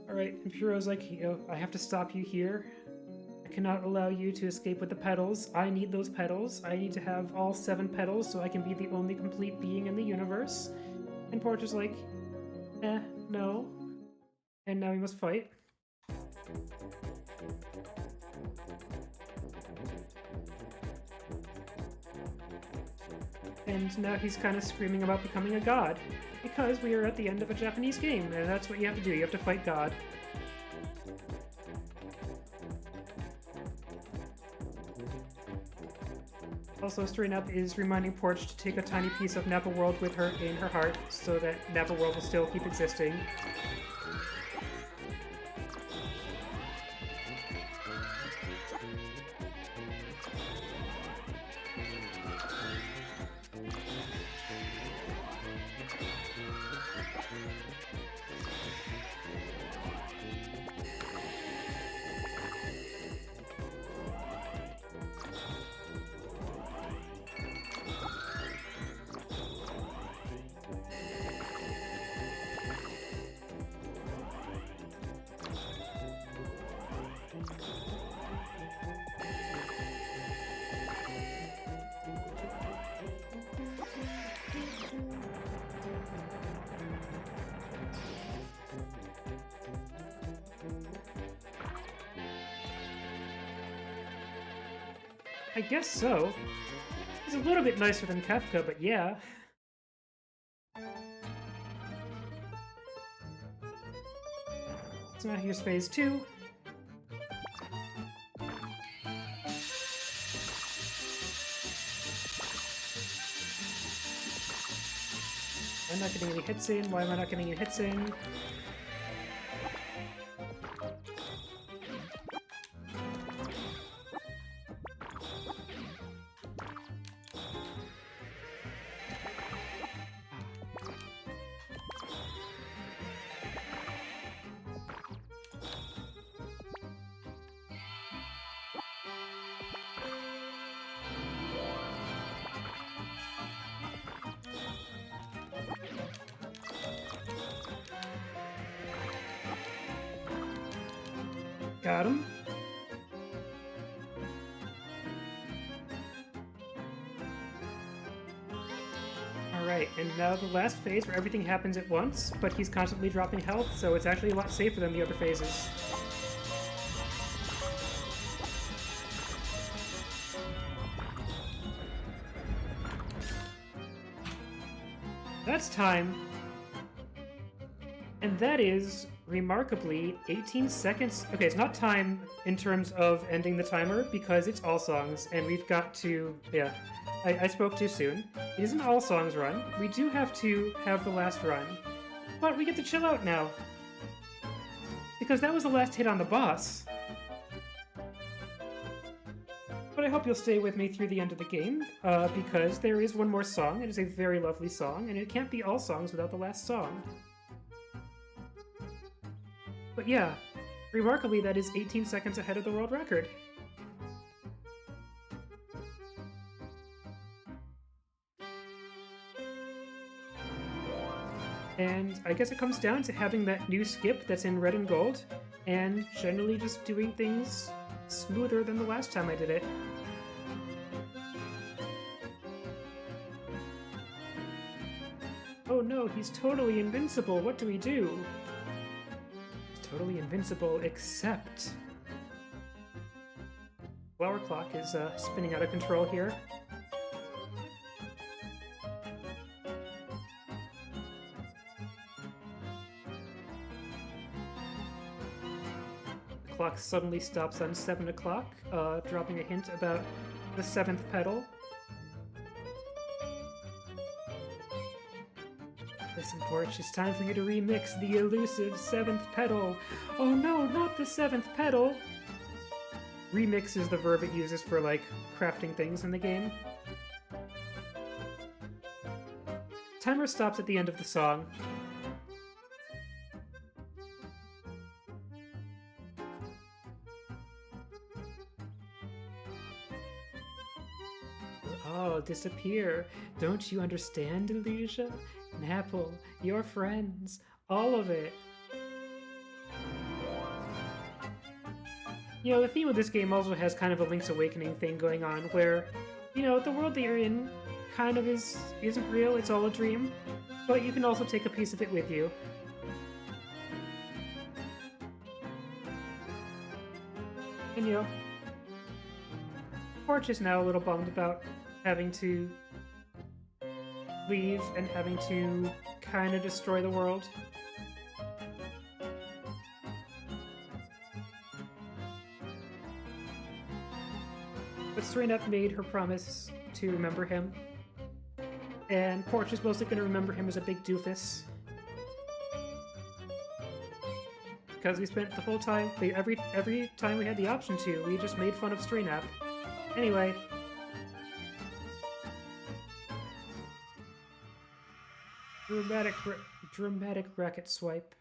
Alright, and Puro's like, you know, I have to stop you here. I cannot allow you to escape with the petals. I need those petals. I need to have all 7 petals so I can be the only complete being in the universe. And Porch is like, no. And now we must fight. And now he's kind of screaming about becoming a god. Because we are at the end of a Japanese game, and that's what you have to do. You have to fight God. Also, Stray Nap is reminding Porch to take a tiny piece of Nappa World with her in her heart, so that Nappa World will still keep existing. I guess so. He's a little bit nicer than Kefka, but yeah. So now here's phase 2. I'm not getting any hits in. Why am I not getting any hits in? Got him. Alright, and now the last phase where everything happens at once, but he's constantly dropping health, so it's actually a lot safer than the other phases. That's time. And that is, remarkably, 18 seconds. Okay, it's not time in terms of ending the timer, because it's all songs, and we've got to... Yeah, I spoke too soon. It is an all songs run. We do have to have the last run. But we get to chill out now. Because that was the last hit on the boss. But I hope you'll stay with me through the end of the game, because there is one more song. It is a very lovely song, and it can't be all songs without the last song. But yeah, remarkably, that is 18 seconds ahead of the world record. And I guess it comes down to having that new skip that's in red and gold, and generally just doing things smoother than the last time I did it. Oh no, he's totally invincible. What do we do? He's totally invincible, except... Flower clock is spinning out of control here. The clock suddenly stops on 7 o'clock, dropping a hint about the 7th petal. Listen, Porch, it's time for you to remix the elusive 7th petal. Oh no, not the 7th petal! Remix is the verb it uses for, like, crafting things in the game. Timer stops at the end of the song. Oh, disappear. Don't you understand, Illusia? Napple, your friends, all of it. You know, the theme of this game also has kind of a Link's Awakening thing going on, where, you know, the world that you're in kind of isn't real, it's all a dream, but you can also take a piece of it with you. And, you know, Porch is now a little bummed about having to leave and having to kind of destroy the world. But Serenep made her promise to remember him, and Porch is mostly going to remember him as a big doofus. Because we spent the whole time, every time we had the option to, we just made fun of Serenep. Anyway. Dramatic racket swipe.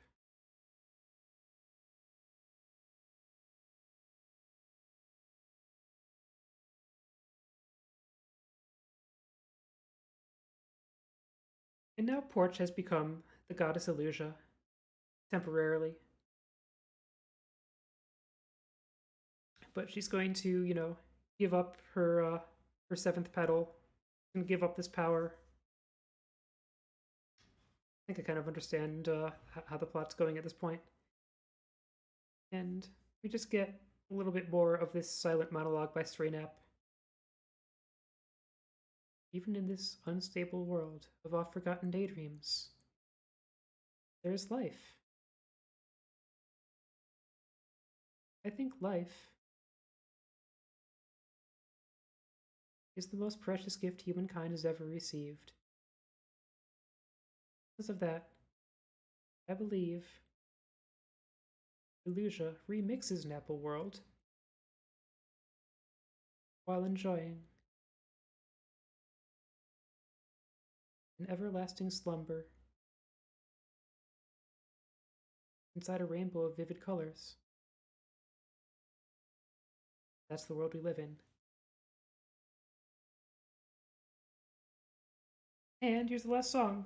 And now Porch has become the goddess Illusia, temporarily. But she's going to, you know, give up her 7th petal and give up this power. I think I kind of understand how the plot's going at this point. And we just get a little bit more of this silent monologue by Serenep. Even in this unstable world of oft-forgotten daydreams, there is life. I think life is the most precious gift humankind has ever received. Because of that, I believe Illusia remixes Napple World while enjoying an everlasting slumber inside a rainbow of vivid colors. That's the world we live in. And here's the last song.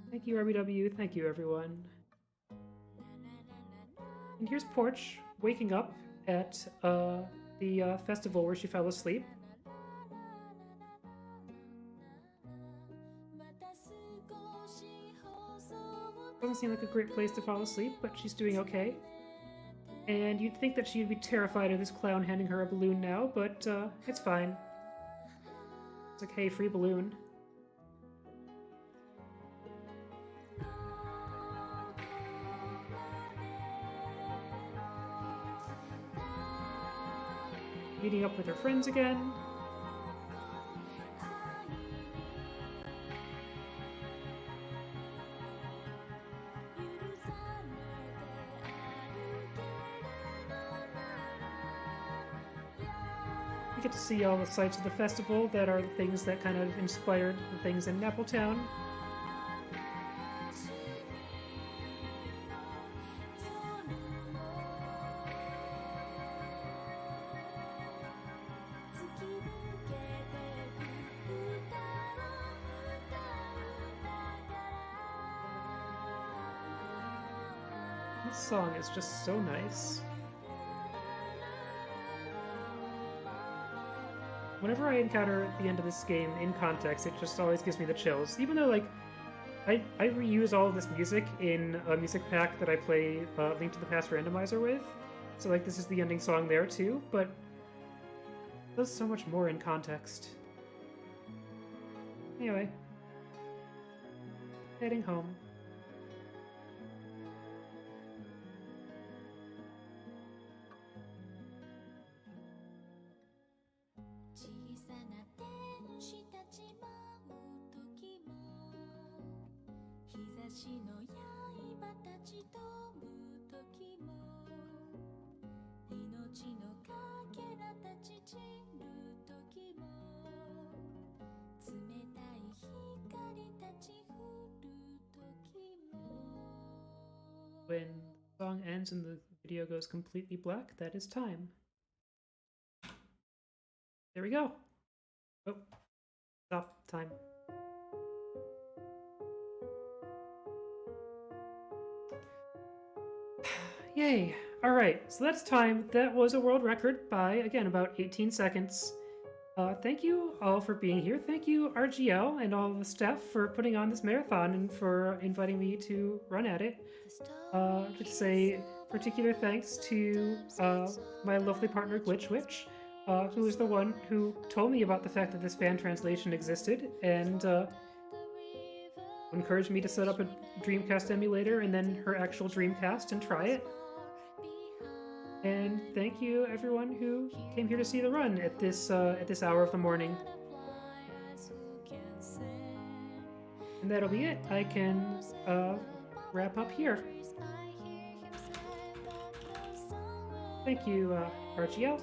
Thank you, RBW. Thank you, everyone. And here's Porch waking up at the festival where she fell asleep. Doesn't seem like a great place to fall asleep, but she's doing okay. And you'd think that she'd be terrified of this clown handing her a balloon now, but it's fine. It's like, hey, free balloon. Meeting up with her friends again. We get to see all the sights of the festival that are the things that kind of inspired the things in Nappletown. This song is just so nice. Whenever I encounter the end of this game in context, it just always gives me the chills. Even though, like, I reuse all of this music in a music pack that I play Link to the Past randomizer with. So, like, this is the ending song there, too, but it does so much more in context. Anyway. Heading home. When the song ends and the video goes completely black, that is time. There we go. Oh, stop time. Yay. All right, so that's time. That was a world record by, again, about 18 seconds. Thank you all for being here. Thank you, RGL, and all the staff for putting on this marathon and for inviting me to run at it. To say particular thanks to my lovely partner, Glitch Witch, who is the one who told me about the fact that this fan translation existed and encouraged me to set up a Dreamcast emulator and then her actual Dreamcast and try it. And thank you everyone who came here to see the run at this hour of the morning. And that'll be it. I can wrap up here. Thank you, RGL.